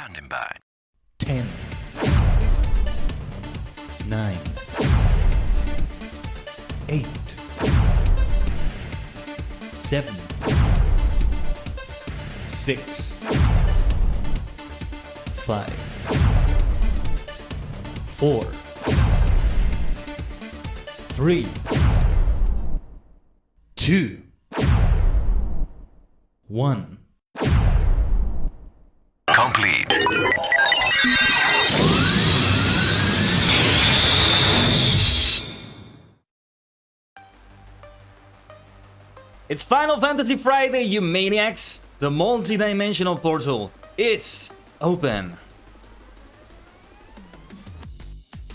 Standing by. 10, 9, 8, 7, 6, 5, 4, 3, 2, 1. Complete. It's Final Fantasy Friday, you maniacs! The multi-dimensional portal is open.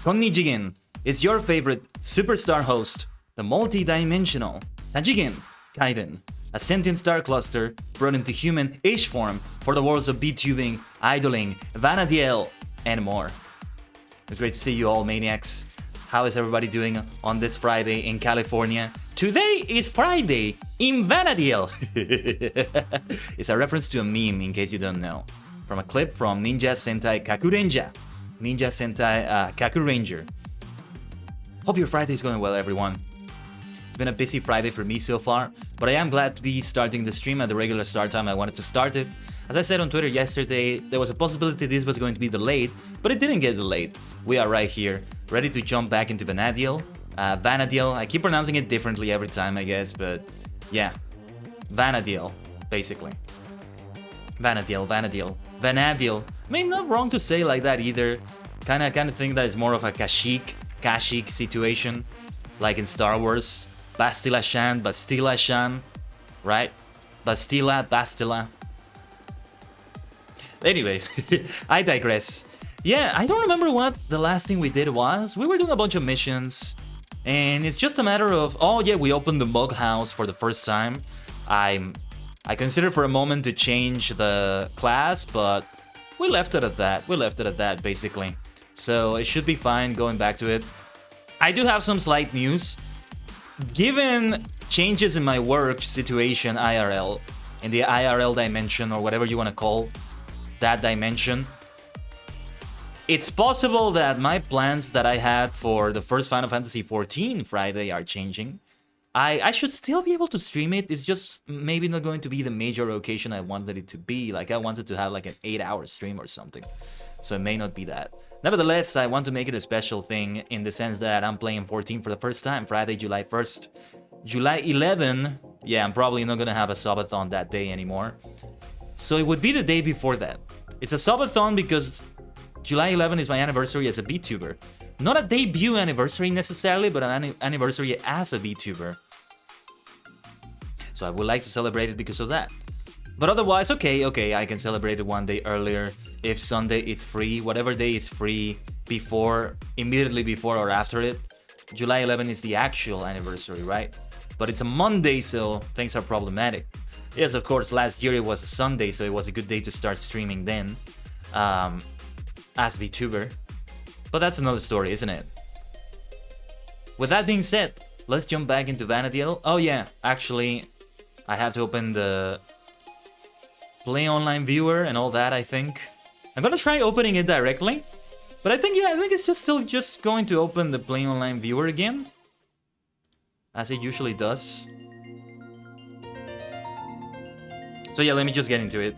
Konnichigen is your favorite superstar host, the multi-dimensional Tajigen Kaiden, a sentient star cluster brought into human-ish form for the worlds of VTubing, idling, Vanadiel, and more. It's great to see you all, maniacs. How is everybody doing on this Friday in California? Today is Friday in Vanadiel. It's a reference to a meme, in case you don't know, from a clip from Ninja Sentai Kakurenja. Ninja Sentai Kakuranger. Hope your Friday is going well, everyone. It's been a busy Friday for me so far, but I am glad to be starting the stream at the regular start time I wanted to start it. As I said on Twitter yesterday, there was a possibility this was going to be delayed, but it didn't get delayed. We are right here, ready to jump back into Vanadiel. Vanadiel, I keep pronouncing it differently every time, I guess, but yeah. Vanadiel, basically. Vanadiel. Vanadiel. I mean, not wrong to say like that either. Kinda think that it's more of a Kashyyyk situation, like in Star Wars. Bastila Shan, right? Bastila. Anyway, I digress. Yeah, I don't remember what the last thing we did was. We were doing a bunch of missions, and it's just a matter of, oh yeah, we opened the bug house for the first time. I considered for a moment to change the class, but we left it at that. Basically. So it should be fine going back to it. I do have some slight news. Given changes in my work situation IRL, in the IRL dimension, or whatever you want to call that dimension, it's possible that my plans that I had for the first Final Fantasy XIV Friday are changing. I should still be able to stream it. It's just maybe not going to be the major occasion I wanted it to be. Like, I wanted to have like an 8-hour stream or something. So it may not be that. Nevertheless, I want to make it a special thing in the sense that I'm playing 14 for the first time, Friday, July 1st. July 11, yeah, I'm probably not gonna have a subathon that day anymore. So it would be the day before that. It's a subathon because July 11 is my anniversary as a VTuber. Not a debut anniversary necessarily, but an anniversary as a VTuber. So I would like to celebrate it because of that. But otherwise, okay, I can celebrate it one day earlier. If Sunday is free, whatever day is free before, immediately before or after it. July 11 is the actual anniversary, right? But it's a Monday, so things are problematic. Yes, of course, last year it was a Sunday, so it was a good day to start streaming then. As VTuber. But that's another story, isn't it? With that being said, let's jump back into Vanadiel. Oh yeah, actually, I have to open the Play Online viewer and all that, I think. I'm gonna try opening it directly. But I think it's still going to open the Play Online viewer again. As it usually does. So yeah, let me just get into it.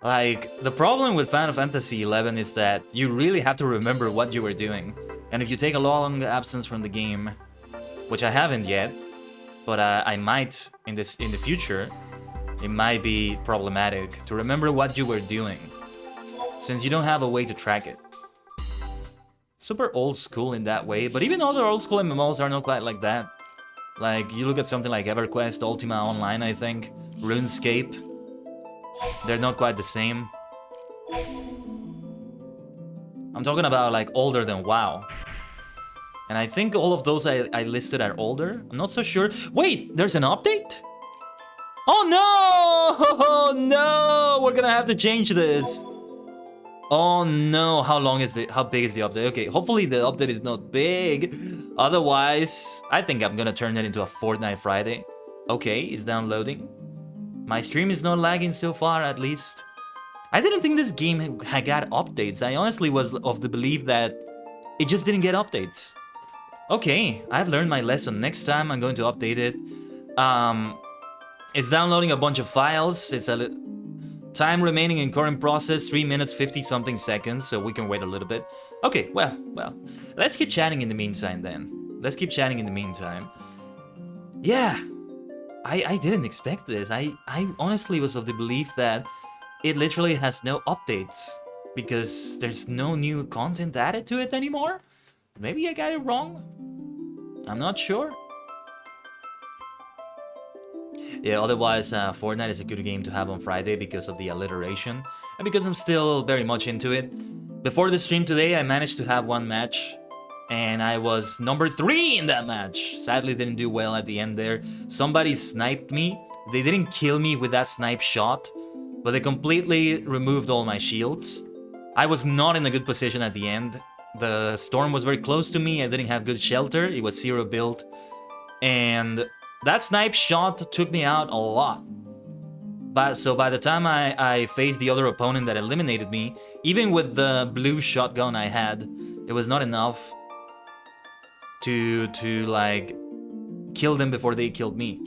Like, the problem with Final Fantasy XI is that you really have to remember what you were doing. And if you take a long absence from the game, which I haven't yet, but I might in the future, it might be problematic to remember what you were doing, since you don't have a way to track it. Super old school in that way, but even other old school MMOs are not quite like that. Like, you look at something like EverQuest, Ultima Online, I think, RuneScape. They're not quite the same. I'm talking about like older than WoW. And I think all of those I listed are older. I'm not so sure. Wait, there's an update? Oh no! Oh no! We're gonna have to change this. Oh no! How big is the update? Okay, hopefully the update is not big. Otherwise, I think I'm gonna turn it into a Fortnite Friday. Okay, it's downloading. My stream is not lagging so far, at least. I didn't think this game had got updates. I honestly was of the belief that it just didn't get updates. Okay, I've learned my lesson. Next time I'm going to update it. It's downloading a bunch of files. It's a time remaining in current process 3 minutes 50 something seconds, so we can wait a little bit. Okay, well, let's keep chatting in the meantime then. Let's keep chatting in the meantime. Yeah, I didn't expect this. I honestly was of the belief that it literally has no updates because there's no new content added to it anymore. Maybe I got it wrong. I'm not sure. Yeah, otherwise, Fortnite is a good game to have on Friday because of the alliteration and because I'm still very much into it. Before the stream today, I managed to have one match and I was number 3 in that match. Sadly, didn't do well at the end there. Somebody sniped me. They didn't kill me with that snipe shot, but they completely removed all my shields. I was not in a good position at the end. The storm was very close to me. I didn't have good shelter. It was 0 build. And that snipe shot took me out a lot. So by the time I faced the other opponent that eliminated me, even with the blue shotgun I had, it was not enough to like kill them before they killed me.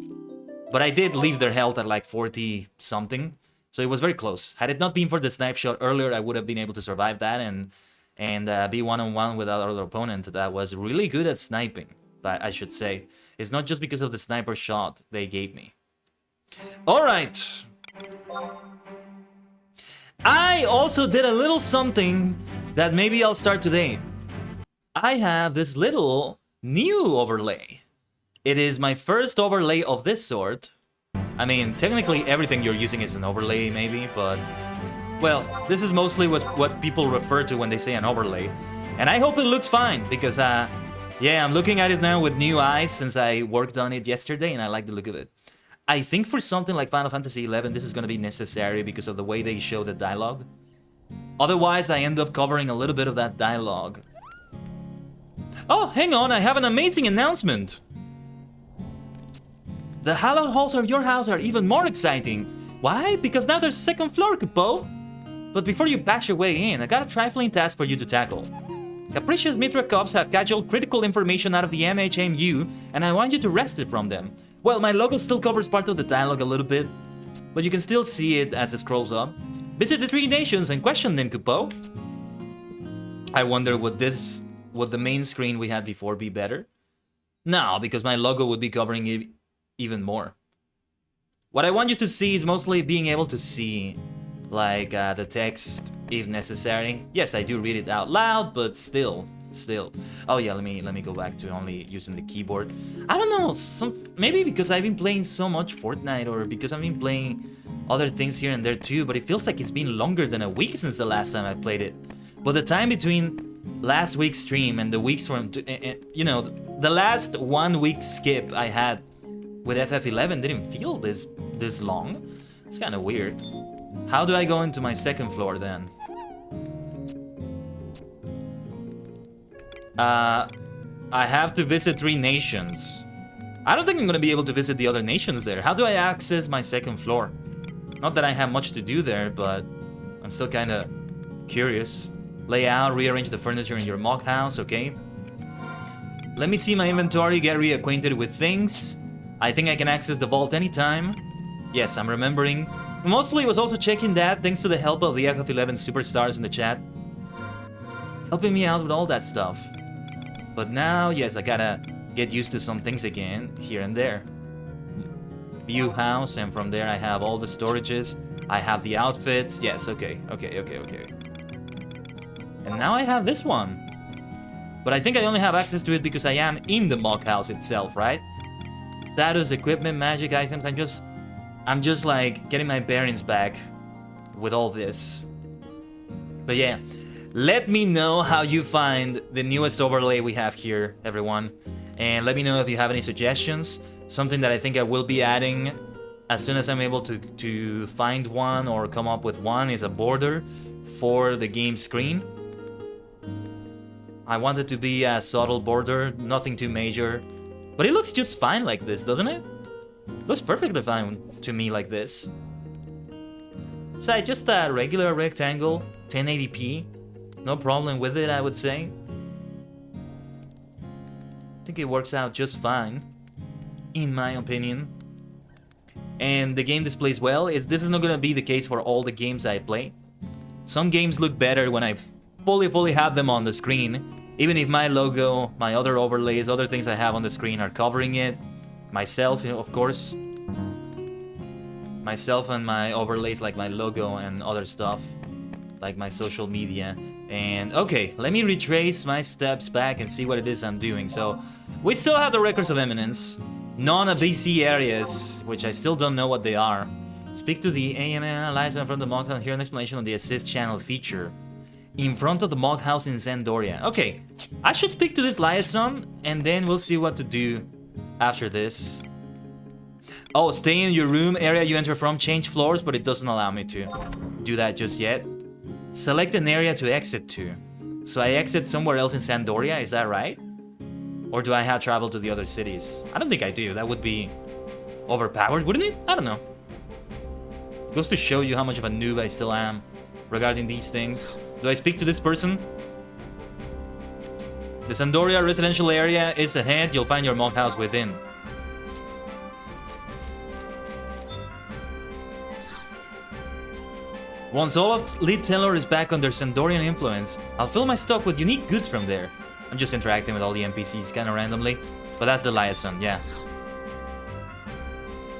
But I did leave their health at like 40 something, so it was very close. Had it not been for the snipe shot earlier, I would have been able to survive that and be one-on-one with our other opponent that was really good at sniping. But I should say, it's not just because of the sniper shot they gave me. All right. I also did a little something that maybe I'll start today. I have this little new overlay. It is my first overlay of this sort. I mean, technically everything you're using is an overlay maybe, but well, this is mostly what people refer to when they say an overlay. And I hope it looks fine because yeah, I'm looking at it now with new eyes since I worked on it yesterday and I like the look of it. I think for something like Final Fantasy XI, this is going to be necessary because of the way they show the dialogue. Otherwise, I end up covering a little bit of that dialogue. Oh, hang on, I have an amazing announcement. The hallowed halls of your house are even more exciting. Why? Because now there's a second floor, ℂ𝕠𝕟𝕤𝕠𝕟. But before you bash your way in, I got a trifling task for you to tackle. Capricious Mitra cops have casualed critical information out of the MHMU, and I want you to wrest it from them. Well, my logo still covers part of the dialogue a little bit, but you can still see it as it scrolls up. Visit the 3 nations and question them, ℂ𝕠𝕟. I wonder would the main screen we had before be better? No, because my logo would be covering it even more. What I want you to see is mostly being able to see like the text if necessary. Yes, I do read it out loud, but still. Oh yeah, let me go back to only using the keyboard. I don't know, maybe because I've been playing so much Fortnite or because I've been playing other things here and there too, but it feels like it's been longer than a week since the last time I played it. But the time between last week's stream and the weeks from, you know, the last 1 week skip I had with FF11 didn't feel this long. It's kind of weird. How do I go into my second floor then? I have to visit 3 nations. I don't think I'm gonna be able to visit the other nations there. How do I access my second floor? Not that I have much to do there, but I'm still kind of curious. Layout, rearrange the furniture in your mock house, okay. Let me see my inventory, get reacquainted with things. I think I can access the vault anytime. Yes, I'm remembering. Mostly was also checking that thanks to the help of the FF11 superstars in the chat. Helping me out with all that stuff. But now, yes, I gotta get used to some things again, here and there. View house, and from there I have all the storages. I have the outfits. Yes, okay. And now I have this one. But I think I only have access to it because I am in the mock house itself, right? Status, equipment, magic items. I'm just like getting my bearings back with all this. But yeah, let me know how you find the newest overlay we have here, everyone. And let me know if you have any suggestions. Something that I think I will be adding as soon as I'm able to find one or come up with one, is a border for the game screen. I want it to be a subtle border, nothing too major. But it looks just fine like this, doesn't it? Looks perfectly fine to me like this. So just a regular rectangle, 1080p. No problem with it, I would say. I think it works out just fine, in my opinion. And the game displays well. This is not gonna be the case for all the games I play. Some games look better when I fully have them on the screen. Even if my logo, my other overlays, other things I have on the screen are covering it. Myself, of course. Myself and my overlays like my logo and other stuff. Like my social media. And okay, let me retrace my steps back and see what it is I'm doing. So, we still have the records of eminence. Non-BC areas, which I still don't know what they are. Speak to the AMA analyzer from the mock and hear an explanation on the assist channel feature. In front of the mock house in Zandoria. Okay, I should speak to this liaison and then we'll see what to do after this. Oh, stay in your room, area you enter from, change floors, but it doesn't allow me to do that just yet. Select an area to exit to. So I exit somewhere else in Zandoria, is that right? Or do I have travel to the other cities? I don't think I do. That would be overpowered, wouldn't it? I don't know. It goes to show you how much of a noob I still am regarding these things. Do I speak to this person? The Zandoria residential area is ahead. You'll find your mock house within. Once all of Lead Teller is back under Zandorian influence, I'll fill my stock with unique goods from there. I'm just interacting with all the NPCs kind of randomly, but that's the liaison, yeah.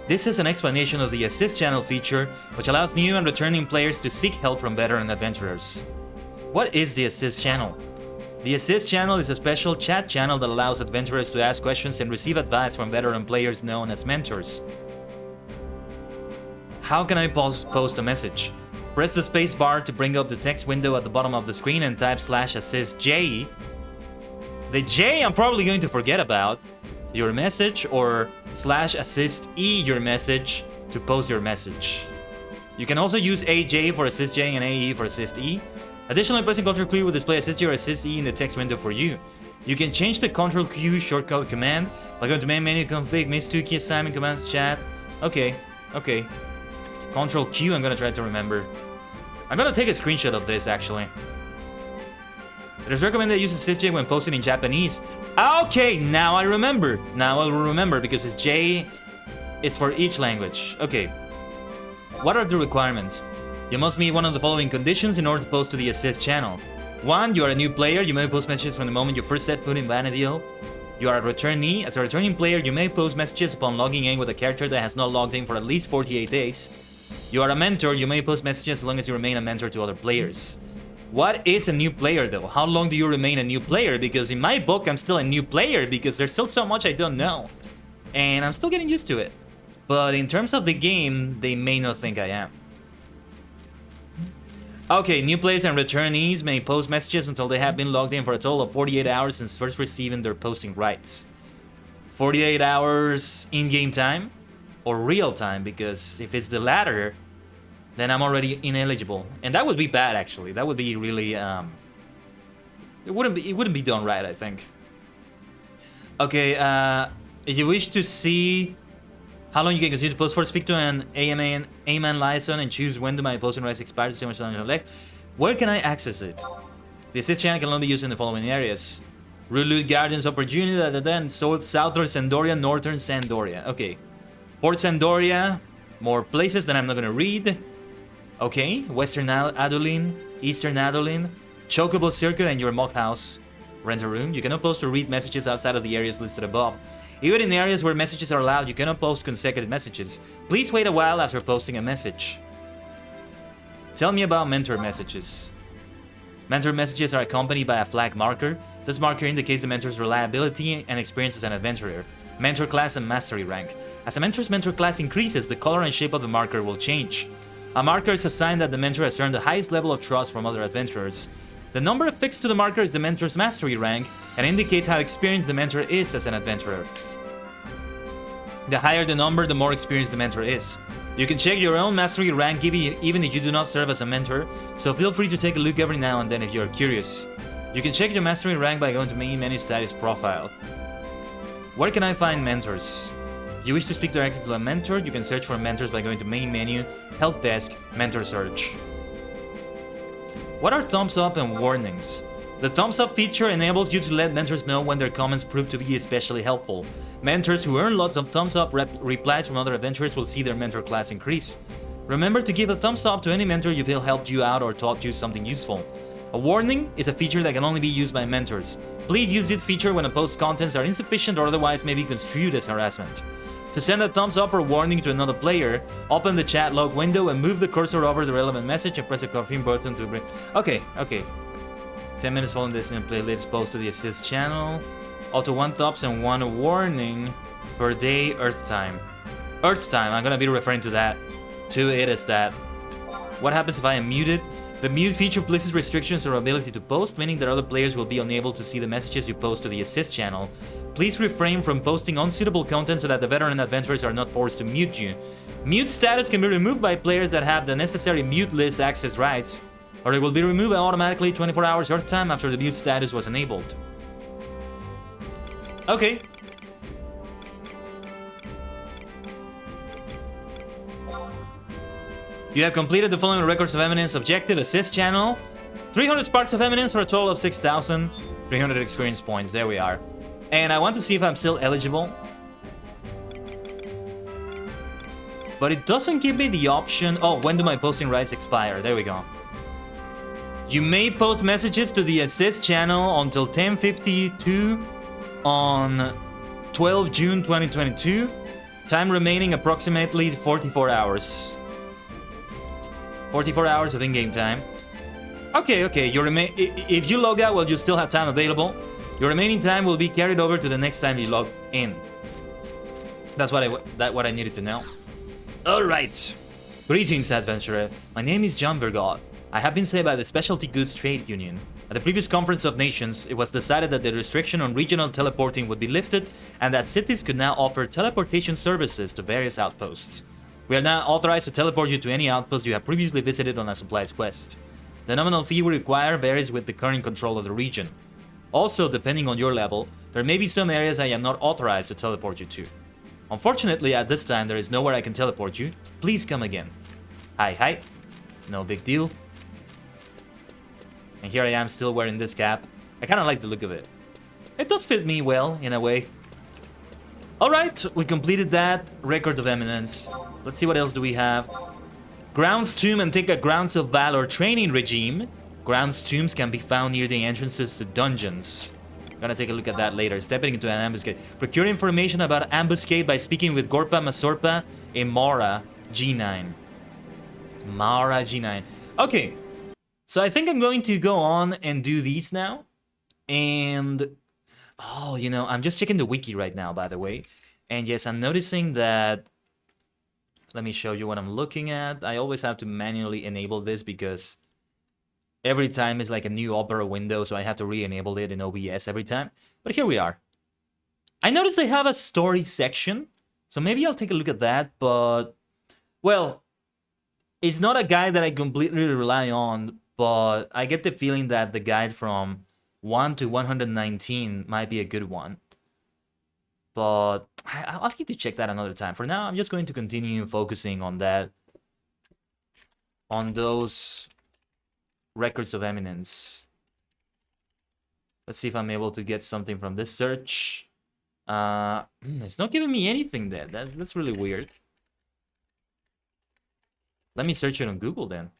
This is an explanation of the Assist channel feature, which allows new and returning players to seek help from veteran adventurers. What is the Assist channel? The Assist channel is a special chat channel that allows adventurers to ask questions and receive advice from veteran players known as mentors. How can I post a message? Press the space bar to bring up the text window at the bottom of the screen and type /assistj. The J I'm probably going to forget about. Your message or /assist-e your message to post your message. You can also use AJ for assist J and AE for assist E. Additionally, pressing Ctrl Q will display assist J or assist E in the text window for you. You can change the Ctrl Q shortcut command by going to main menu config, miss2 key assignment commands chat. Okay. Ctrl Q, I'm gonna try to remember. I'm gonna take a screenshot of this actually. It is recommended to use assist J when posting in Japanese. Okay, now I remember. Now I will remember because it's J is for each language. Okay. What are the requirements? You must meet one of the following conditions in order to post to the assist channel. 1. You are a new player. You may post messages from the moment you first set foot in Vanadiel. You are a returnee. As a returning player, you may post messages upon logging in with a character that has not logged in for at least 48 days. You are a mentor. You may post messages as long as you remain a mentor to other players. What is a new player though? How long do you remain a new player? Because in my book, I'm still a new player because there's still so much I don't know. And I'm still getting used to it. But in terms of the game, they may not think I am. Okay, new players and returnees may post messages until they have been logged in for a total of 48 hours since first receiving their posting rights. 48 hours in-game time or real time, because if it's the latter, then I'm already ineligible. And that would be bad actually. That would be really it wouldn't be done right, I think. Okay, if you wish to see how long you can continue to post for, speak to an AMAN liaison and choose when do my posting rights expire to see how much time you have left. Where can I access it? The assist channel can only be used in the following areas. Rulut Gardens Opportunity, then Southern Zandoria, Northern Zandoria. Okay. Port Zandoria, more places that I'm not gonna read. Okay, Western Adeline, Eastern Adeline, Chocobo Circuit and your mock house. Rent a room. You cannot post or read messages outside of the areas listed above. Even in areas where messages are allowed, you cannot post consecutive messages. Please wait a while after posting a message. Tell me about mentor messages. Mentor messages are accompanied by a flag marker. This marker indicates the mentor's reliability and experience as an adventurer. Mentor class and mastery rank. As a mentor's mentor class increases, the color and shape of the marker will change. A marker is a sign that the mentor has earned the highest level of trust from other adventurers. The number affixed to the marker is the mentor's mastery rank and indicates how experienced the mentor is as an adventurer. The higher the number, the more experienced the mentor is. You can check your own mastery rank even if you do not serve as a mentor, so feel free to take a look every now and then if you're curious. You can check your mastery rank by going to main menu status profile. Where can I find mentors? You wish to speak directly to a mentor, you can search for mentors by going to main menu, help desk, mentor search. What are thumbs up and warnings? The thumbs up feature enables you to let mentors know when their comments prove to be especially helpful. Mentors who earn lots of thumbs up replies from other adventurers will see their mentor class increase. Remember to give a thumbs up to any mentor you feel helped you out or taught you something useful. A warning is a feature that can only be used by mentors. Please use this feature when a post's contents are insufficient or otherwise may be construed as harassment. To send a thumbs up or warning to another player, open the chat log window and move the cursor over the relevant message and press the confirm button to bring... Okay. 10 minutes following this in playlist post to the assist channel. Auto 1 thumbs and 1 warning per day Earth time. Earth time, I'm gonna be referring to that. To it as that. What happens if I am muted? The mute feature places restrictions on our ability to post, meaning that other players will be unable to see the messages you post to the assist channel. Please refrain from posting unsuitable content so that the veteran adventurers are not forced to mute you. Mute status can be removed by players that have the necessary mute list access rights, or it will be removed automatically 24 hours Earth time after the mute status was enabled. Okay. You have completed the following records of eminence objective: assist channel, 300 sparks of eminence for a total of 6,000, 300 experience points. There we are. And I want to see if I'm still eligible. But it doesn't give me the option. Oh, when do my posting rights expire? There we go. You may post messages to the assist channel until 10:52 on 12 June 2022. Time remaining approximately 44 hours. 44 hours of in-game time. Okay. If you log out, well, you still have time available. Your remaining time will be carried over to the next time you log in. That's what I needed to know. All right. Greetings, adventurer. My name is John Vergot. I have been saved by the Specialty Goods Trade Union. At the previous Conference of Nations, it was decided that the restriction on regional teleporting would be lifted and that cities could now offer teleportation services to various outposts. We are now authorized to teleport you to any outpost you have previously visited on a supplies quest. The nominal fee we require varies with the current control of the region. Also, depending on your level, there may be some areas I am not authorized to teleport you to. Unfortunately, at this time, there is nowhere I can teleport you. Please come again. Hi. No big deal. And here I am still wearing this cap. I kind of like the look of it. It does fit me well, in a way. Alright, we completed that. Record of Eminence. Let's see what else do we have. Grounds Tomb and take a Grounds of Valor training regime. Grounds Tombs can be found near the entrances to dungeons. Gonna take a look at that later. Stepping into an ambuscade. Procure information about ambuscade by speaking with Gorpa Masorpa in Mara G9. Mara G9. Okay. So I think I'm going to go on and do these now. And... oh, you know, I'm just checking the wiki right now, by the way. And yes, I'm noticing that... let me show you what I'm looking at. I always have to manually enable this because every time is like a new Opera window, so I have to re-enable it in OBS every time. But here we are. I noticed they have a story section, so maybe I'll take a look at that, but... well, it's not a guide that I completely rely on, but I get the feeling that the guide from 1 to 119 might be a good one. But I'll need to check that another time. For now, I'm just going to continue focusing on that. On those records of eminence. Let's see if I'm able to get something from this search. It's not giving me anything there. That's really weird. Let me search it on Google then.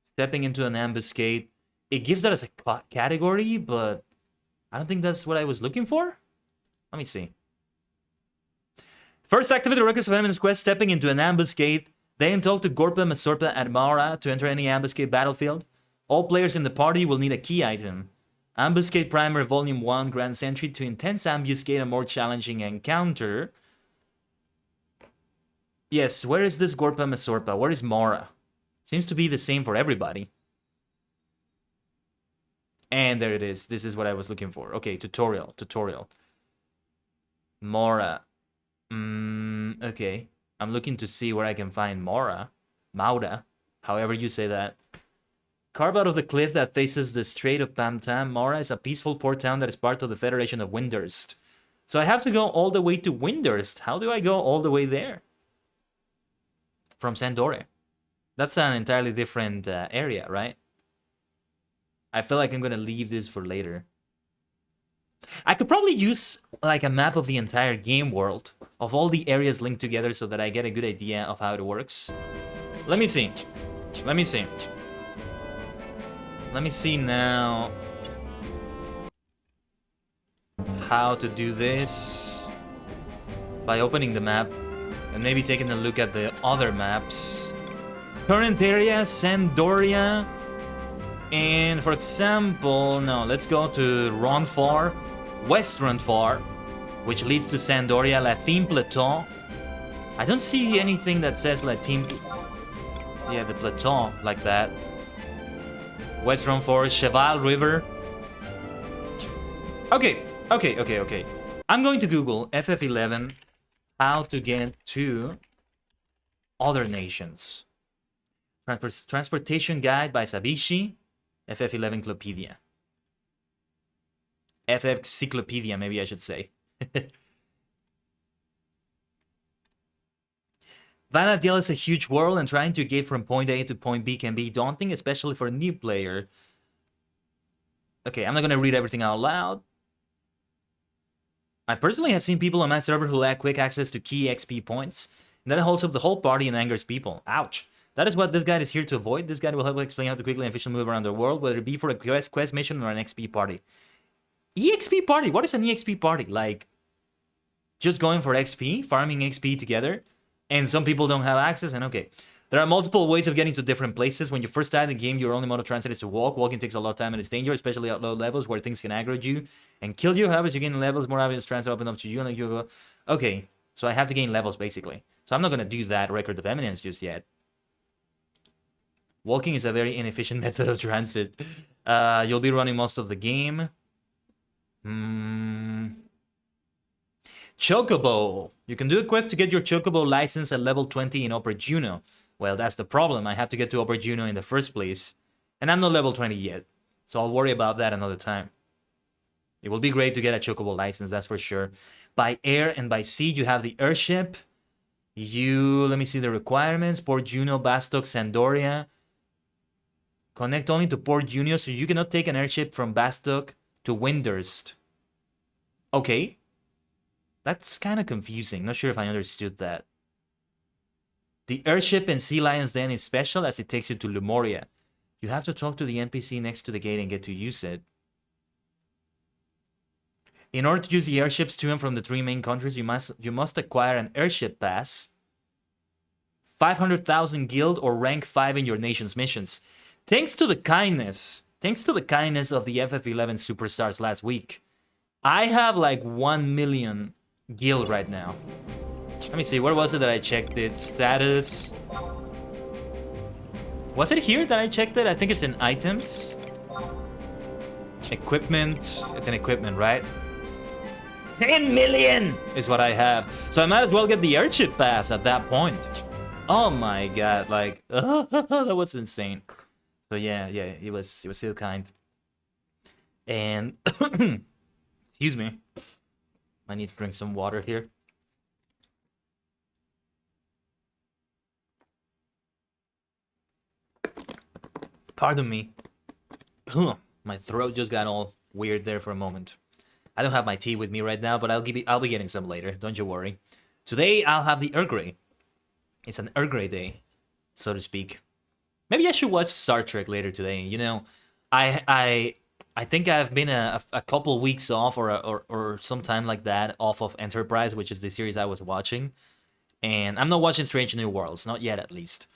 Stepping into an ambuscade. It gives that as a category, but I don't think that's what I was looking for. Let me see. First, activate the Records of Eminence quest, stepping into an ambuscade. Then talk to Gorpa Masorpa at Mara to enter any ambuscade battlefield. All players in the party will need a key item. Ambuscade Primer Volume 1 grants entry to Intense Ambuscade, a more challenging encounter. Yes, where is this Gorpa Masorpa? Where is Mara? Seems to be the same for everybody. And there it is. This is what I was looking for. Okay, tutorial. Mora. Okay. I'm looking to see where I can find Maura, however you say that. Carved out of the cliff that faces the Strait of Pamtam, Maura is a peaceful port town that is part of the Federation of Windurst. So I have to go all the way to Windurst. How do I go all the way there? From Sandore. That's an entirely different area, right? I feel like I'm gonna leave this for later. I could probably use like a map of the entire game world, of all the areas linked together so that I get a good idea of how it works. Let me see. Let me see. Let me see now how to do this by opening the map and maybe taking a look at the other maps. Current area, Sandoria. And for example, no, let's go to Ronfar, West Ronfar, which leads to Sandoria, Latine Plateau. I don't see anything that says Latine. Yeah, the plateau like that. West Ronfar, Cheval River. Okay. I'm going to Google FF11 how to get to other nations. Transportation Guide by Sabishi. FF11 Clopedia. FFXI, maybe I should say. Vana'diel is a huge world, and trying to get from point A to point B can be daunting, especially for a new player. Okay, I'm not gonna read everything out loud. I personally have seen people on my server who lack quick access to key XP points, and that holds up the whole party and angers people. Ouch. That is what this guide is here to avoid. This guide will help explain how to quickly and efficiently move around the world, whether it be for a quest mission or an XP party. EXP party? What is an EXP party? Like, just going for XP, farming XP together, and some people don't have access, and okay. There are multiple ways of getting to different places. When you first start the game, your only mode of transit is to walk. Walking takes a lot of time and it's dangerous, especially at low levels where things can aggro you and kill you. However, as you gain levels, more avenues transit open up to you, and like you go. Okay, so I have to gain levels, basically. So I'm not going to do that Record of Eminence just yet. Walking is a very inefficient method of transit. You'll be running most of the game. Chocobo. You can do a quest to get your Chocobo license at level 20 in Upper Juno. Well, that's the problem. I have to get to Upper Juno in the first place. And I'm not level 20 yet. So I'll worry about that another time. It will be great to get a Chocobo license, that's for sure. By air and by sea, you have the airship. Let me see the requirements. Port Juno, Bastok, Sandoria. Connect only to Port Juno, so you cannot take an airship from Bastok to Windurst. Okay. That's kind of confusing. Not sure if I understood that. The airship in Sea Lion's Den is special as it takes you to Lemuria. You have to talk to the NPC next to the gate and get to use it. In order to use the airships to and from the 3 main countries, you must acquire an airship pass, 500,000 guild, or rank 5 in your nation's missions. Thanks to the kindness of the FF11 superstars last week, I have like 1 million guild right now. Let me see, where was it that I checked it? Status. Was it here that I checked it? I think it's in items. Equipment. It's in equipment, right? 10 million is what I have. So I might as well get the airship pass at that point. Oh my god, like, that was insane. So yeah, he was so kind. And, excuse me. I need to drink some water here. Pardon me. My throat just got all weird there for a moment. I don't have my tea with me right now, but I'll be getting some later. Don't you worry. Today I'll have the Earl Grey. It's an Earl Grey day, so to speak. Maybe I should watch Star Trek later today. You know, I think I've been a couple weeks off or sometime like that off of Enterprise, which is the series I was watching. And I'm not watching Strange New Worlds, not yet at least.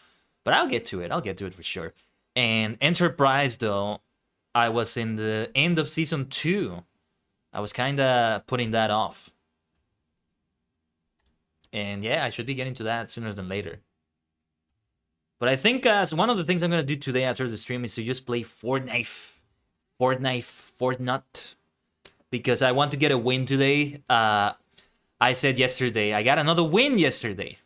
But I'll get to it. I'll get to it for sure. And Enterprise, though, I was in the end of season 2. I was kind of putting that off. And yeah, I should be getting to that sooner than later. But I think one of the things I'm going to do today after the stream is to just play Fortnite. Because I want to get a win today. But I said yesterday, I got another win yesterday.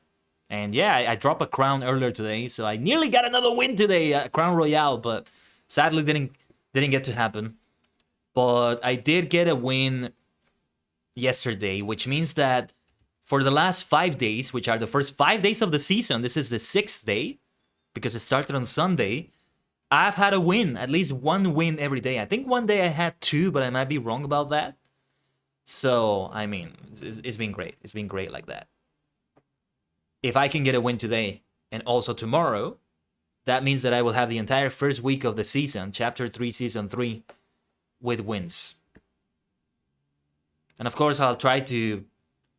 And yeah, I dropped a crown earlier today, so I nearly got another win today, Crown Royale, but sadly didn't get to happen. But I did get a win yesterday, which means that for the last 5 days, which are the first 5 days of the season, this is the 6th day, because it started on Sunday, I've had a win, at least one win every day. I think one day I had 2, but I might be wrong about that. So, I mean, it's been great. It's been great like that. If I can get a win today and also tomorrow, that means that I will have the entire first week of the season, Chapter 3, Season 3, with wins. And of course, I'll try to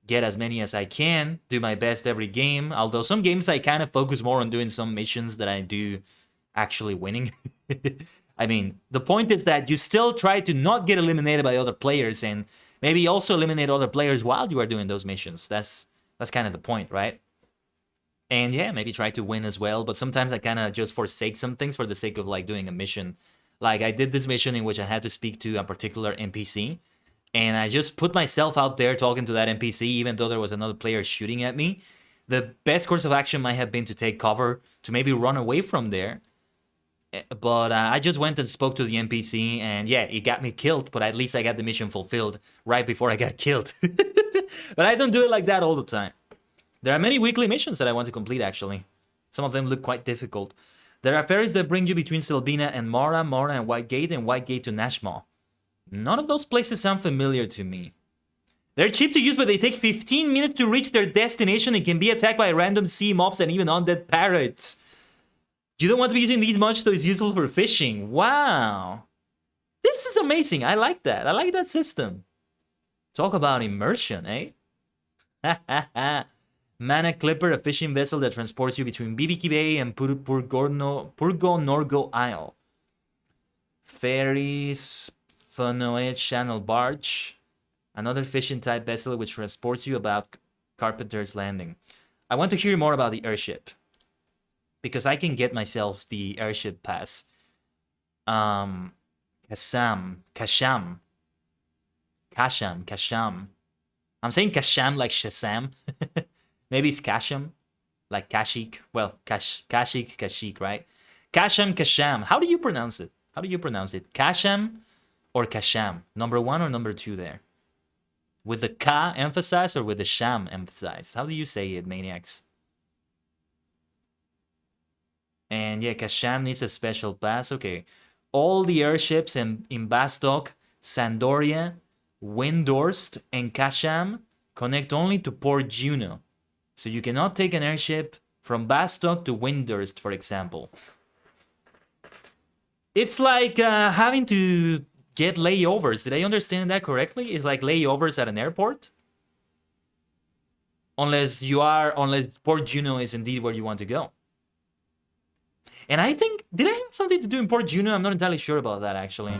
get as many as I can, do my best every game, although some games I kind of focus more on doing some missions than I do actually winning. I mean, the point is that you still try to not get eliminated by other players and maybe also eliminate other players while you are doing those missions. That's kind of the point, right? And yeah, maybe try to win as well, but sometimes I kind of just forsake some things for the sake of like doing a mission. Like I did this mission in which I had to speak to a particular NPC, and I just put myself out there talking to that NPC even though there was another player shooting at me. The best course of action might have been to take cover, to maybe run away from there. But I just went and spoke to the NPC, and yeah, it got me killed, but at least I got the mission fulfilled right before I got killed. But I don't do it like that all the time. There are many weekly missions that I want to complete, actually. Some of them look quite difficult. There are ferries that bring you between Selbina and Mora, Mora and Whitegate to Nashma. None of those places sound familiar to me. They're cheap to use, but they take 15 minutes to reach their destination and can be attacked by random sea mobs and even undead parrots. You don't want to be using these much, so it's useful for fishing. Wow. This is amazing. I like that. I like that system. Talk about immersion, eh? Ha ha ha. Mana Clipper, a fishing vessel that transports you between Bibiki Bay and Purgo-Norgo Isle. Ferries, Funoe Channel Barge, another fishing type vessel which transports you about Carpenter's Landing. I want to hear more about the airship, because I can get myself the airship pass. Kasham. I'm saying Kasham like Shazam. Maybe it's Kasham, like Kashik. Well, Kashik, right? Kasham. How do you pronounce it? Kasham or Kasham? Number 1 or number 2 there? With the Ka emphasized or with the Sham emphasized? How do you say it, maniacs? And yeah, Kasham needs a special pass. Okay. All the airships in Bastok, Sandoria, Windhorst, and Kasham connect only to Port Juno. So you cannot take an airship from Bastok to Windhorst, for example. It's like having to get layovers. Did I understand that correctly? It's like layovers at an airport? Unless Port Juno is indeed where you want to go. And I think, did I have something to do in Port Juno? I'm not entirely sure about that, actually.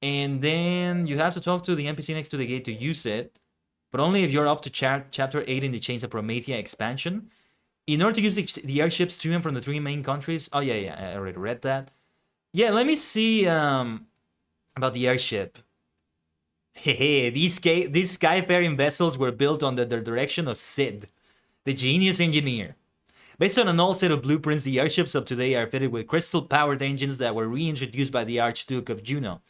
And then you have to talk to the NPC next to the gate to use it, but only if you're up to Chapter 8 in the Chains of Promethea expansion. In order to use the airships to and from the 3 main countries... Oh, yeah, I already read that. Yeah, let me see about the airship. Hey, these skyfaring vessels were built under the direction of Sid, the genius engineer. Based on an old set of blueprints, the airships of today are fitted with crystal-powered engines that were reintroduced by the Archduke of Juno,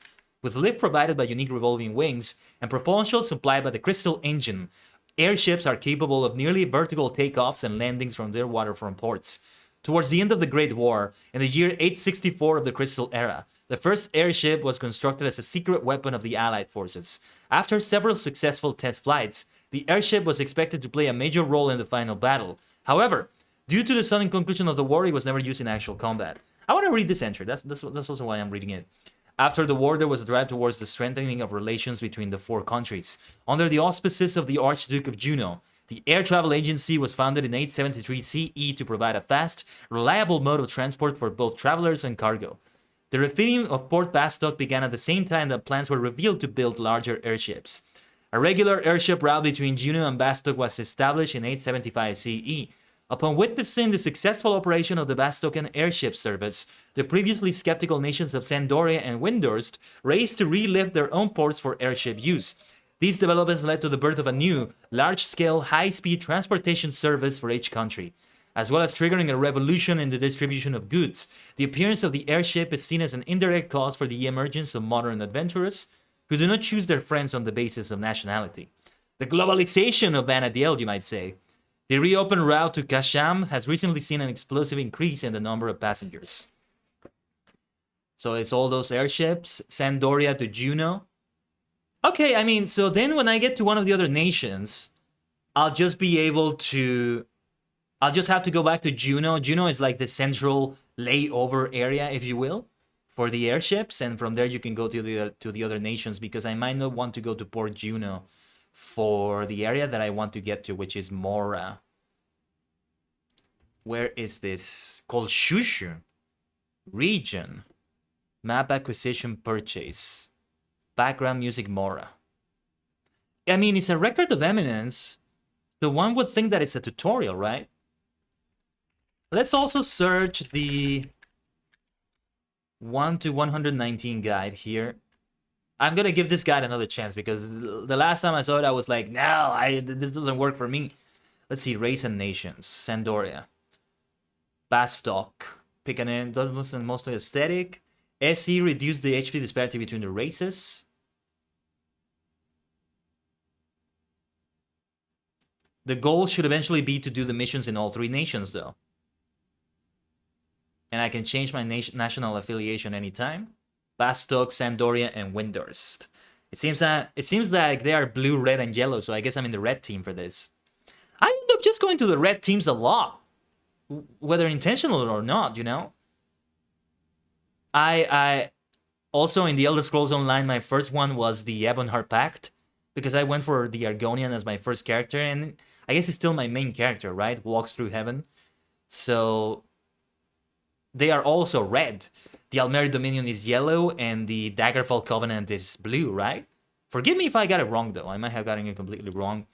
with lift provided by unique revolving wings and propulsion supplied by the Crystal Engine. Airships are capable of nearly vertical takeoffs and landings from their waterfront ports. Towards the end of the Great War, in the year 864 of the Crystal Era, the first airship was constructed as a secret weapon of the Allied forces. After several successful test flights, the airship was expected to play a major role in the final battle. However, due to the sudden conclusion of the war, it was never used in actual combat. I want to read this entry. That's also why I'm reading it. After the war, there was a drive towards the strengthening of relations between the 4 countries. Under the auspices of the Archduke of Juno, the Air Travel Agency was founded in 873 CE to provide a fast, reliable mode of transport for both travelers and cargo. The refitting of Port Bastok began at the same time that plans were revealed to build larger airships. A regular airship route between Juno and Bastok was established in 875 CE. Upon witnessing the successful operation of the Bastokian airship service, the previously skeptical nations of Sandoria and Windhorst raced to relift their own ports for airship use. These developments led to the birth of a new, large-scale, high-speed transportation service for each country, as well as triggering a revolution in the distribution of goods. The appearance of the airship is seen as an indirect cause for the emergence of modern adventurers who do not choose their friends on the basis of nationality. The globalization of Vanadiel, you might say. The reopened route to Kasham has recently seen an explosive increase in the number of passengers. So it's all those airships, Sandoria to Juno. Okay, I mean, so then when I get to one of the other nations, I'll just be able to... I'll just have to go back to Juno. Juno is like the central layover area, if you will, for the airships. And from there you can go to the other nations, because I might not want to go to Port Juno for the area that I want to get to, which is Mora. Where is this? Called Shushu. Region. Map acquisition purchase. Background music Mora. I mean, it's a record of eminence. So one would think that it's a tutorial, right? Let's also search the 1 to 119 guide here. I'm gonna give this guide another chance, because the last time I saw it, I was like, no, this doesn't work for me. Let's see, race and nations, Sandoria, Bastok, pick an end, mostly aesthetic. SE reduced the HP disparity between the races. The goal should eventually be to do the missions in all 3 nations, though. And I can change my national affiliation anytime. Bastok, Sandoria, and Windhurst. It seems like they are blue, red, and yellow, so I guess I'm in the red team for this. I end up just going to the red teams a lot, whether intentional or not, you know. I also in the Elder Scrolls Online, my first one was the Ebonheart Pact, because I went for the Argonian as my first character, and I guess it's still my main character, right? Walks through heaven. So they are also red. The Almeri Dominion is yellow, and the Daggerfall Covenant is blue, right? Forgive me if I got it wrong, though. I might have gotten it completely wrong.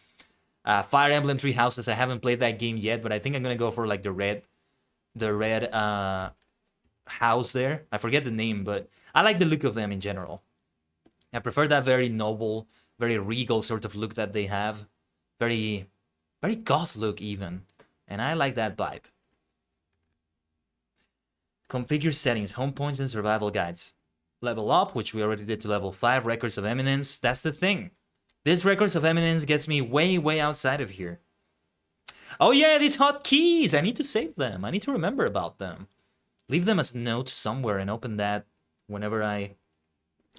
Fire Emblem Three Houses, I haven't played that game yet, but I think I'm gonna go for like the red house there. I forget the name, but I like the look of them in general. I prefer that very noble, very regal sort of look that they have. Very goth look even. And I like that vibe. Configure settings, home points, and survival guides. Level up, which we already did to level 5. Records of Eminence. That's the thing. This Records of Eminence gets me way outside of here. Oh yeah, these hotkeys! I need to save them. I need to remember about them. Leave them as a note somewhere and open that whenever I...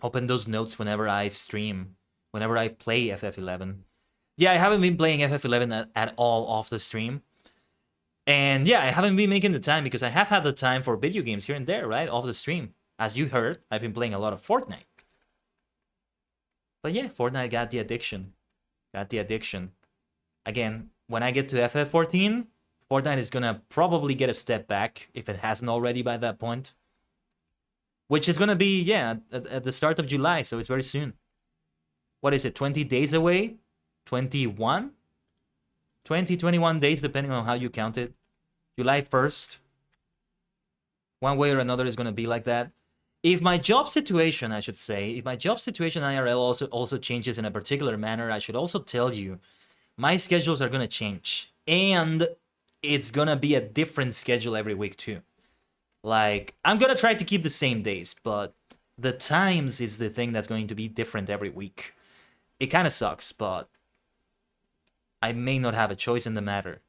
Open those notes whenever I stream. Whenever I play FF11. Yeah, I haven't been playing FF11 at all off the stream. And yeah, I haven't been making the time, because I have had the time for video games here and there, right? Off the stream. As you heard, I've been playing a lot of Fortnite. But yeah, Fortnite got the addiction. Again, when I get to FF14, Fortnite is gonna probably get a step back, if it hasn't already by that point. Which is gonna be, yeah, at the start of July, so it's very soon. What is it, 20 days away? 21? 20, 21 days, depending on how you count it. July 1st. One way or another is going to be like that. If my job situation, I should say, if my job situation IRL also changes in a particular manner, I should also tell you, my schedules are going to change. And it's going to be a different schedule every week too. Like, I'm going to try to keep the same days, but the times is the thing that's going to be different every week. It kind of sucks, but I may not have a choice in the matter.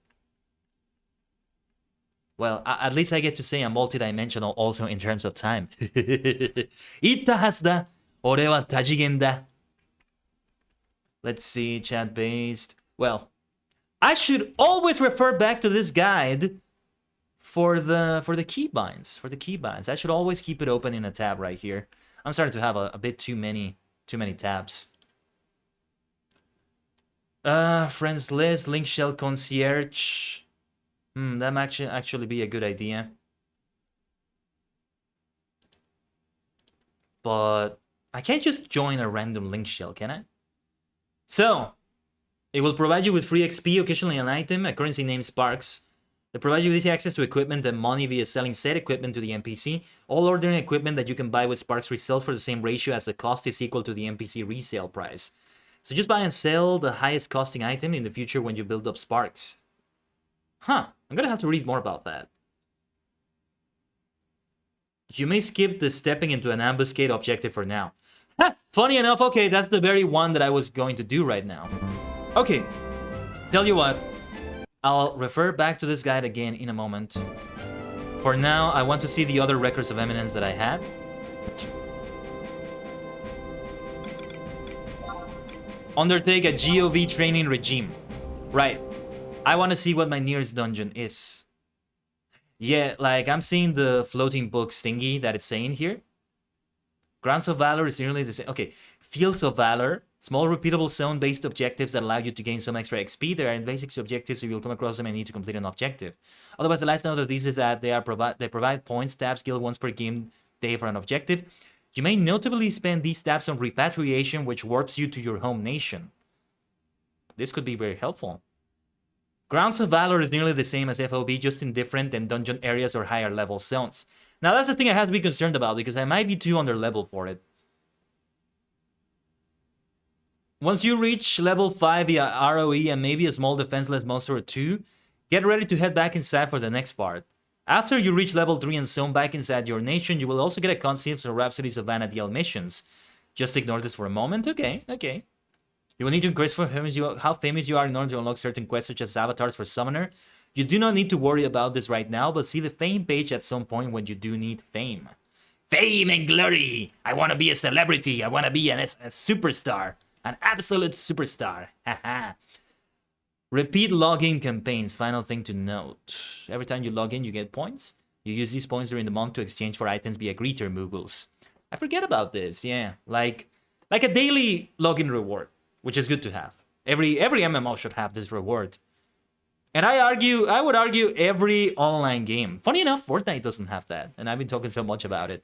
Well, at least I get to say I'm multidimensional also in terms of time. Itta hasu da. Ore wa tajigen da. Let's see, chat-based. Well, I should always refer back to this guide for the keybinds. For the keybinds, I should always keep it open in a tab right here. I'm starting to have a bit too many tabs. Friends list, link shell concierge. That might actually be a good idea. But I can't just join a random link shell, can I? So, it will provide you with free XP, occasionally an item, a currency named Sparks. It provides you with easy access to equipment and money via selling said equipment to the NPC. All ordinary equipment that you can buy with Sparks resell for the same ratio as the cost is equal to the NPC resale price. So just buy and sell the highest costing item in the future when you build up sparks. Huh, I'm gonna have to read more about that. You may skip the stepping into an ambuscade objective for now. Ha! Funny enough, okay, that's the very one that I was going to do right now. Okay, tell you what, I'll refer back to this guide again in a moment. For now, I want to see the other records of eminence that I had. Undertake a GOV training regime. Right. I want to see what my nearest dungeon is. Yeah, like I'm seeing the floating book thingy that it's saying here. Grounds of Valor is nearly the same. Okay, Fields of Valor. Small repeatable zone-based objectives that allow you to gain some extra XP. They are in basic objectives, so you'll come across them and need to complete an objective. Otherwise, the last note of these is that they provide points, tab skill once per game day for an objective. You may notably spend these tabs on repatriation, which warps you to your home nation. This could be very helpful. Grounds of Valor is nearly the same as FOB, just in different and dungeon areas or higher level zones. Now that's the thing I have to be concerned about, because I might be too under level for it. Once you reach level 5 via ROE and maybe a small defenseless monster or 2, get ready to head back inside for the next part. After you reach level 3 and zone back inside your nation, you will also get a concept for Rhapsodies of Vana'diel missions. Just ignore this for a moment, okay. You will need to increase how famous you are in order to unlock certain quests such as avatars for Summoner. You do not need to worry about this right now, but see the fame page at some point when you do need fame. Fame and glory! I want to be a celebrity, I want to be a superstar. An absolute superstar. Haha. Repeat login campaigns. Final thing to note. Every time you log in, you get points. You use these points during the month to exchange for items via greeter Moogles. I forget about this, yeah. Like a daily login reward, which is good to have. Every MMO should have this reward. And I would argue every online game. Funny enough, Fortnite doesn't have that. And I've been talking so much about it.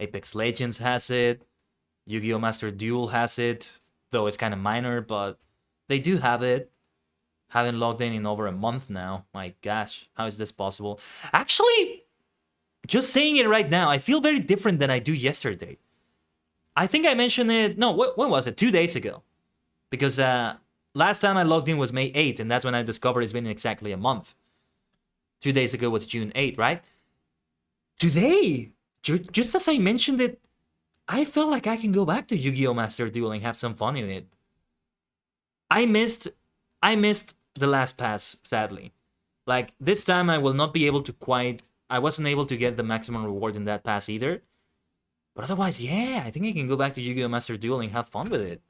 Apex Legends has it. Yu-Gi-Oh! Master Duel has it, though it's kind of minor, but they do have it. Haven't logged in over a month now. My gosh, how is this possible? Actually, just saying it right now, I feel very different than I do yesterday. I think I mentioned it, no, when was it? 2 days ago. Because last time I logged in was May 8th, and that's when I discovered it's been exactly a month. 2 days ago was June 8th, right? Today, just as I mentioned it, I felt like I can go back to Yu-Gi-Oh! Master Duel and have some fun in it. I missed the last pass, sadly. Like, this time I will not be able to I wasn't able to get the maximum reward in that pass either. But otherwise, yeah, I think I can go back to Yu-Gi-Oh! Master Duel and have fun with it.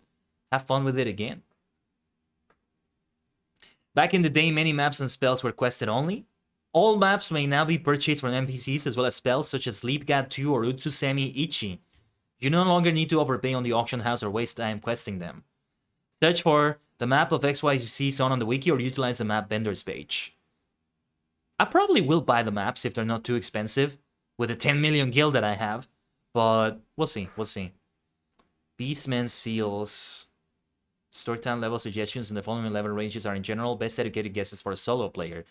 Have fun with it again. Back in the day, many maps and spells were quested only. All maps may now be purchased from NPCs as well as spells such as Sleepgad 2 or Utsusemi Ichi. You no longer need to overpay on the auction house or waste time questing them. Search for the map of XYZ zone on the wiki or utilize the map vendors page. I probably will buy the maps if they're not too expensive with the 10 million guild that I have, but we'll see. Beastman seals. Storytime level suggestions in the following level ranges are in general best educated guesses for a solo player.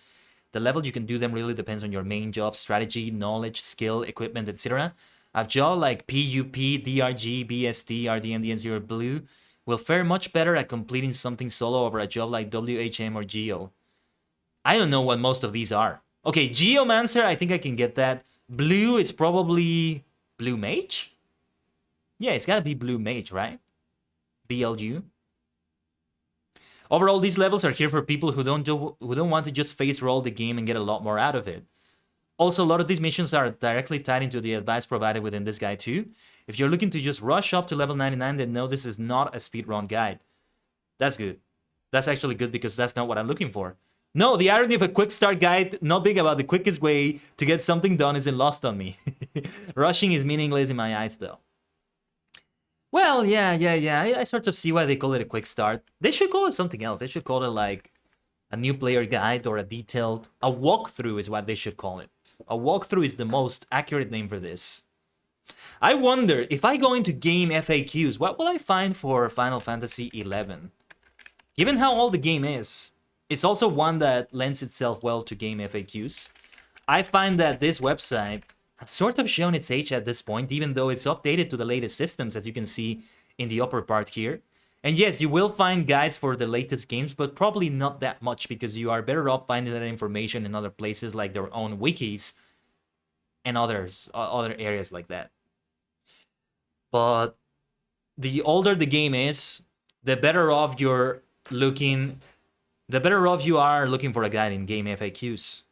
The level you can do them really depends on your main job, strategy, knowledge, skill, equipment, etc. A job like PUP, DRG, BST, RDM, DN0 Blue will fare much better at completing something solo over a job like WHM or Geo. I don't know what most of these are. Okay, Geomancer, I think I can get that. Blue is probably Blue Mage? Yeah, it's gotta be Blue Mage, right? BLU. Overall, these levels are here for people who don't want to just face roll the game and get a lot more out of it. Also, a lot of these missions are directly tied into the advice provided within this guide too. If you're looking to just rush up to level 99, then no, this is not a speedrun guide. That's good. That's actually good because that's not what I'm looking for. No, the irony of a quick start guide not being about the quickest way to get something done isn't lost on me. Rushing is meaningless in my eyes though. Well, yeah. I sort of see why they call it a quick start. They should call it something else. They should call it like a new player guide or a walkthrough is what they should call it. A walkthrough is the most accurate name for this. I wonder, if I go into game FAQs, what will I find for Final Fantasy XI? Given how old the game is, it's also one that lends itself well to game FAQs. I find that this website has sort of shown its age at this point, even though it's updated to the latest systems, as you can see in the upper part here. And yes, you will find guides for the latest games, but probably not that much because you are better off finding that information in other places like their own wikis and other areas like that. But the older the game is, the better off you're looking, the better off you are looking for a guide in game FAQs.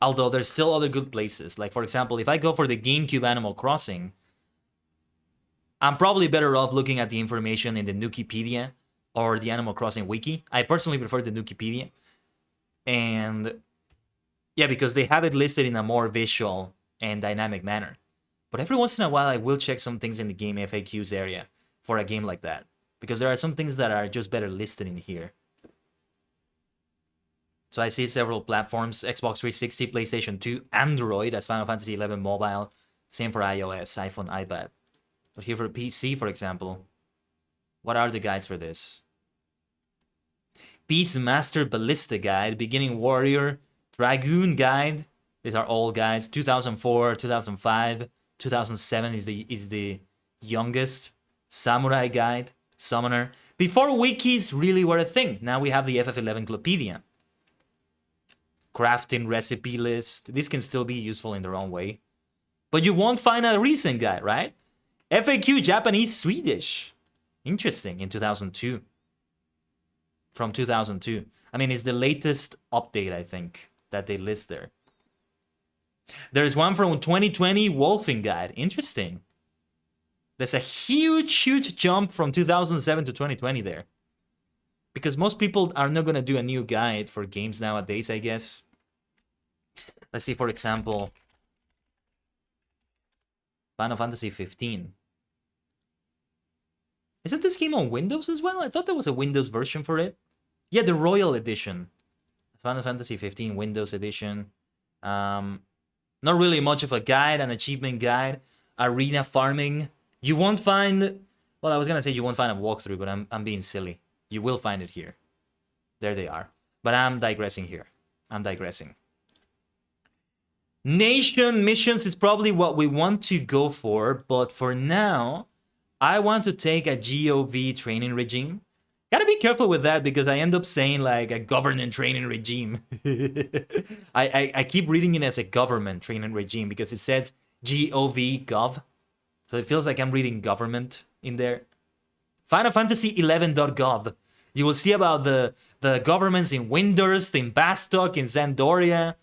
Although there's still other good places. Like for example, if I go for the GameCube Animal Crossing, I'm probably better off looking at the information in the Nukipedia or the Animal Crossing wiki. I personally prefer the Nukipedia. And yeah, because they have it listed in a more visual and dynamic manner. But every once in a while, I will check some things in the game FAQs area for a game like that. Because there are some things that are just better listed in here. So I see several platforms, Xbox 360, PlayStation 2, Android as Final Fantasy XI Mobile. Same for iOS, iPhone, iPad. But here for PC, for example, what are the guides for this? Beastmaster Ballista Guide, Beginning Warrior, Dragoon Guide. These are all guides. 2004, 2005, 2007 is the youngest. Samurai Guide, Summoner. Before wikis really were a thing. Now we have the FF11 Clupedia. Crafting recipe list. These can still be useful in their own way. But you won't find a recent guide, right? FAQ Japanese Swedish. Interesting, in 2002. From 2002. I mean, it's the latest update, I think, that they list there. There's one from 2020 Wolfing Guide. Interesting. There's a huge jump from 2007 to 2020 there. Because most people are not going to do a new guide for games nowadays, I guess. Let's see, for example, Final Fantasy 15. Isn't this game on Windows as well? I thought there was a Windows version for it. Yeah, the Royal Edition. Final Fantasy 15 Windows Edition. Not really much of a guide, an achievement guide. Arena farming. You won't find... Well, I was going to say you won't find a walkthrough, but I'm being silly. You will find it here. There they are. But I'm digressing here. I'm digressing. Nation missions is probably what we want to go for, but for now, I want to take a GOV training regime. Gotta be careful with that because I end up saying like a government training regime. I keep reading it as a government training regime because it says GOV gov. So it feels like I'm reading government in there. Final Fantasy 11.gov. You will see about the governments in Windurst, in Bastok, in Zandoria.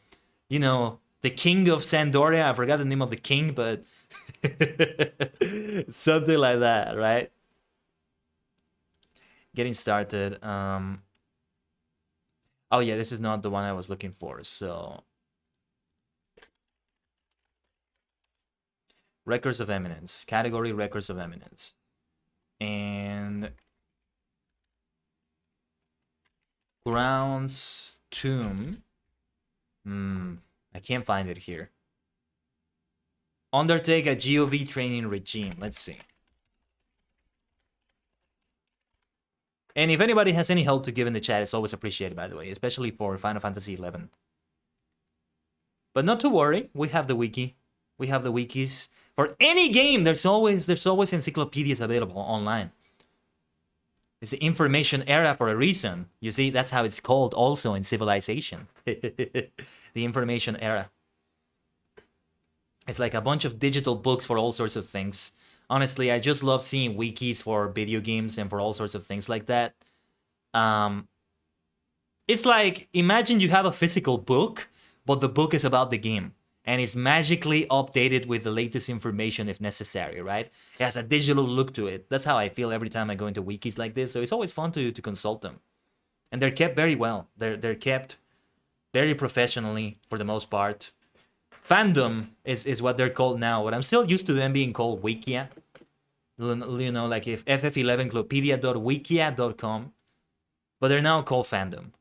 You know, the king of Zandoria. I forgot the name of the king, but something like that, right? Getting started. Oh yeah, this is not the one I was looking for. So Records of Eminence. Category Records of Eminence. And Grounds Tomb. I can't find it here. Undertake a GOV training regime. Let's see. And if anybody has any help to give in the chat, it's always appreciated, by the way, especially for Final Fantasy XI. But not to worry, we have the wiki. We have the wikis. For any game, there's always encyclopedias available online. It's the information era for a reason. You see, that's how it's called also in Civilization. The information era. It's like a bunch of digital books for all sorts of things. Honestly, I just love seeing wikis for video games and for all sorts of things like that. It's like, imagine you have a physical book, but the book is about the game. And it's magically updated with the latest information if necessary, right? It has a digital look to it. That's how I feel every time I go into wikis like this. So it's always fun to consult them. And they're kept very well. They're kept very professionally for the most part. Fandom is what they're called now, but I'm still used to them being called Wikia. You know, like if ff11clupedia.wikia.com. But they're now called Fandom.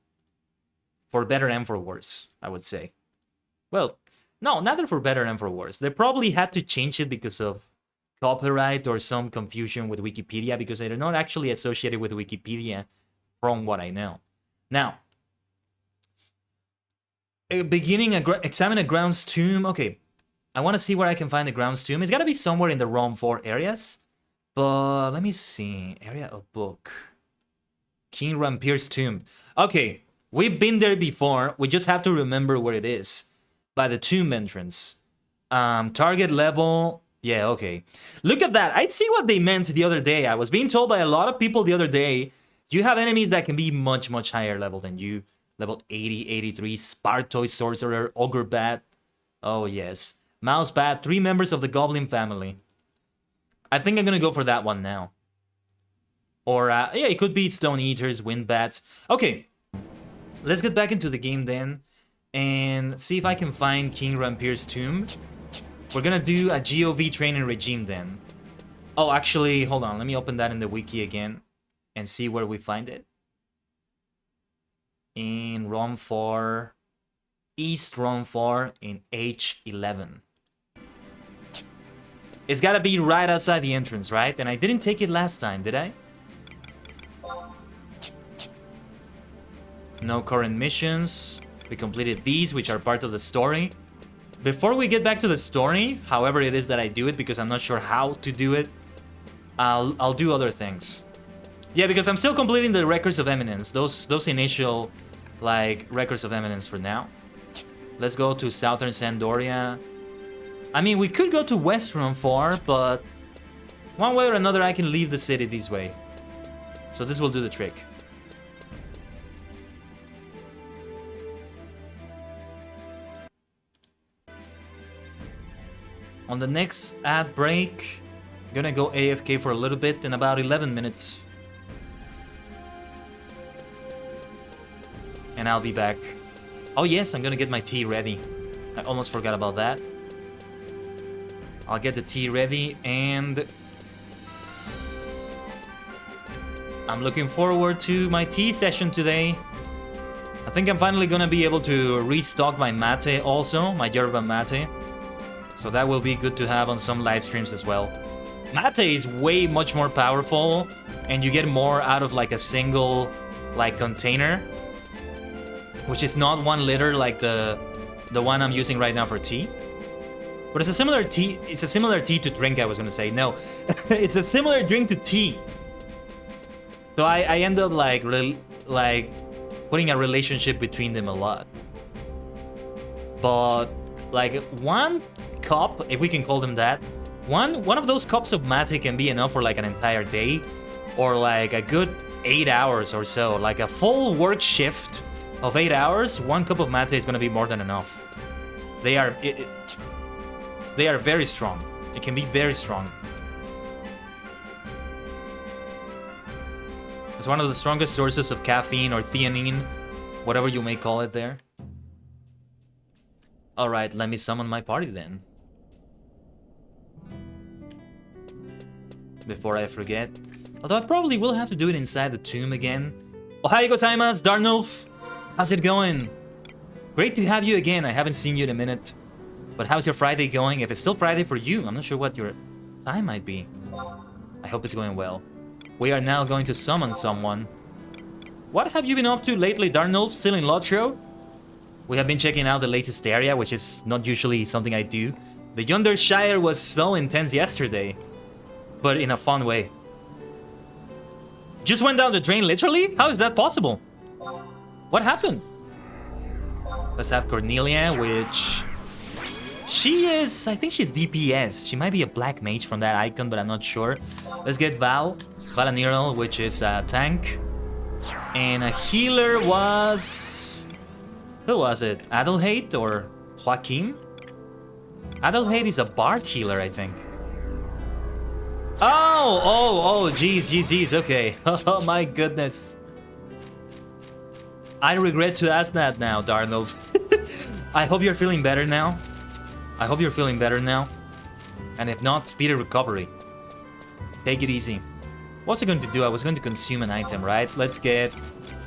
For better and for worse, I would say. Well, no, neither for better and for worse. They probably had to change it because of copyright or some confusion with Wikipedia, because they're not actually associated with Wikipedia from what I know. Now, examine a grounds tomb. Okay, I want to see where I can find the grounds tomb. It's got to be somewhere in the ROM 4 areas. But let me see. Area of book. King Rampir's tomb. Okay, we've been there before. We just have to remember where it is. By the tomb entrance. Target level. Yeah, okay. Look at that. I see what they meant the other day. I was being told by a lot of people the other day, you have enemies that can be much, much higher level than you. Level 80, 83, Spartoid Sorcerer, Ogre Bat. Oh, yes. Mouse Bat, 3 members of the Goblin family. I think I'm gonna go for that one now. Or, yeah, it could be Stone Eaters, Wind Bats. Okay, let's get back into the game then. And see if I can find King Rampir's tomb. We're gonna do a GOV training regime then. Oh, actually, hold on. Let me open that in the wiki again. And see where we find it. In ROM 4. East ROM 4 in H11. It's gotta be right outside the entrance, right? And I didn't take it last time, did I? No current missions. We completed these, which are part of the story. Before we get back to the story, however it is that I do it, because I'm not sure how to do it, I'll do other things. Yeah, because I'm still completing the Records of Eminence. Those initial, like, Records of Eminence for now. Let's go to Southern Sandoria. I mean, we could go to West Room 4, but one way or another, I can leave the city this way. So this will do the trick. On the next ad break, I'm gonna go AFK for a little bit in about 11 minutes. And I'll be back. Oh yes, I'm gonna get my tea ready. I almost forgot about that. I'll get the tea ready and I'm looking forward to my tea session today. I think I'm finally gonna be able to restock my mate also, my yerba mate. So that will be good to have on some live streams as well. Mate is way much more powerful and you get more out of like a single like container, which is not 1 liter like the one I'm using right now for tea. But it's a similar tea. It's a similar tea to drink. I was gonna say no. It's a similar drink to tea. So I end up like putting a relationship between them a lot. But like 1 cup, if we can call them that, one of those cups of mate can be enough for like an entire day, or like a good 8 hours or so. Like a full work shift of 8 hours, 1 cup of mate is gonna be more than enough. They are very strong. It can be very strong. It's one of the strongest sources of caffeine or theanine, whatever you may call it there. Alright, let me summon my party then. Before I forget. Although I probably will have to do it inside the tomb again. Ohayou gozaimasu, Darnulf! How's it going? Great to have you again. I haven't seen you in a minute. But how's your Friday going? If it's still Friday for you, I'm not sure what your time might be. I hope it's going well. We are now going to summon someone. What have you been up to lately, Darnulf? Still in Lotro? We have been checking out the latest area, which is not usually something I do. The Yonder Shire was so intense yesterday. But in a fun way. Just went down the drain, literally? How is that possible? What happened? Let's have Cornelia, which... She is... I think she's DPS. She might be a black mage from that icon, but I'm not sure. Let's get Valanirel, which is a tank. And a healer was... Who was it? Adelheid or Joaquim? Adelheid is a bard healer, I think. Oh, geez, okay. Oh my goodness. I regret to ask that now, Darnov. I hope you're feeling better now. And if not, speedy recovery. Take it easy. What's I going to do? I was going to consume an item, right? Let's get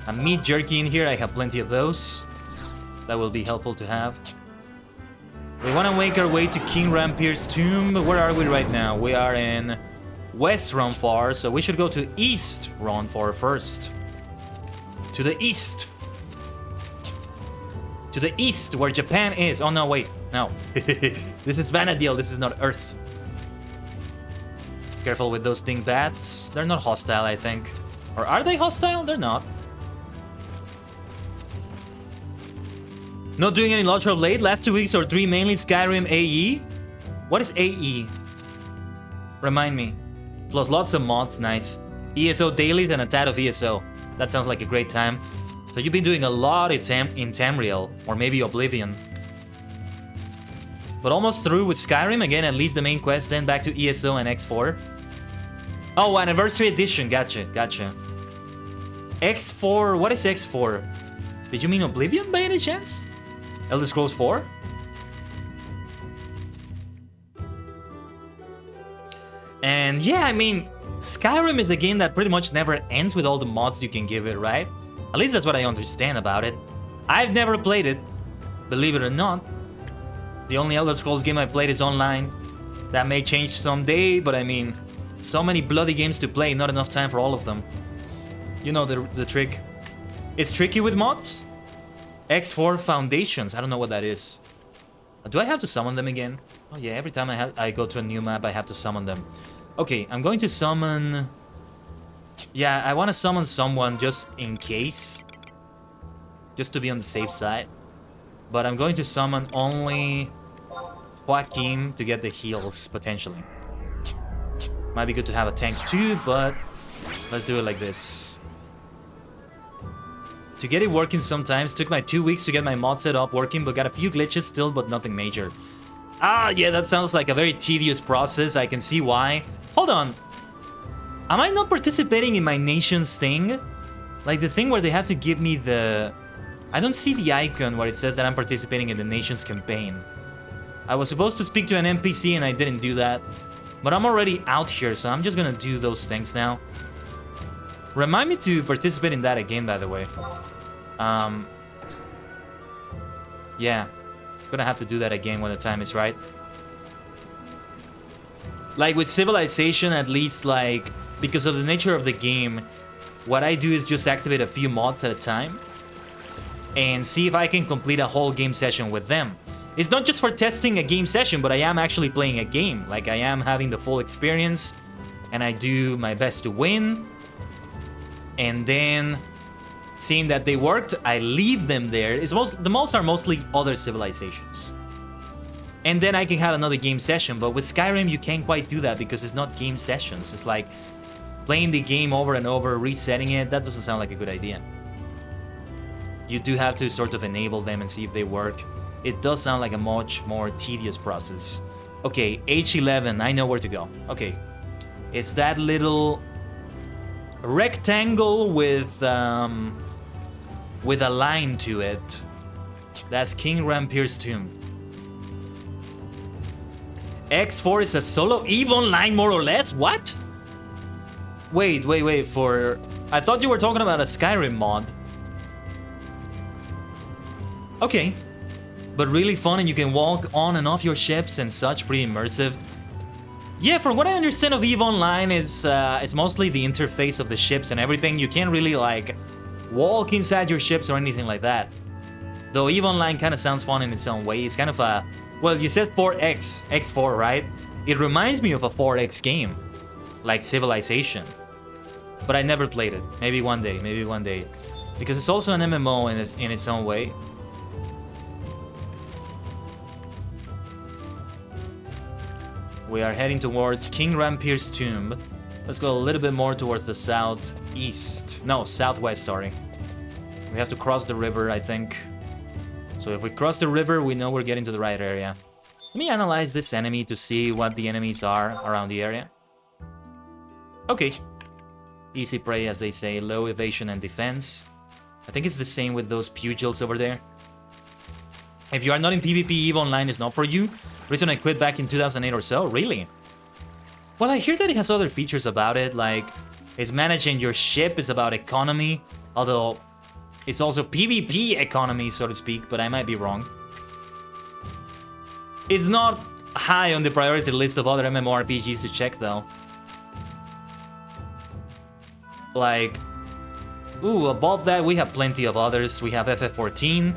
a meat jerky in here. I have plenty of those. That will be helpful to have. We want to make our way to King Rampir's tomb. Where are we right now? We are in West Ronfar, so we should go to East Ronfar first. To the east. To the east, where Japan is. Oh no, wait, no. This is Vanadil, this is not Earth. Careful with those dingbats. They're not hostile, I think. Or are they hostile? They're not. Not doing any launcher of late. Last 2 weeks or 3 mainly Skyrim AE. What is AE? Remind me. Plus lots of mods, nice. ESO dailies and a tad of ESO. That sounds like a great time. So you've been doing a lot in Tamriel, or maybe Oblivion. But almost through with Skyrim, again, at least the main quest, then back to ESO and X4. Oh, Anniversary Edition, gotcha, gotcha. X4, what is X4? Did you mean Oblivion by any chance? Elder Scrolls 4? And yeah, I mean, Skyrim is a game that pretty much never ends with all the mods you can give it, right? At least that's what I understand about it. I've never played it, believe it or not. The only Elder Scrolls game I played is online. That may change someday, but I mean, so many bloody games to play, not enough time for all of them. You know the trick. It's tricky with mods. X4 Foundations, I don't know what that is. Do I have to summon them again? Oh yeah, every time I go to a new map, I have to summon them. Okay, I'm going to summon... Yeah, I want to summon someone just in case. Just to be on the safe side. But I'm going to summon only Joaquin to get the heals, potentially. Might be good to have a tank too, but let's do it like this. To get it working sometimes, took my 2 weeks to get my mod set up working, but got a few glitches still, but nothing major. Ah, yeah, that sounds like a very tedious process. I can see why. Hold on. Am I not participating in my nation's thing? Like the thing where they have to give me the... I don't see the icon where it says that I'm participating in the nation's campaign. I was supposed to speak to an NPC and I didn't do that. But I'm already out here, so I'm just gonna do those things now. Remind me to participate in that again, by the way. Yeah. Gonna have to do that again when the time is right. Like with Civilization, at least, like, because of the nature of the game, what I do is just activate a few mods at a time and see if I can complete a whole game session with them. It's not just for testing a game session, but I am actually playing a game. Like, I am having the full experience, and I do my best to win. And then, seeing that they worked, I leave them there. The most are mostly other civilizations. And then I can have another game session, but with Skyrim you can't quite do that because it's not game sessions. It's like playing the game over and over, resetting it. That doesn't sound like a good idea. You do have to sort of enable them and see if they work. It does sound like a much more tedious process. Okay, H11, I know where to go. Okay, it's that little rectangle with a line to it. That's King Rampir's tomb. X4 is a solo EVE Online, more or less? What? Wait, for... I thought you were talking about a Skyrim mod. Okay. But really fun and you can walk on and off your ships and such, pretty immersive. Yeah, from what I understand of EVE Online is it's mostly the interface of the ships and everything. You can't really, like, walk inside your ships or anything like that. Though EVE Online kind of sounds fun in its own way. It's kind of a... Well, you said 4X, X4, right? It reminds me of a 4X game, like Civilization. But I never played it. Maybe one day, Because it's also an MMO in its own way. We are heading towards King Rampir's tomb. Let's go a little bit more towards the southeast. No, southwest, sorry. We have to cross the river, I think. So if we cross the river, we know we're getting to the right area. Let me analyze this enemy to see what the enemies are around the area. Okay. Easy prey, as they say. Low evasion and defense. I think it's the same with those pugils over there. If you are not in PvP, EVE Online is not for you. Reason I quit back in 2008 or so. Really? Well, I hear that it has other features about it, like it's managing your ship, it's about economy, although it's also PvP economy, so to speak, but I might be wrong. It's not high on the priority list of other MMORPGs to check, though. Like, ooh, above that we have plenty of others. We have FF14,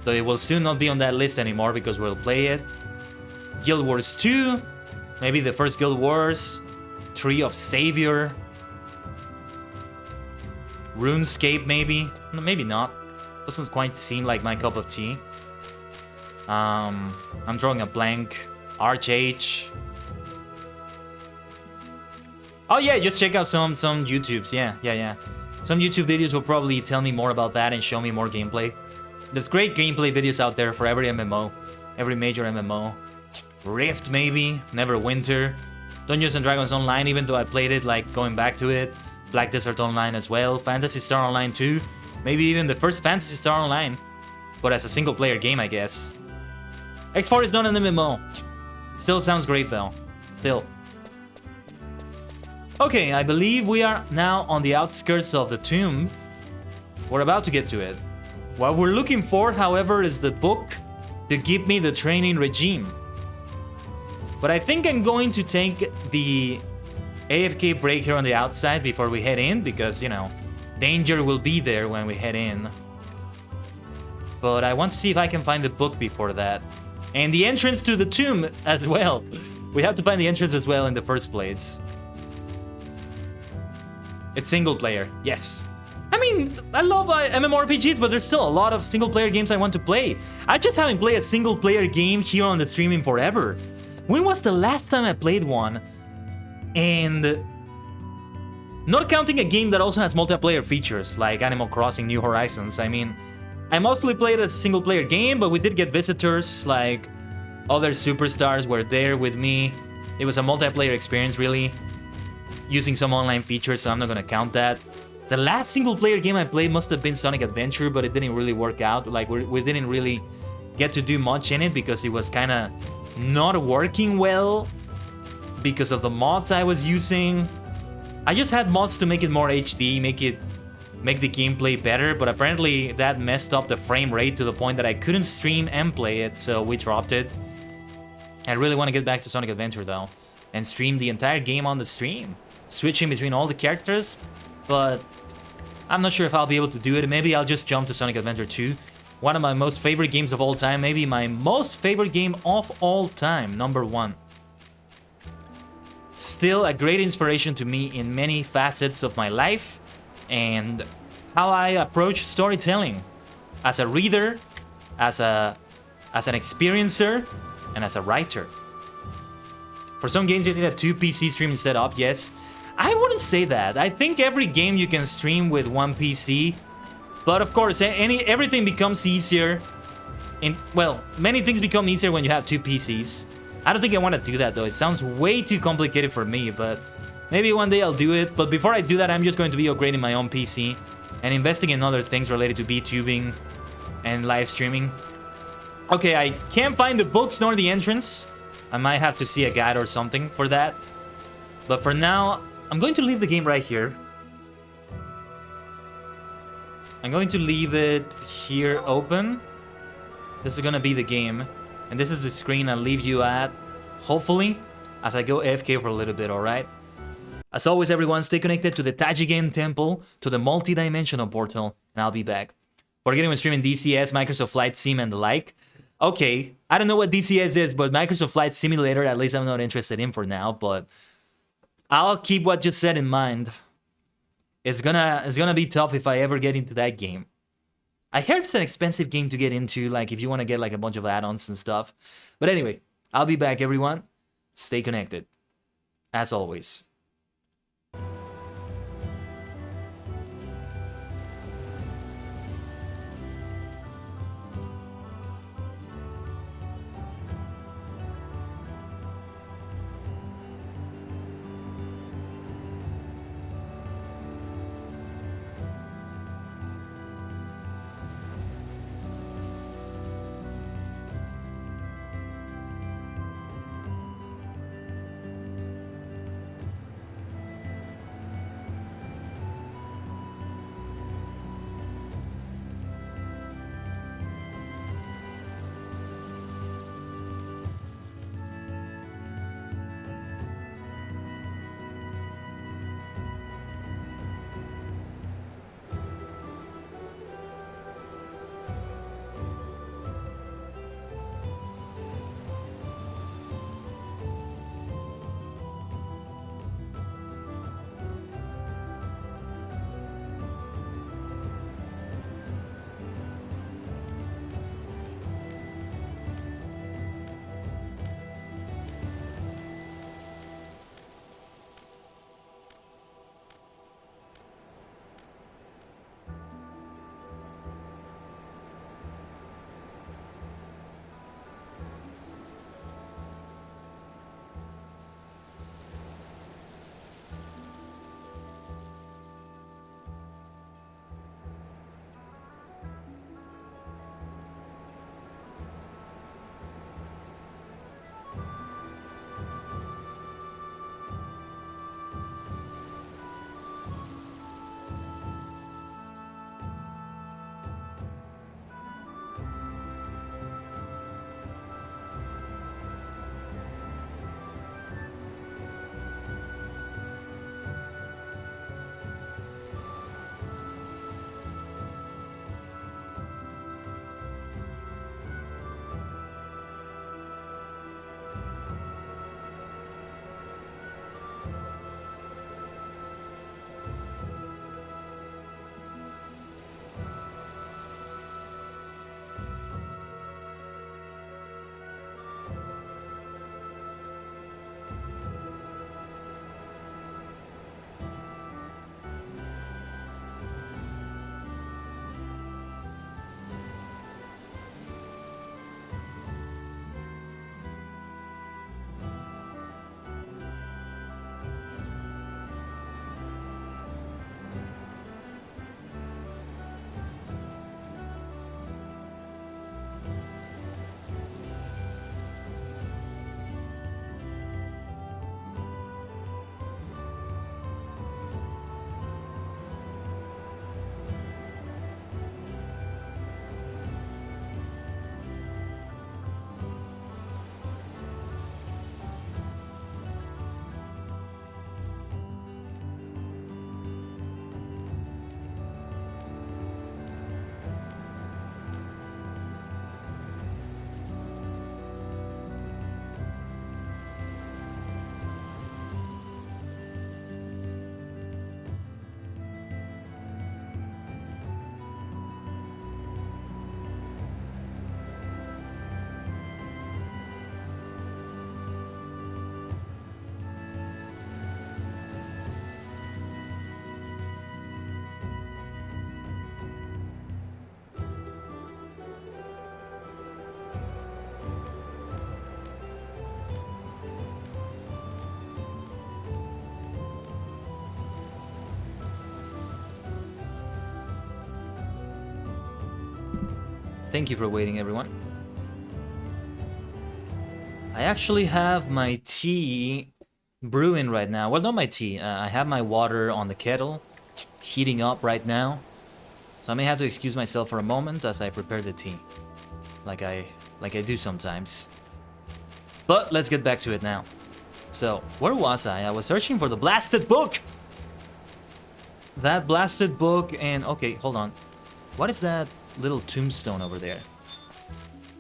though it will soon not be on that list anymore because we'll play it. Guild Wars 2, maybe the first Guild Wars. Tree of Savior. RuneScape, maybe? No, maybe not. Doesn't quite seem like my cup of tea. I'm drawing a blank. Arch. Oh yeah, just check out some YouTubes. Yeah. Some YouTube videos will probably tell me more about that and show me more gameplay. There's great gameplay videos out there for every MMO, every major MMO. Rift, maybe. Neverwinter. Dungeons and Dragons Online, even though I played it, like going back to it. Black Desert Online as well. Phantasy Star Online 2. Maybe even the first Phantasy Star Online. But as a single player game, I guess. X4 is not an MMO. Still sounds great though. Still. Okay, I believe we are now on the outskirts of the tomb. We're about to get to it. What we're looking for, however, is the book to give me the training regime. But I think I'm going to take the AFK break here on the outside before we head in, because, you know, danger will be there when we head in. But I want to see if I can find the book before that. And the entrance to the tomb as well. We have to find the entrance as well in the first place. It's single player, yes. I mean, I love MMORPGs, but there's still a lot of single player games I want to play. I just haven't played a single player game here on the streaming forever. When was the last time I played one? And not counting a game that also has multiplayer features like Animal Crossing New Horizons. I mean, I mostly played it as a single player game, but we did get visitors, like other superstars were there with me. It was a multiplayer experience, really, using some online features, so I'm not gonna count that. The last single player game I played must have been Sonic Adventure, but it didn't really work out. Like, we didn't really get to do much in it because it was kind of not working well because of the mods I was using. I just had mods to make it more HD, make the gameplay better, but apparently that messed up the frame rate to the point that I couldn't stream and play it, so we dropped it. I really want to get back to Sonic Adventure though, and stream the entire game on the stream, switching between all the characters, but I'm not sure if I'll be able to do it. Maybe I'll just jump to Sonic Adventure 2, one of my most favorite games of all time, maybe my most favorite game of all time, #1. Still a great inspiration to me in many facets of my life and how I approach storytelling as a reader, as an experiencer, and as a writer. For some games you need a 2 PC streaming setup, yes. I wouldn't say that. I think every game you can stream with 1 PC, but of course everything becomes easier. Well, many things become easier when you have 2 PCs. I don't think I want to do that though. It sounds way too complicated for me, but maybe one day I'll do it. But before I do that, I'm just going to be upgrading my own PC and investing in other things related to VTubing and live streaming. Okay, I can't find the books nor the entrance. I might have to see a guide or something for that. But for now, I'm going to leave the game right here. I'm going to leave it here open. This is gonna be the game. And this is the screen I'll leave you at, hopefully, as I go AFK for a little bit, alright? As always, everyone, stay connected to the Tajigen Temple, to the multi-dimensional portal, and I'll be back. Forgetting when streaming DCS, Microsoft Flight Sim, and the like. Okay, I don't know what DCS is, but Microsoft Flight Simulator, at least I'm not interested in for now, but I'll keep what you said in mind. It's gonna be tough if I ever get into that game. I heard it's an expensive game to get into, like if you want to get like a bunch of add-ons and stuff. But anyway, I'll be back, everyone. Stay connected, as always. Thank you for waiting, everyone. I actually have my tea brewing right now. Well, not my tea. I have my water on the kettle, heating up right now. So I may have to excuse myself for a moment as I prepare the tea, like I do sometimes. But let's get back to it now. So, where was I? I was searching for the blasted book! That blasted book and... Okay, hold on. What is that little tombstone over there?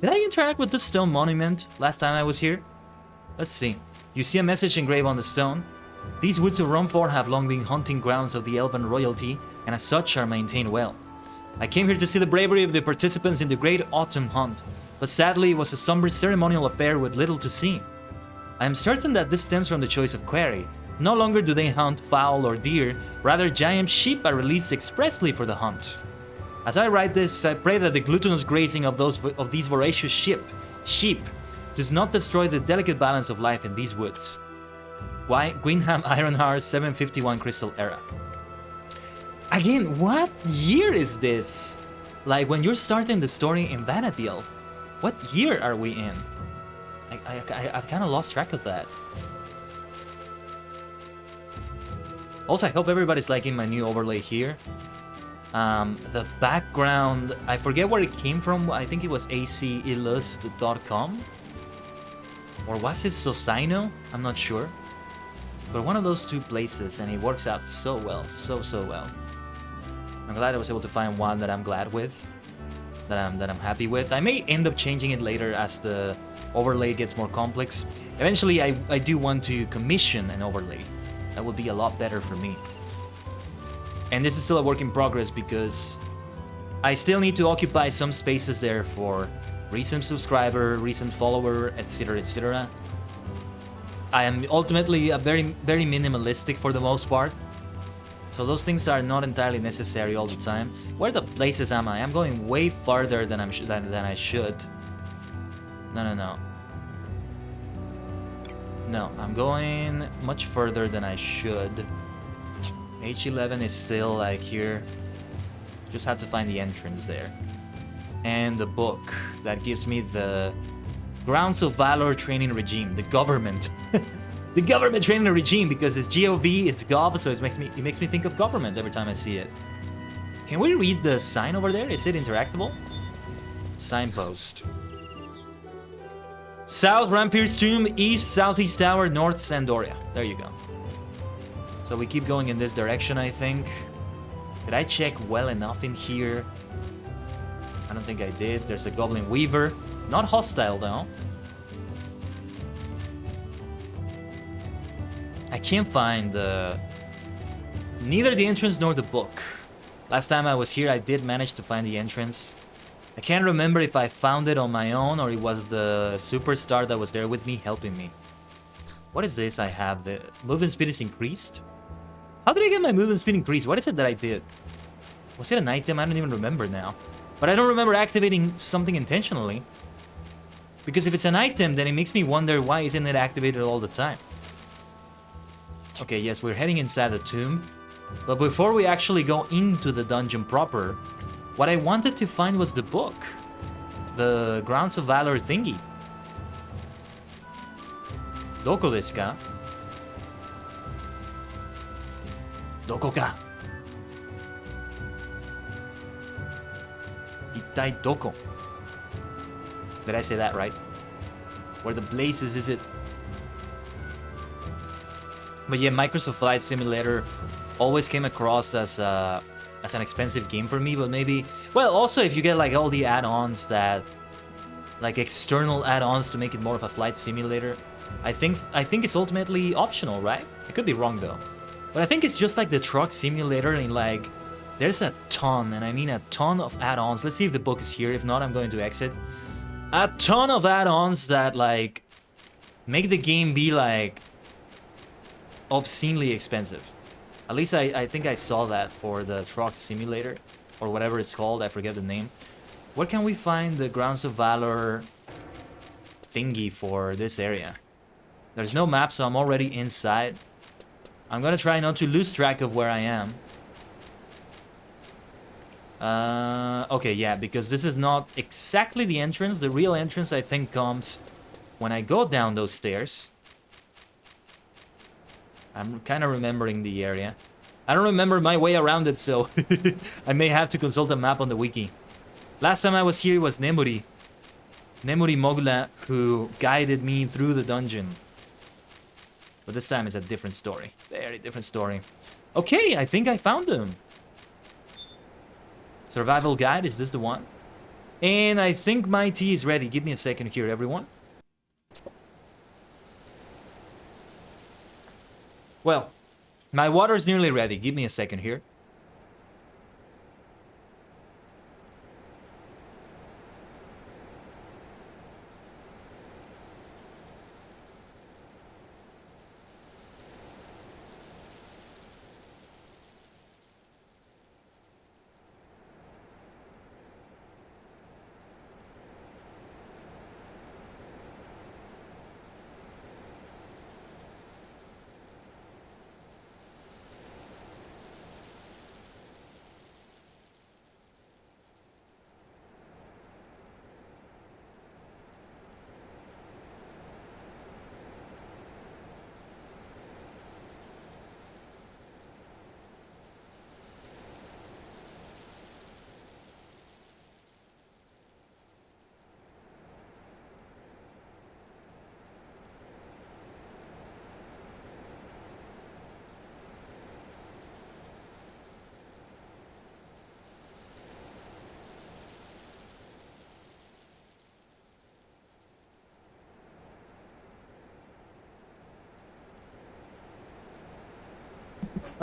Did I interact with the stone monument last time I was here? Let's see. You see a message engraved on the stone. These woods of Rumford have long been hunting grounds of the elven royalty, and as such are maintained well. I came here to see the bravery of the participants in the Great Autumn Hunt, but sadly it was a somber ceremonial affair with little to see. I am certain that this stems from the choice of quarry. No longer do they hunt fowl or deer, rather giant sheep are released expressly for the hunt. As I write this, I pray that the gluttonous grazing of these voracious sheep does not destroy the delicate balance of life in these woods. Why? Gwynham Ironheart 751 Crystal Era. Again, what year is this? Like, when you're starting the story in Vanadil, what year are we in? I've kind of lost track of that. Also, I hope everybody's liking my new overlay here. The background, I forget where it came from. I think it was acillust.com. Or was it Socino? I'm not sure. But one of those two places, and it works out so well, so well. I'm glad I was able to find one that I'm glad with, that I'm happy with. I may end up changing it later as the overlay gets more complex. Eventually, I do want to commission an overlay. That would be a lot better for me. And this is still a work in progress because I still need to occupy some spaces there for recent subscriber, recent follower, etc, etc. I am ultimately a very minimalistic for the most part. So those things are not entirely necessary all the time. Where the places am I? I'm going way farther than I should. No. No, I'm going much further than I should. H11 is still like here. Just have to find the entrance there. And the book that gives me the Grounds of Valor training regime, the government. The government training regime, because it's GOV, it's Gov, so it makes me think of government every time I see it. Can we read the sign over there? Is it interactable? Signpost. South Rampier's Tomb, East Southeast Tower, North Sandoria. There you go. So we keep going in this direction, I think. Did I check well enough in here? I don't think I did. There's a Goblin Weaver. Not hostile, though. I can't find neither the entrance nor the book. Last time I was here, I did manage to find the entrance. I can't remember if I found it on my own or it was the superstar that was there with me helping me. What is this I have? The movement speed is increased? How did I get my movement speed increased? What is it that I did? Was it an item? I don't even remember now. But I don't remember activating something intentionally. Because if it's an item, then it makes me wonder why isn't it activated all the time. Okay, yes, we're heading inside the tomb. But before we actually go into the dungeon proper, what I wanted to find was the book. The Grounds of Valor thingy. Doko desu ka? Doko ka? Ittai doko? Did I say that right? Where the blazes is it? But yeah, Microsoft Flight Simulator always came across as an expensive game for me, but maybe... Well, also if you get like all the add-ons that... Like external add-ons to make it more of a flight simulator, I think it's ultimately optional, right? I could be wrong though. But I think it's just like the truck simulator in like... There's a ton, and I mean a ton of add-ons. Let's see if the book is here. If not, I'm going to exit. A ton of add-ons that like... Make the game be like... obscenely expensive. At least I think I saw that for the truck simulator or whatever it's called. I forget the name. Where can we find the Grounds of Valor thingy for this area? There's no map, so I'm already inside. I'm gonna try not to lose track of where I am. Okay, yeah, because this is not exactly the entrance. The real entrance, I think, comes when I go down those stairs. I'm kind of remembering the area. I don't remember my way around it, so I may have to consult a map on the wiki. Last time I was here, it was Nemuri Mogula, who guided me through the dungeon. But this time it's a different story. Very different story. Okay, I think I found them. Survival guide, is this the one? And I think my tea is ready. Give me a second here, everyone. Well, my water is nearly ready. Give me a second here.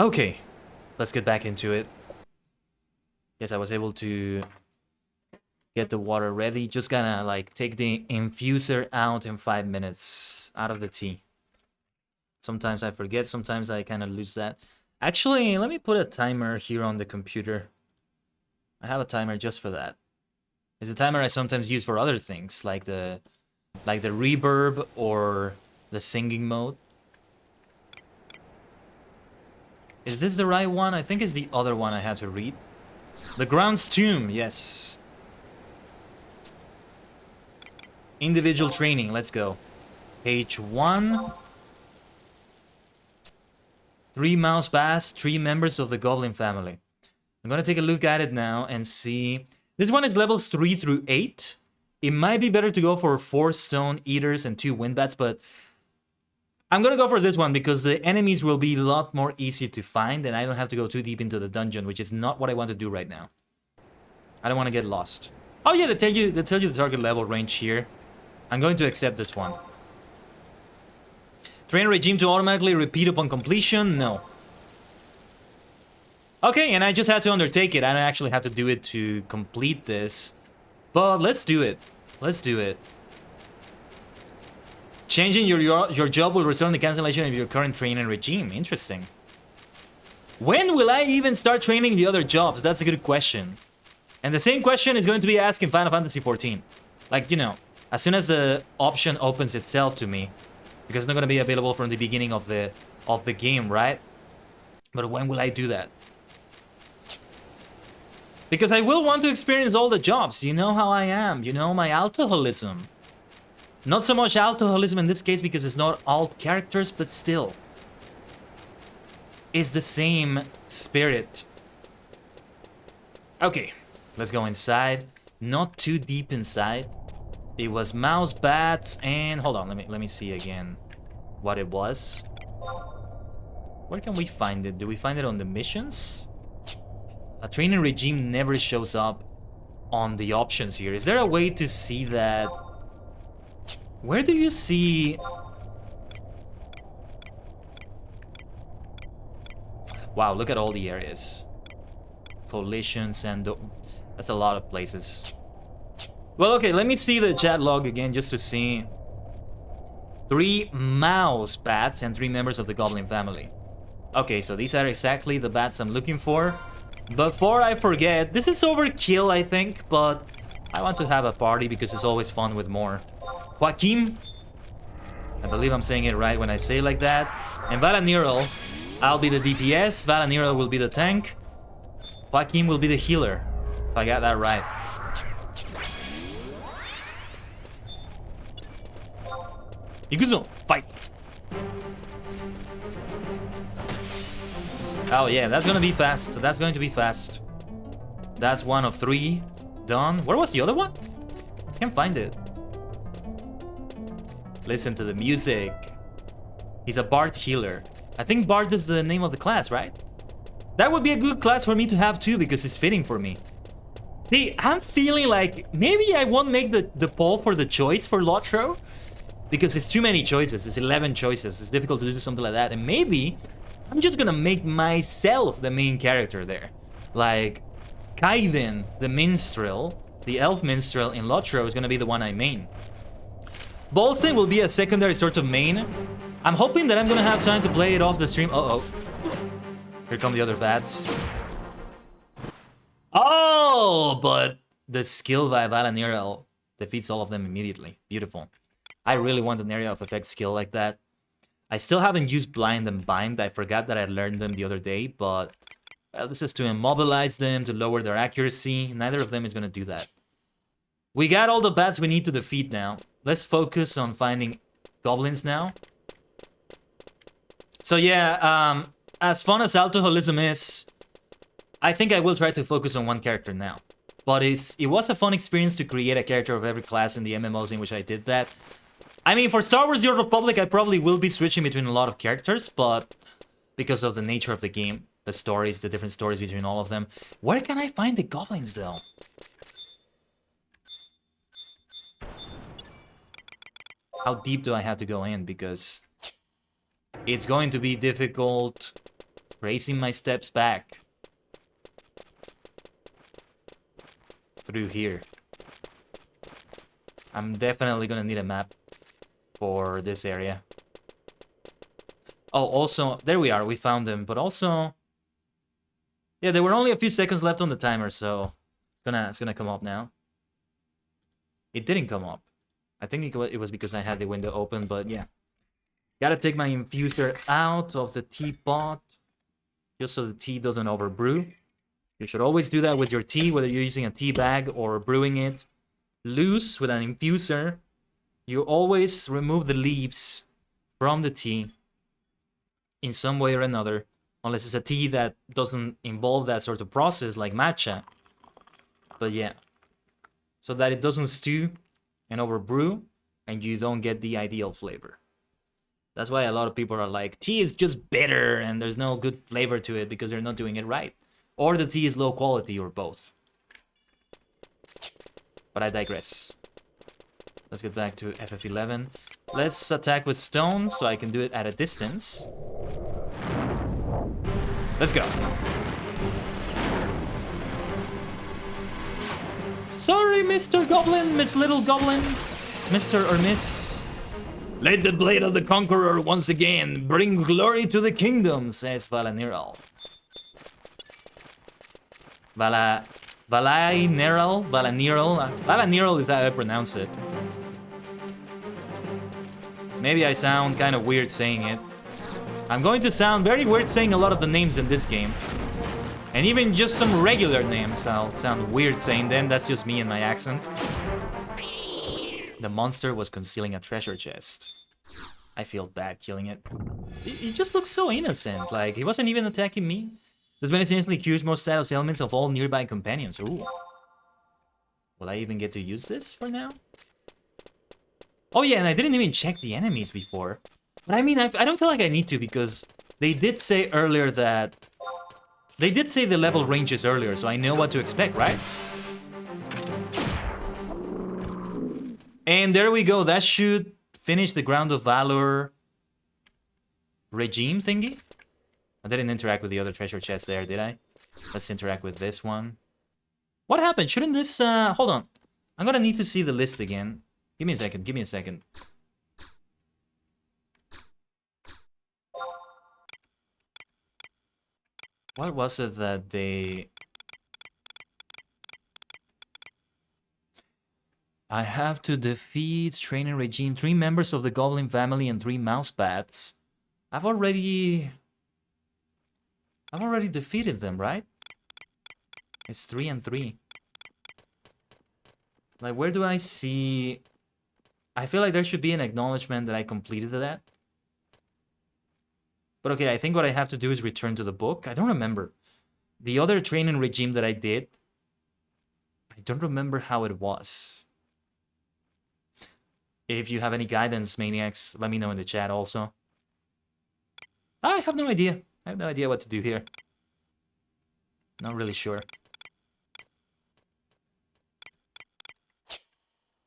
Okay, let's get back into it. Yes, I was able to get the water ready. Just gonna like take the infuser out in 5 minutes out of the tea. Sometimes I forget, sometimes I kind of lose that. Actually, let me put a timer here on the computer. I have a timer just for that. It's a timer I sometimes use for other things, like the reverb or the singing mode. Is this the right one? I think it's the other one I had to read. The Ground's Tomb, yes. Individual training, let's go. Page 1. 3 mouse bats, 3 members of the goblin family. I'm gonna take a look at it now and see. This one is levels 3 through 8. It might be better to go for 4 stone eaters and 2 wind bats, but I'm gonna go for this one because the enemies will be a lot more easy to find and I don't have to go too deep into the dungeon, which is not what I want to do right now. I don't want to get lost. Oh yeah, they tell you the target level range here. I'm going to accept this one. Train regime to automatically repeat upon completion? No. Okay, and I just had to undertake it. I don't actually have to do it to complete this. But let's do it. Let's do it. Changing your job will result in the cancellation of your current training regime. Interesting. When will I even start training the other jobs? That's a good question. And the same question is going to be asked in Final Fantasy XIV. Like, you know, as soon as the option opens itself to me. Because it's not going to be available from the beginning of the game, right? But when will I do that? Because I will want to experience all the jobs. You know how I am. You know my alcoholism. Not so much alcoholism in this case because it's not alt characters, but still. It's the same spirit. Okay, let's go inside. Not too deep inside. It was mouse bats and hold on, let me see again what it was. Where can we find it? Do we find it on the missions? A training regime never shows up on the options here. Is there a way to see that? Where do you see? Wow, look at all the areas. Coalitions and that's a lot of places. Well, okay, let me see the chat log again just to see. 3 mouse bats and 3 members of the goblin family. Okay, so these are exactly the bats I'm looking for. Before I forget, this is overkill, I think, but I want to have a party because it's always fun with more. Joaquim, I believe I'm saying it right when I say it like that. And Valaniro, I'll be the DPS, Valaniro will be the tank, Joaquim will be the healer. If I got that right. Ikuzo, fight! Oh yeah, that's gonna be fast. That's going to be fast. That's 1 of 3 done. Where was the other one? Can't find it. Listen to the music. He's a Bard healer. I think Bard is the name of the class, right? That would be a good class for me to have too, because it's fitting for me. See, I'm feeling like maybe I won't make the poll for the choice for ℂ𝕠𝕟𝕤, because it's too many choices. It's 11 choices. It's difficult to do something like that. And maybe I'm just gonna make myself the main character there. Like Kaiden, the minstrel, the elf minstrel in ℂ𝕠𝕠𝕟 is gonna be the one I main. Bolton will be a secondary sort of main. I'm hoping that I'm gonna have time to play it off the stream. Uh-oh. Here come the other bats. Oh, but the skill by Valanirel defeats all of them immediately. Beautiful. I really want an area of effect skill like that. I still haven't used Blind and Bind. I forgot that I learned them the other day, but well, this is to immobilize them, to lower their accuracy. Neither of them is going to do that. We got all the bats we need to defeat now. Let's focus on finding goblins now. So yeah, as fun as alcoholism is, I think I will try to focus on one character now. But it was a fun experience to create a character of every class in the MMOs in which I did that. I mean, for Star Wars The Old Republic, I probably will be switching between a lot of characters, but because of the nature of the game, the stories, the different stories between all of them. Where can I find the goblins, though? How deep do I have to go in? Because it's going to be difficult tracing my steps back through here. I'm definitely gonna need a map for this area. Oh, also, there we are. We found them, but also, yeah, there were only a few seconds left on the timer, so it's gonna come up now. It didn't come up. I think it was because I had the window open, but yeah. Gotta take my infuser out of the teapot, just so the tea doesn't overbrew. You should always do that with your tea, whether you're using a tea bag or brewing it loose with an infuser. You always remove the leaves from the tea in some way or another, unless it's a tea that doesn't involve that sort of process like matcha. But yeah, so that it doesn't stew and overbrew and you don't get the ideal flavor. That's why a lot of people are like, tea is just bitter and there's no good flavor to it because they're not doing it right. Or the tea is low quality, or both. But I digress. Let's get back to FF11. Let's attack with stone so I can do it at a distance. Let's go. Sorry, Mr. Goblin, Miss Little Goblin, Mr. or Miss. Let the blade of the conqueror once again bring glory to the kingdom, says Valanirel. Valanirel is how I pronounce it. Maybe I sound kind of weird saying it. I'm going to sound very weird saying a lot of the names in this game. And even just some regular names, I'll sound weird saying them. That's just me and my accent. The monster was concealing a treasure chest. I feel bad killing it. It just looks so innocent, like he wasn't even attacking me. This medicine instantly cures most status ailments of all nearby companions. Ooh. Will I even get to use this for now? Oh yeah, and I didn't even check the enemies before. But I mean, I don't feel like I need to, because they did say earlier that... They did say the level ranges earlier, so I know what to expect, right? And there we go, that should finish the Ground of Valor regime thingy. I didn't interact with the other treasure chest there, did I? Let's interact with this one. What happened? Shouldn't this... hold on. I'm gonna need to see the list again. Give me a second, give me a second. What was it that they... I have to defeat training regime 3 members of the Goblin family and 3 mouse bats. I've already defeated them, right? It's 3 and 3. Like, where do I see... I feel like there should be an acknowledgement that I completed that. But okay, I think what I have to do is return to the book. I don't remember. The other training regime that I did, I don't remember how it was. If you have any guidance, maniacs, let me know in the chat also. I have no idea. I have no idea what to do here. Not really sure.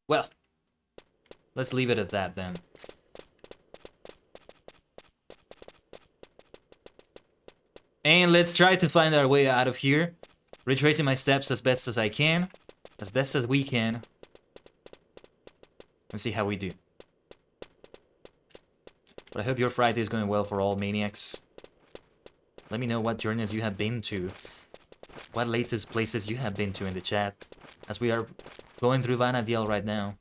Well, let's leave it at that then. And let's try to find our way out of here. Retracing my steps as best as I can. As best as we can. And see how we do. But I hope your Friday is going well for all maniacs. Let me know what journeys you have been to. What latest places you have been to in the chat. As we are going through Vanadiel right now.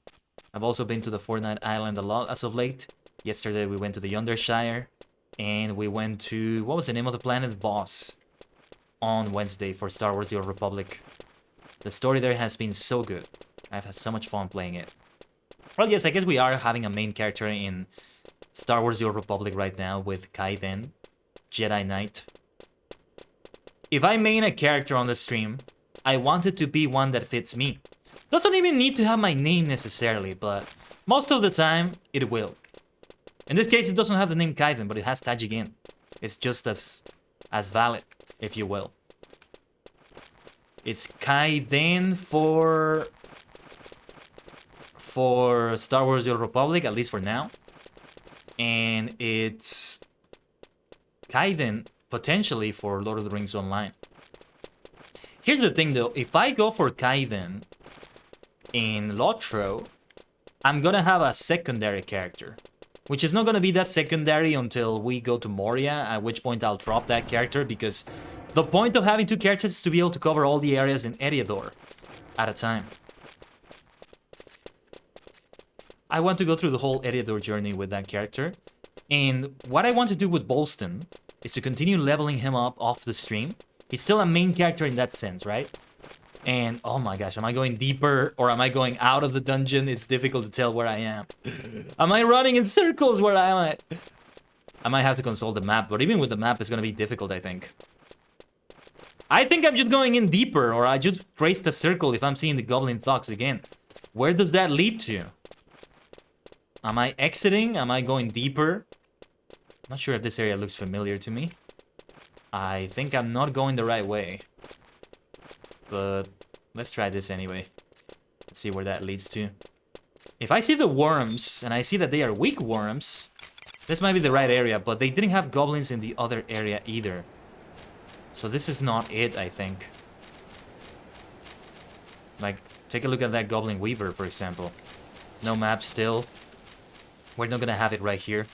I've also been to the Fortnite Island a lot as of late. Yesterday we went to the Yondershire. And we went to, what was the name of the planet? Voss. On Wednesday for Star Wars The Old Republic. The story there has been so good. I've had so much fun playing it. Well, yes, I guess we are having a main character in Star Wars The Old Republic right now with Kaiden, Jedi Knight. If I main a character on the stream, I want it to be one that fits me. Doesn't even need to have my name necessarily, but most of the time, it will. In this case, it doesn't have the name Kaiden, but it has Tajigin. It's just as valid, if you will. It's Kaiden for Star Wars The Old Republic, at least for now. And it's Kaiden, potentially, for Lord of the Rings Online. Here's the thing, though. If I go for Kaiden in ℂ𝕠𝕟𝕤𝕒, I'm gonna have a secondary character. Which is not going to be that secondary until we go to Moria, at which point I'll drop that character, because the point of having two characters is to be able to cover all the areas in Eriador at a time. I want to go through the whole Eriador journey with that character, and what I want to do with Bolston is to continue leveling him up off the stream. He's still a main character in that sense, right? And, oh my gosh, am I going deeper or am I going out of the dungeon? It's difficult to tell where I am. Am I running in circles? Where am I? I might have to consult the map, but even with the map, it's going to be difficult, I think. I think I'm just going in deeper, or I just traced a circle if I'm seeing the Goblin Thugs again. Where does that lead to? Am I exiting? Am I going deeper? I'm not sure if this area looks familiar to me. I think I'm not going the right way. But let's try this anyway. Let's see where that leads to. If I see the worms, and I see that they are weak worms, this might be the right area, but they didn't have goblins in the other area either. So this is not it, I think. Like, take a look at that Goblin Weaver, for example. No map still. We're not gonna have it right here.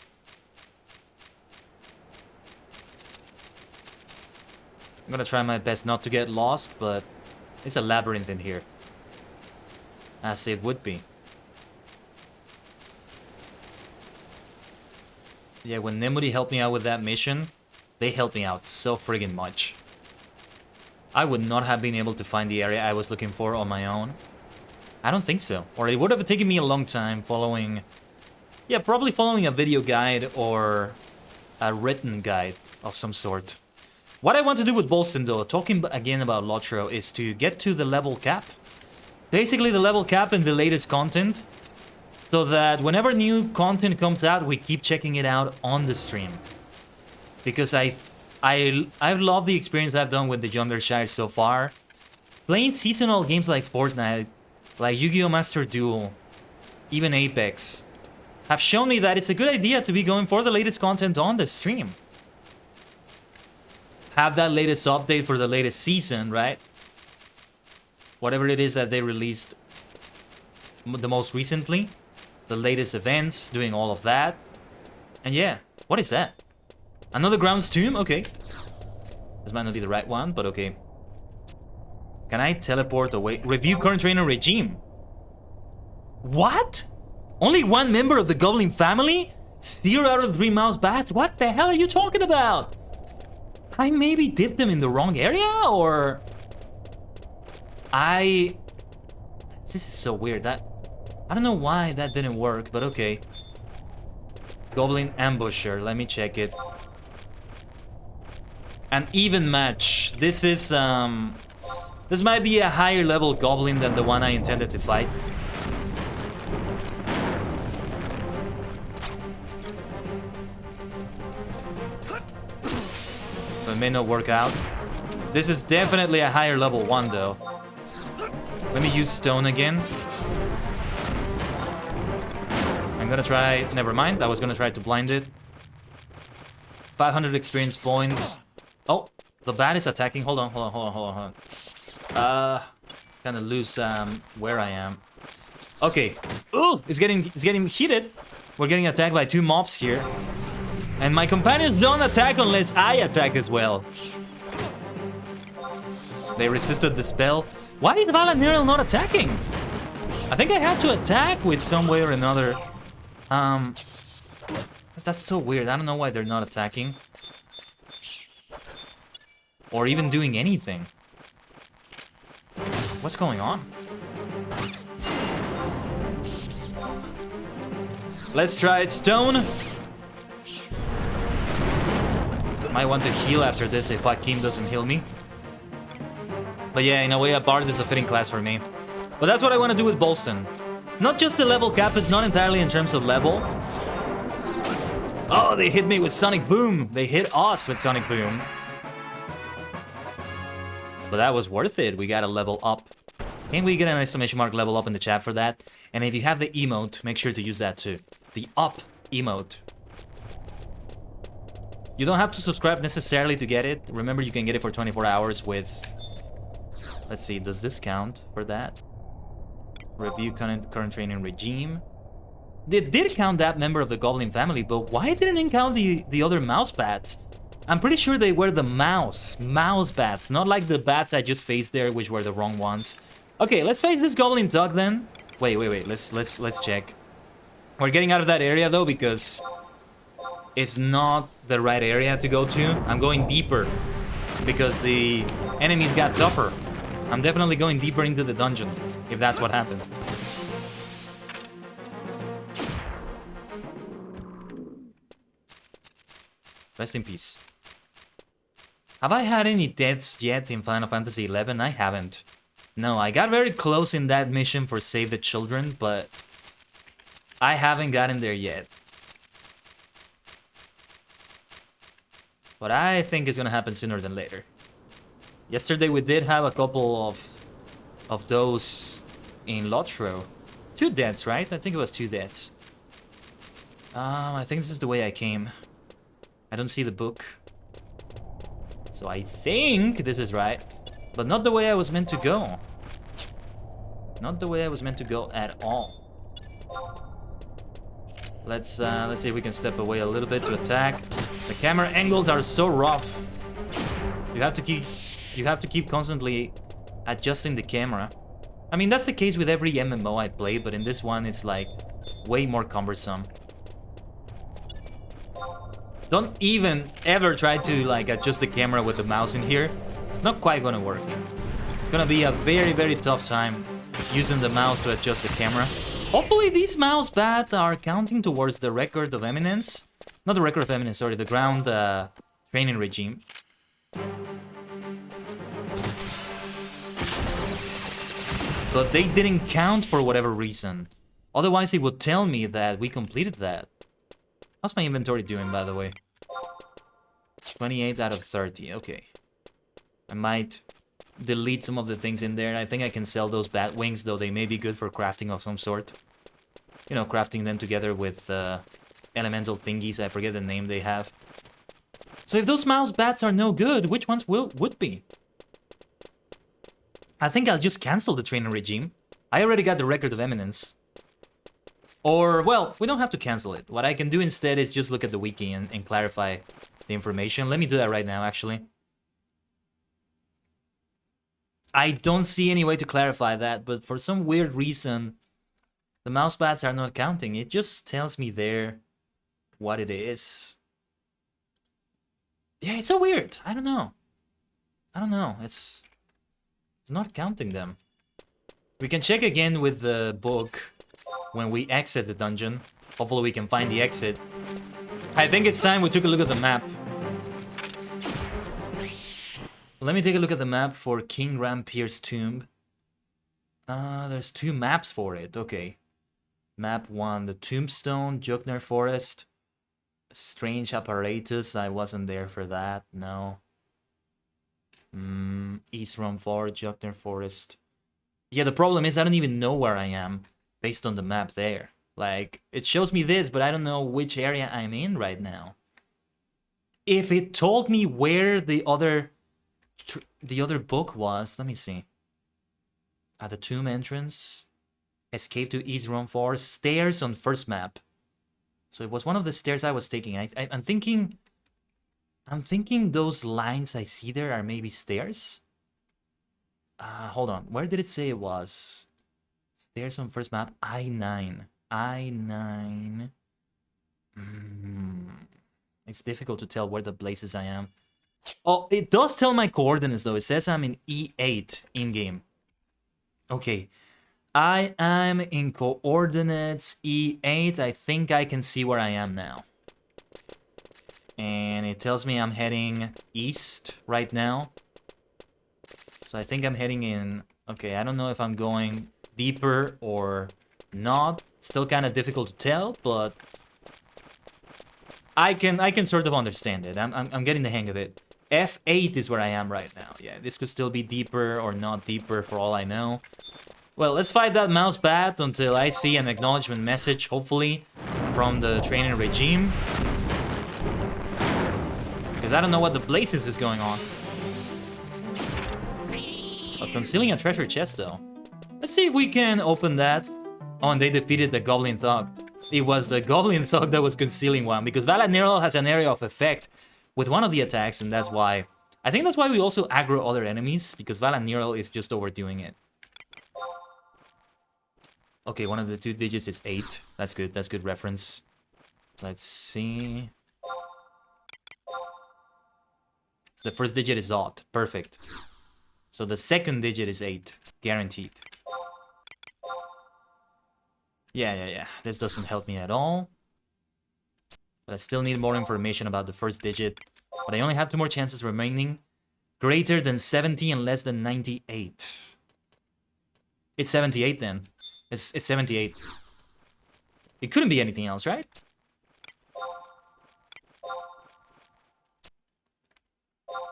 I'm gonna try my best not to get lost, but it's a labyrinth in here. As it would be. Yeah, when Nemuri helped me out with that mission, they helped me out so friggin' much. I would not have been able to find the area I was looking for on my own. I don't think so. Or it would have taken me a long time following... Yeah, probably following a video guide or a written guide of some sort. What I want to do with Bolston, though, talking again about ℂ𝕠𝕟𝕂, is to get to the level cap. Basically, the level cap in the latest content, so that whenever new content comes out, we keep checking it out on the stream. Because I've loved the experience I've done with the Yondershire so far. Playing seasonal games like Fortnite, like Yu-Gi-Oh! Master Duel, even Apex, have shown me that it's a good idea to be going for the latest content on the stream. Have that latest update for the latest season, right? Whatever it is that they released the most recently. The latest events, doing all of that. And yeah, what is that? Another Grounds Tomb? Okay. This might not be the right one, but okay. Can I teleport away? Review current trainer regime. What? Only one member of the Goblin family? 0 out of 3 mouse bats? What the hell are you talking about? I maybe did them in the wrong area, or... That's This is so weird. I don't know why that didn't work, but okay. Goblin ambusher. Let me check it. An even match. This is this might be a higher level goblin than the one I intended to fight. So it may not work out. This is definitely a higher level one though. Let me use stone again. I'm gonna try... Never mind, I was gonna try to blind it. 500 experience points. Oh, the bat is attacking. Hold on. Kinda lose where I am. Okay. Ooh, it's getting heated. We're getting attacked by 2 mobs here. And my companions don't attack unless I attack as well. They resisted the spell. Why is Valaniril not attacking? I think I have to attack with some way or another. That's so weird. I don't know why they're not attacking. Or even doing anything. What's going on? Let's try stone. Might want to heal after this if Hakim doesn't heal me. But yeah, in a way, a bard is a fitting class for me. But that's what I want to do with Bolston. Not just the level cap, is not entirely in terms of level. Oh, they hit me with Sonic Boom. They hit us with Sonic Boom. But that was worth it. We got a level up. Can we get an exclamation mark level up in the chat for that? And if you have the emote, make sure to use that too. The up emote. You don't have to subscribe necessarily to get it. Remember, you can get it for 24 hours with... Let's see, does this count for that? Review current training regime. They did count that member of the Goblin family, but why didn't it count the other mouse bats? I'm pretty sure they were the mouse bats, not like the bats I just faced there, which were the wrong ones. Okay, let's face this Goblin Dog then. Wait, let's check. We're getting out of that area though, because it's not the right area to go to. I'm going deeper because the enemies got tougher. I'm definitely going deeper into the dungeon, if that's what happened. Rest in peace. Have I had any deaths yet in Final Fantasy XI? I haven't. No, I got very close in that mission for Save the Children, but I haven't gotten there yet. But I think it's gonna happen sooner than later. Yesterday we did have a couple of those in ℂ𝕠𝕟𝕤𝕒. 2 deaths, right? I think it was 2 deaths. I think this is the way I came. I don't see the book. So I think this is right. But not the way I was meant to go. Not the way I was meant to go at all. Let's see if we can step away a little bit to attack. The camera angles are so rough. You have to keep constantly adjusting the camera. I mean, that's the case with every MMO I play, but in this one it's like way more cumbersome. Don't even ever try to like adjust the camera with the mouse in here. It's not quite gonna work. It's gonna be a very, very tough time using the mouse to adjust the camera. Hopefully these mouse bats are counting towards the record of eminence. Not the record of eminence, sorry, the ground training regime. But they didn't count for whatever reason. Otherwise it would tell me that we completed that. How's my inventory doing, by the way? 28 out of 30, okay. I might delete some of the things in there. I think I can sell those bat wings, though they may be good for crafting of some sort. You know, crafting them together with elemental thingies. I forget the name they have. So if those mouse bats are no good, which ones would be? I think I'll just cancel the training regime. I already got the record of eminence. Or, well, we don't have to cancel it. What I can do instead is just look at the wiki and clarify the information. Let me do that right now, actually. I don't see any way to clarify that, but for some weird reason, the mouse bats are not counting. It just tells me there what it is. Yeah, it's so weird. I don't know. It's not counting them. We can check again with the book when we exit the dungeon. Hopefully we can find the exit. I think it's time we took a look at the map. Let me take a look at the map for King Rampier's tomb. There's 2 maps for it. Okay. Map 1, the Tombstone, Jugner Forest. Strange apparatus. I wasn't there for that. No. East Rumford, Jugner Forest. Yeah, the problem is I don't even know where I am based on the map there. Like, it shows me this, but I don't know which area I'm in right now. If it told me where the other book was, let me see. At the tomb entrance, escape to East Rumford, stairs on first map. So it was one of the stairs I was taking. I'm thinking those lines I see there are maybe stairs. Hold on. Where did it say it was? Stairs on first map. I-9. I-9. It's difficult to tell where the places I am. Oh, it does tell my coordinates though. It says I'm in E8 in-game. Okay. I am in coordinates E8. I think I can see where I am now. And it tells me I'm heading east right now. So I think I'm heading in... Okay, I don't know if I'm going deeper or not. Still kind of difficult to tell, but... I can sort of understand it. I'm getting the hang of it. F8 is where I am right now. Yeah, this could still be deeper or not deeper for all I know. Well, let's fight that mouse bat until I see an acknowledgement message, hopefully, from the training regime. Because I don't know what the blazes is going on. Concealing a treasure chest, though. Let's see if we can open that. Oh, and they defeated the Goblin Thug. It was the Goblin Thug that was concealing one, because Valaniral has an area of effect with one of the attacks, and that's why... I think that's why we also aggro other enemies, because Valaniral is just overdoing it. Okay, one of the 2 digits is 8. That's good reference. Let's see... The first digit is odd. Perfect. So the second digit is 8. Guaranteed. Yeah. This doesn't help me at all. But I still need more information about the first digit. But I only have 2 more chances remaining. Greater than 70 and less than 98. It's 78 then. It's 78. It couldn't be anything else, right?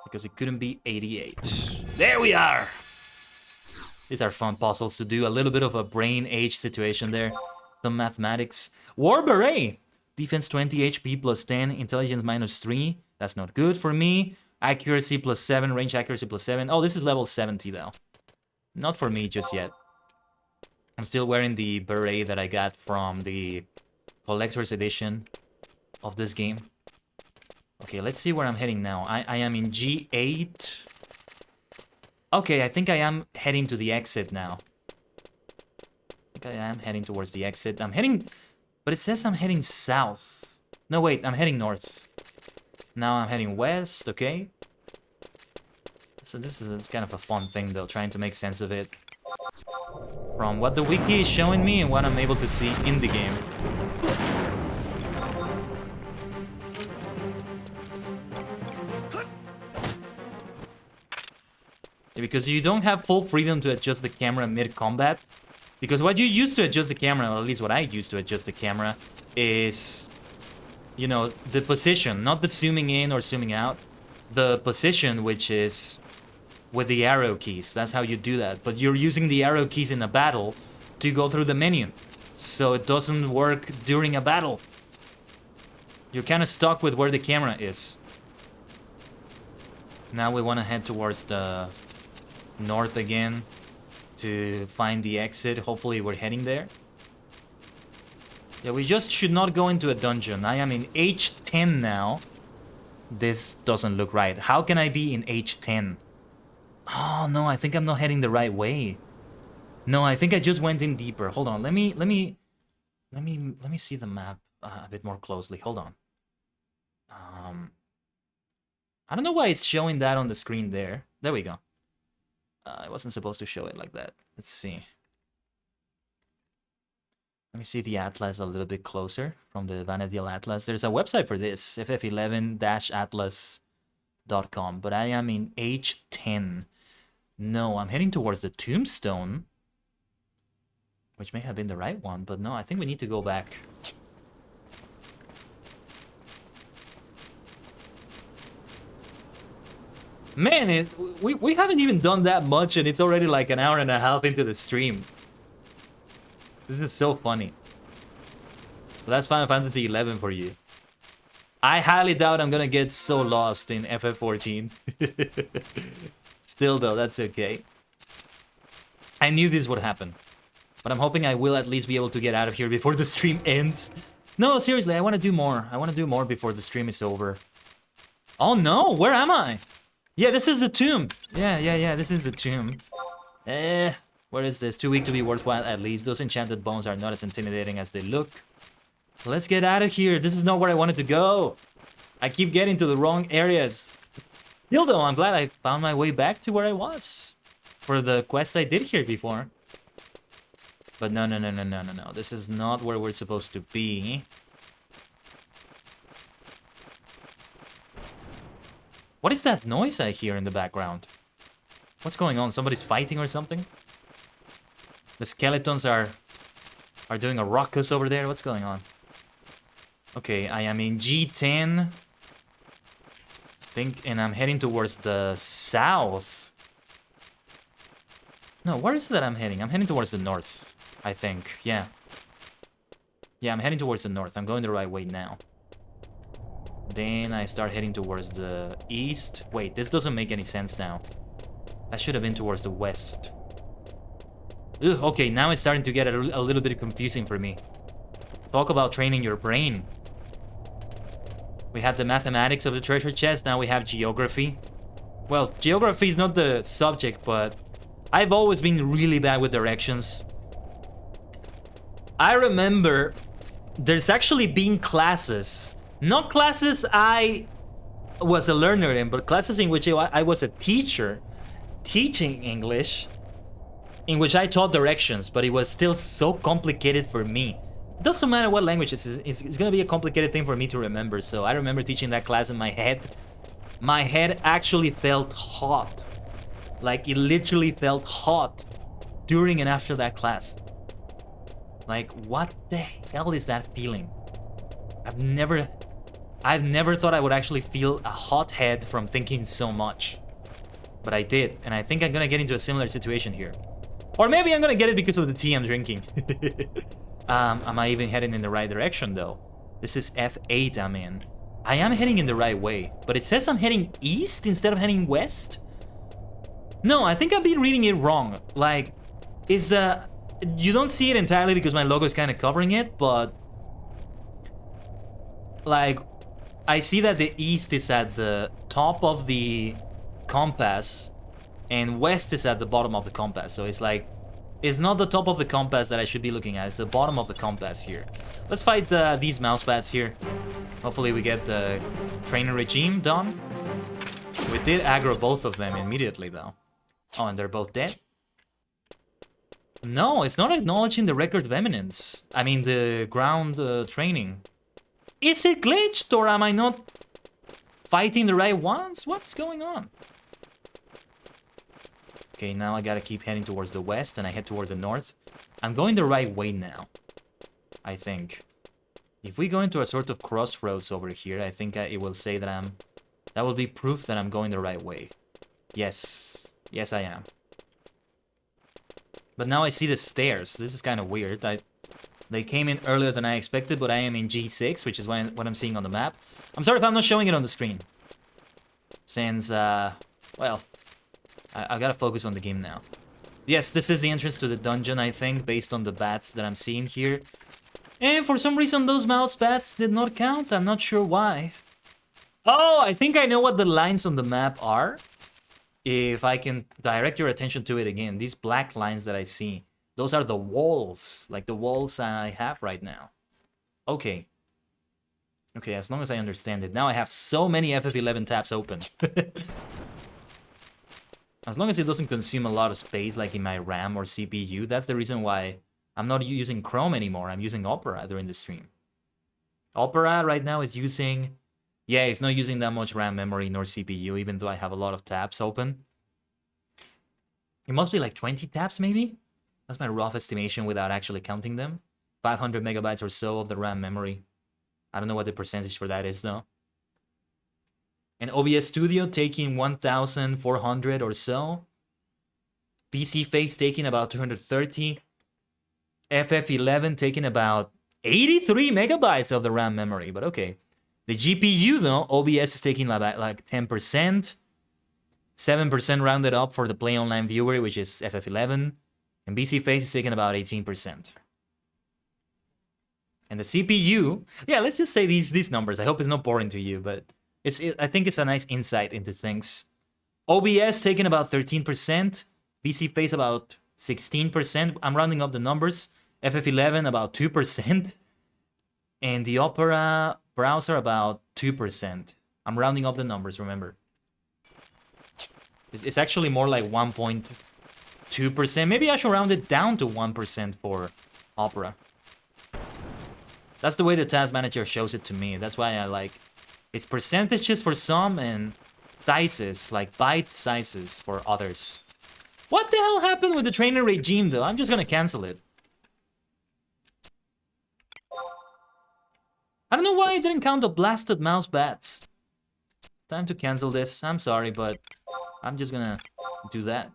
Because it couldn't be 88. There we are! These are fun puzzles to do. A little bit of a brain age situation there. Some mathematics. War Beret! Defense 20, HP plus 10, intelligence minus 3. That's not good for me. Accuracy plus 7, range accuracy plus 7. Oh, this is level 70 though. Not for me just yet. I'm still wearing the beret that I got from the collector's edition of this game. Okay, let's see where I'm heading now. I am in G8. Okay, I think I am heading to the exit now. I think I am heading towards the exit. I'm heading... But it says I'm heading south. No, wait, I'm heading north. Now I'm heading west, okay. So this is kind of a fun thing, though, trying to make sense of it. From what the wiki is showing me and what I'm able to see in the game. Because you don't have full freedom to adjust the camera mid-combat. Because what you use to adjust the camera, or at least what I use to adjust the camera, is, you know, the position, not the zooming in or zooming out. The position, which is with the arrow keys. That's how you do that. But you're using the arrow keys in a battle to go through the menu. So it doesn't work during a battle. You're kind of stuck with where the camera is. Now we want to head towards the north again to find the exit. Hopefully we're heading there. Yeah, we just should not go into a dungeon. I am in H10 now. This doesn't look right. How can I be in H10? Oh no, I think I'm not heading the right way. No, I think I just went in deeper. Hold on, let me see the map a bit more closely. Hold on. I don't know why it's showing that on the screen there. There we go. I wasn't supposed to show it like that. Let's see. Let me see the atlas a little bit closer from the Vanadil Atlas. There's a website for this, ff11-atlas.com, but I am in H10. No, I'm heading towards the tombstone, which may have been the right one, but no, I think we need to go back. Man, we haven't even done that much, and it's already like an hour and a half into the stream. This is so funny. But that's Final Fantasy 11 for you. I highly doubt I'm gonna get so lost in FF14. Still though, that's okay. I knew this would happen. But I'm hoping I will at least be able to get out of here before the stream ends. No, seriously, I want to do more. I want to do more before the stream is over. Oh no, where am I? Yeah, this is the tomb. Yeah, this is the tomb. Where is this? Too weak to be worthwhile, at least. Those enchanted bones are not as intimidating as they look. Let's get out of here. This is not where I wanted to go. I keep getting to the wrong areas. Still though, I'm glad I found my way back to where I was. For the quest I did here before. But no. This is not where we're supposed to be. What is that noise I hear in the background? What's going on? Somebody's fighting or something? The skeletons are doing a ruckus over there. What's going on? Okay, I am in G10. And I'm heading towards the south. No, where is it that I'm heading? I'm heading towards the north, I think. Yeah, I'm heading towards the north. I'm going the right way now. Then I start heading towards the east. Wait, this doesn't make any sense now. I should have been towards the west. Ugh, okay, now it's starting to get a little bit confusing for me. Talk about training your brain. We had the mathematics of the treasure chest, now we have geography. Well, geography is not the subject, but I've always been really bad with directions. I remember there's actually been classes, not classes I was a learner in, but classes in which I was a teacher teaching English, in which I taught directions, but it was still so complicated for me. Doesn't matter what language it is, it's gonna be a complicated thing for me to remember. So I remember teaching that class in my head. My head actually felt hot. Like, it literally felt hot during and after that class. Like, what the hell is that feeling? I've never thought I would actually feel a hot head from thinking so much. But I did, and I think I'm gonna get into a similar situation here. Or maybe I'm gonna get it because of the tea I'm drinking. Am I even heading in the right direction though? This is F8 I'm in. I am heading in the right way, but it says I'm heading east instead of heading west? No, I think I've been reading it wrong. Like, you don't see it entirely because my logo is kind of covering it, but like, I see that the east is at the top of the compass and west is at the bottom of the compass. So it's like, it's not the top of the compass that I should be looking at, it's the bottom of the compass here. Let's fight these mouse bats here. Hopefully we get the training regime done. We did aggro both of them immediately though. Oh, and they're both dead? No, it's not acknowledging the record of eminence. I mean the ground training. Is it glitched or am I not fighting the right ones? What's going on? Okay, now I gotta keep heading towards the west and I head toward the north. I'm going the right way now, I think. If we go into a sort of crossroads over here, I think it will say that that will be proof that I'm going the right way. Yes, I am. But now I see the stairs. This is kind of weird. They came in earlier than I expected, but I am in G6, which is what I'm seeing on the map. I'm sorry if I'm not showing it on the screen. Since, well, I gotta focus on the game now. Yes, this is the entrance to the dungeon, I think, based on the bats that I'm seeing here. And for some reason, those mouse bats did not count. I'm not sure why. Oh, I think I know what the lines on the map are. If I can direct your attention to it again. These black lines that I see. Those are the walls. Like the walls I have right now. Okay. Okay, as long as I understand it. Now I have so many FF11 tabs open. As long as it doesn't consume a lot of space like in my RAM or CPU, that's the reason why I'm not using Chrome anymore. I'm using Opera during the stream. Opera right now is using... Yeah, it's not using that much RAM memory nor CPU, even though I have a lot of tabs open. It must be like 20 tabs, maybe? That's my rough estimation without actually counting them. 500 megabytes or so of the RAM memory. I don't know what the percentage for that is, though. And OBS Studio taking 1,400 or so. PC Face taking about 230. FF11 taking about 83 megabytes of the RAM memory, but okay. The GPU, though, OBS is taking like 10%. 7% rounded up for the Play Online viewer, which is FF11. And BC Face is taking about 18%. And the CPU, yeah, let's just say these numbers. I hope it's not boring to you, but I think it's a nice insight into things. OBS taking about 13%. BC Face about 16%. I'm rounding up the numbers. FF11 about 2%. And the Opera browser about 2%. I'm rounding up the numbers, remember. It's actually more like 1.2%. Maybe I should round it down to 1% for Opera. That's the way the task manager shows it to me. That's why I like... It's percentages for some and sizes, like byte sizes for others. What the hell happened with the trainer regime, though? I'm just gonna cancel it. I don't know why I didn't count the blasted mouse bats. Time to cancel this. I'm sorry, but I'm just gonna do that.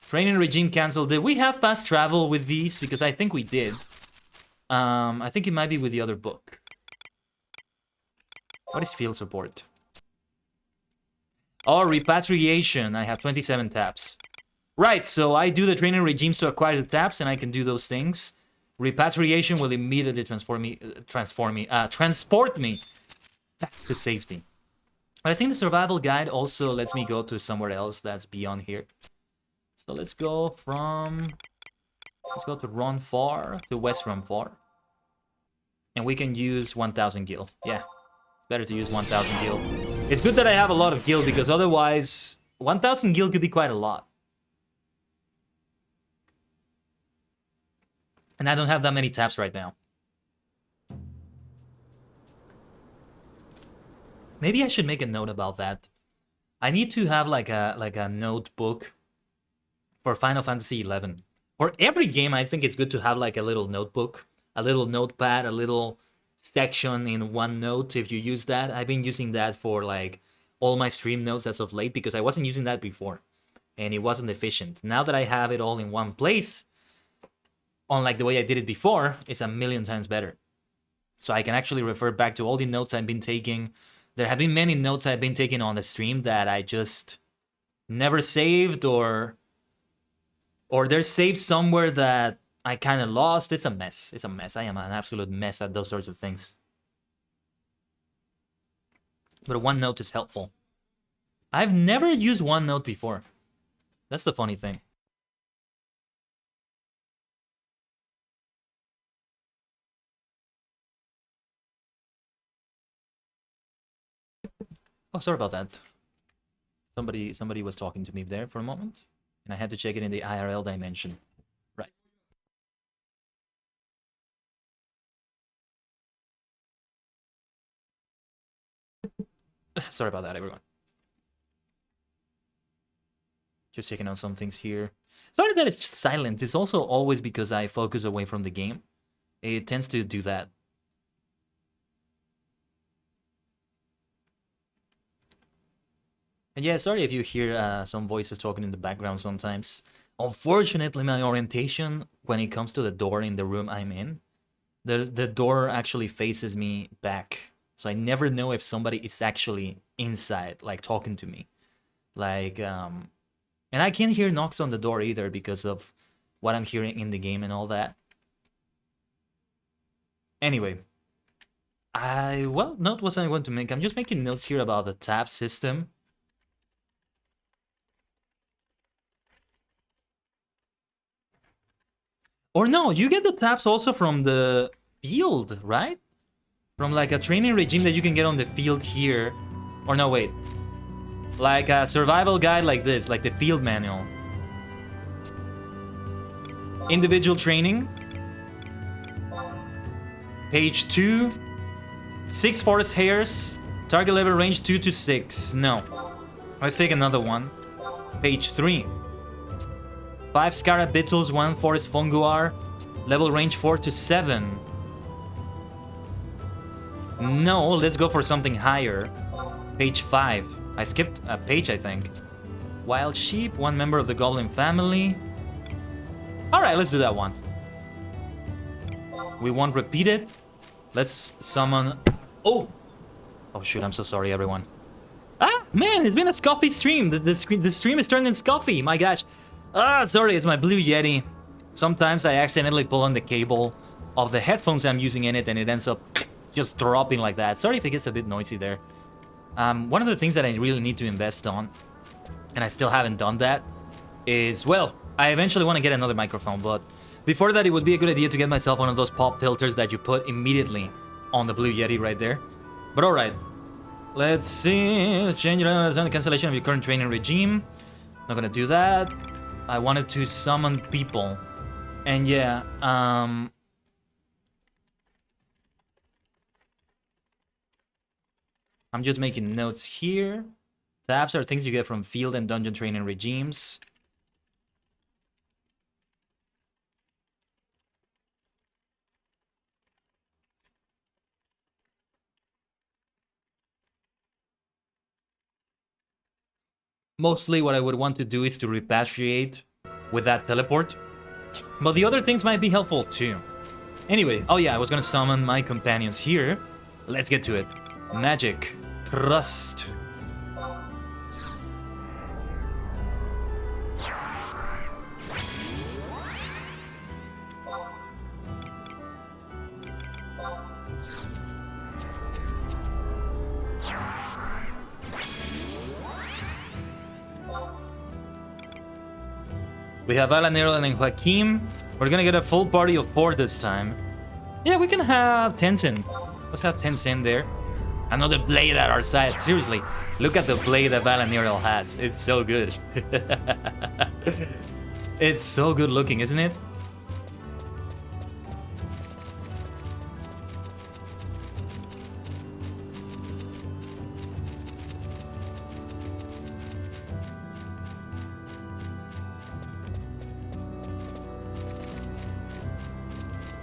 Training regime canceled. Did we have fast travel with these? Because I think we did. I think it might be with the other book. What is field support? Oh, repatriation. I have 27 tabs. Right, so I do the training regimes to acquire the tabs, and I can do those things. Repatriation will immediately transport me back to safety. But I think the survival guide also lets me go to somewhere else that's beyond here. So let's go to Run Far, to West Run Far. And we can use 1,000 gil. Yeah, it's better to use 1,000 gil. It's good that I have a lot of gil, because otherwise 1,000 gil could be quite a lot. And I don't have that many tabs right now. Maybe I should make a note about that. I need to have like a notebook for Final Fantasy XI. For every game, I think it's good to have like a little notebook, a little notepad, a little section in OneNote if you use that. I've been using that for like all my stream notes as of late because I wasn't using that before and it wasn't efficient. Now that I have it all in one place, unlike the way I did it before, it's a million times better. So I can actually refer back to all the notes I've been taking. There have been many notes I've been taking on the stream that I just never saved or they're saved somewhere that I kind of lost. It's a mess. It's a mess. I am an absolute mess at those sorts of things. But OneNote is helpful. I've never used OneNote before. That's the funny thing. Oh, sorry about that. Somebody was talking to me there for a moment, and I had to check it in the IRL dimension. Right. Sorry about that, everyone. Just checking out some things here. Sorry that it's silent. It's also always because I focus away from the game. It tends to do that. And yeah, sorry if you hear some voices talking in the background sometimes. Unfortunately, my orientation when it comes to the door in the room I'm in, the door actually faces me back. So I never know if somebody is actually inside, like talking to me. Like, and I can't hear knocks on the door either because of what I'm hearing in the game and all that. Anyway, what note was I going to make? I'm just making notes here about the tab system. Or no, you get the tabs also from the field, right? From like a training regime that you can get on the field here. Or no, wait. Like a survival guide like this, like the field manual. Individual training. Page 2. 6 forest hares. Target level range 2 to 6. No. Let's take another one. Page 3. 5 scarab beetles, 1 forest funguar. Level range 4 to 7. No, let's go for something higher. Page 5. I skipped a page, I think. Wild sheep, 1 member of the goblin family. Alright, let's do that one. We won't repeat it. Let's summon... Oh! Oh shoot, I'm so sorry, everyone. Ah, man, it's been a scoffy stream. The stream is turning scoffy, my gosh. Ah, sorry, it's my Blue Yeti. Sometimes I accidentally pull on the cable of the headphones I'm using in it and it ends up just dropping like that. Sorry if it gets a bit noisy there. One of the things that I really need to invest on, and I still haven't done that, is, well, I eventually want to get another microphone, but before that it would be a good idea to get myself one of those pop filters that you put immediately on the Blue Yeti right there. But alright, let's see. Change the cancellation of your current training regime. Not gonna do that. I wanted to summon people. And yeah, I'm just making notes here. Tabs are things you get from field and dungeon training regimes. Mostly what I would want to do is to repatriate with that teleport. But the other things might be helpful too. Anyway, oh yeah, I was gonna summon my companions here. Let's get to it. Magic. Trust. We have Alan, Erlen, and Joaquim. We're gonna get a full party of 4 this time. Yeah, we can have Tenzin. Let's have Tenzin there. Another blade at our side. Seriously, look at the blade that Valanerial has. It's so good. It's so good looking, isn't it?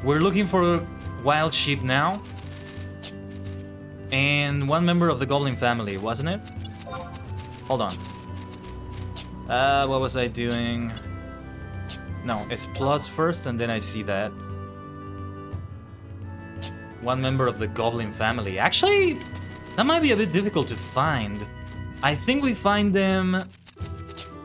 We're looking for wild sheep now. And 1 member of the goblin family, wasn't it? Hold on. What was I doing? No, it's plus first and then I see that. 1 member of the goblin family. Actually, that might be a bit difficult to find. I think we find them...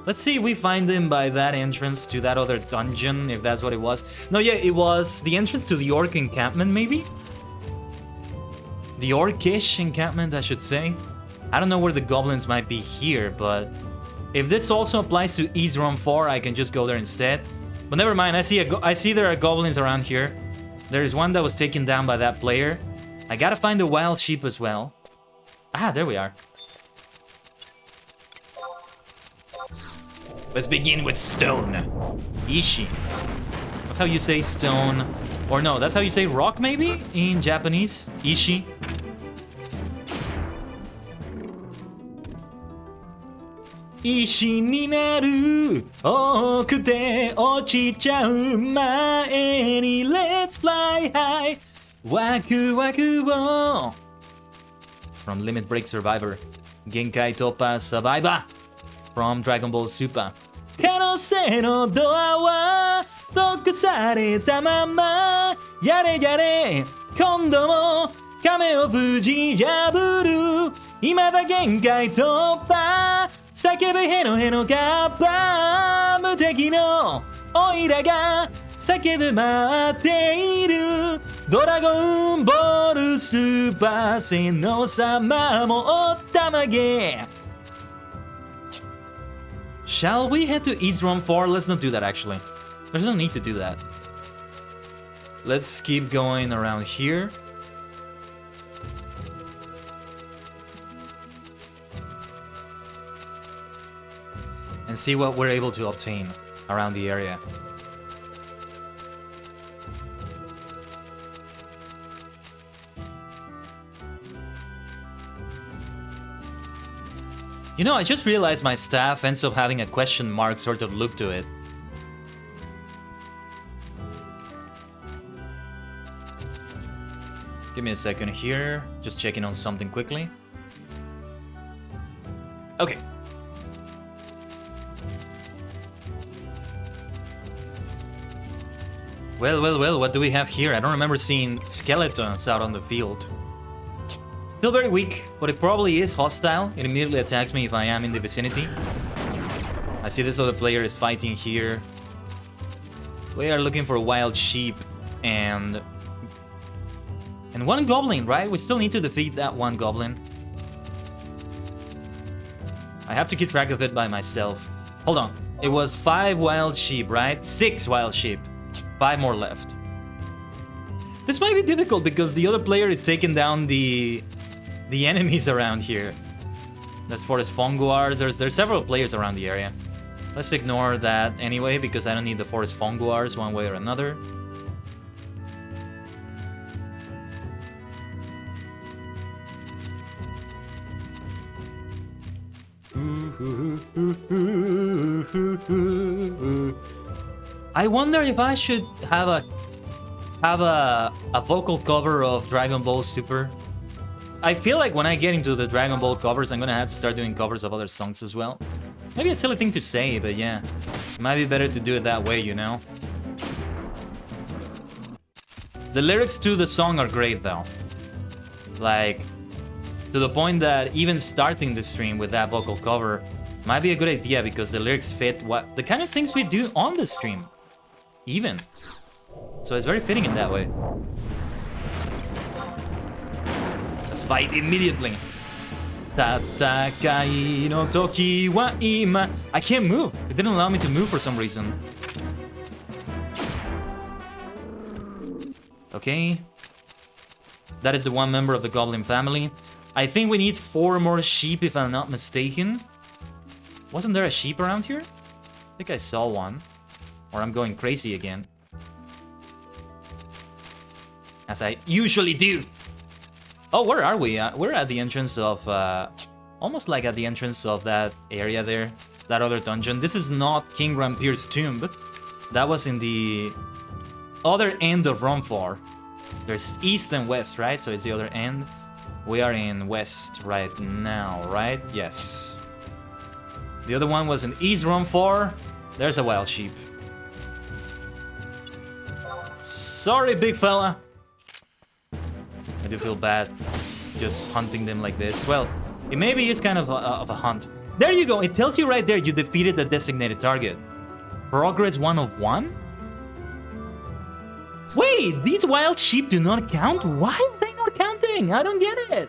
Let's see if we find them by that entrance to that other dungeon, if that's what it was. No, yeah, it was the entrance to the orc encampment, maybe? The orcish encampment, I should say. I don't know where the goblins might be here, but if this also applies to Eastrom 4, I can just go there instead. But never mind, I see there are goblins around here. There is one that was taken down by that player. I gotta find the wild sheep as well. Ah, there we are. Let's begin with stone. Ishi. That's how you say stone. Or no, that's how you say rock maybe? In Japanese. Ishi. Ishi ni naru okute ochichau mae ni let's fly high. Waku waku wo. From Limit Break Survivor. Genkai Toppa Survivor. From Dragon Ball Super. 可能性のドアはロックされたままやれやれ今度も亀を封じ破る未だ限界突破叫ぶヘノヘノカッパ無敵のオイラが叫ぶ待っているドラゴンボールスーパーセノ様もおったまげ Shall we head to Eastrom 4? Let's not do that actually. There's no need to do that. Let's keep going around here. And see what we're able to obtain around the area. You know, I just realized my staff ends up having a question mark sort of look to it. Give me a second here. Just checking on something quickly. Okay. Well, what do we have here? I don't remember seeing skeletons out on the field. Still very weak, but it probably is hostile. It immediately attacks me if I am in the vicinity. I see this other player is fighting here. We are looking for wild sheep and one goblin, right? We still need to defeat that one goblin. I have to keep track of it by myself. Hold on. It was 5 wild sheep, right? 6 wild sheep. 5 more left. This might be difficult because the other player is taking down the enemies around here. There's forest funguars. There's several players around the area. Let's ignore that anyway because I don't need the forest funguars one way or another. I wonder if I should have a vocal cover of Dragon Ball Super. I feel like when I get into the Dragon Ball covers, I'm gonna have to start doing covers of other songs as well. Maybe a silly thing to say, but yeah. It might be better to do it that way, you know? The lyrics to the song are great, though. Like, to the point that even starting the stream with that vocal cover might be a good idea because the lyrics fit what the kind of things we do on the stream. Even. So it's very fitting in that way. Let's fight immediately. Tatakai no toki wa ima. I can't move. It didn't allow me to move for some reason. Okay. That is the one member of the goblin family. I think we need 4 more sheep if I'm not mistaken. Wasn't there a sheep around here? I think I saw one. Or I'm going crazy again. As I usually do. Oh, where are we? We're at the entrance of... almost like at the entrance of that area there. That other dungeon. This is not King Rampir's tomb. That was in the other end of Room 4. There's east and west, right? So it's the other end. We are in west right now, right? Yes. The other one was in East Room 4. There's a wild sheep. Sorry, big fella. I do feel bad just hunting them like this. Well, it maybe is kind of a hunt. There you go. It tells you right there you defeated the designated target. Progress 1 of 1? Wait, these wild sheep do not count? Why are they not counting? I don't get it.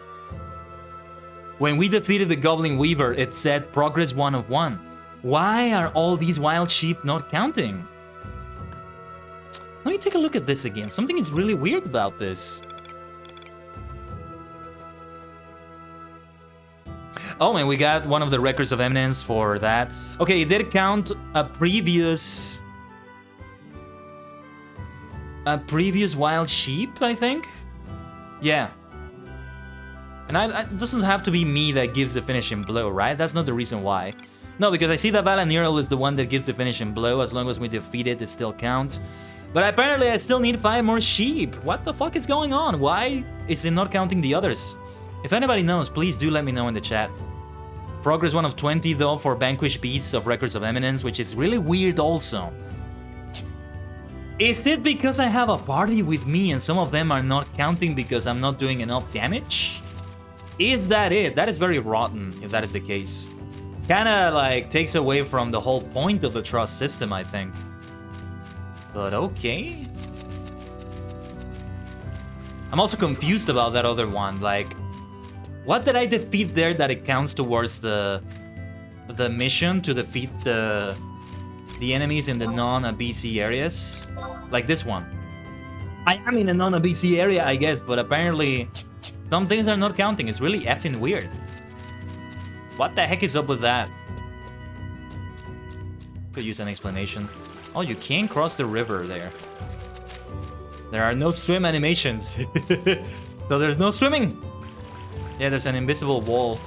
When we defeated the Goblin Weaver, it said progress 1 of 1. Why are all these wild sheep not counting? Let me take a look at this again. Something is really weird about this. Oh, and we got one of the records of eminence for that. Okay, it did count a previous wild sheep, I think. Yeah. And it doesn't have to be me that gives the finishing blow, right? That's not the reason why. No, because I see that Valanirl is the one that gives the finishing blow. As long as we defeat it, it still counts. But apparently I still need 5 more sheep. What the fuck is going on? Why is it not counting the others? If anybody knows, please do let me know in the chat. Progress 1 of 20 though for Vanquished Beasts of Records of Eminence, which is really weird also. Is it because I have a party with me and some of them are not counting because I'm not doing enough damage? Is that it? That is very rotten if that is the case. Kinda like takes away from the whole point of the trust system, I think. But okay. I'm also confused about that other one, like... What did I defeat there that it counts towards the mission to defeat the enemies in the non-BC areas? Like this one. I am in a non-BC area, I guess, but apparently some things are not counting. It's really effing weird. What the heck is up with that? Could use an explanation. Oh, you can't cross the river there. There are no swim animations. So there's no swimming. Yeah, there's an invisible wall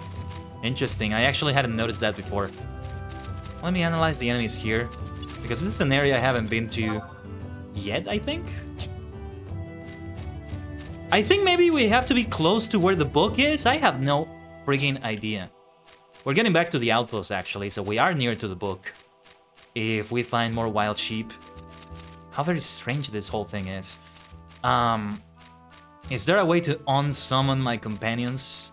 Interesting. I actually hadn't noticed that before. Let me analyze the enemies here, because this is an area I haven't been to yet, I think. I think maybe we have to be close to where the book is. I have no freaking idea. We're getting back to the outpost, actually, so we are near to the book. If we find more wild sheep. How very strange this whole thing is. Is there a way to unsummon my companions?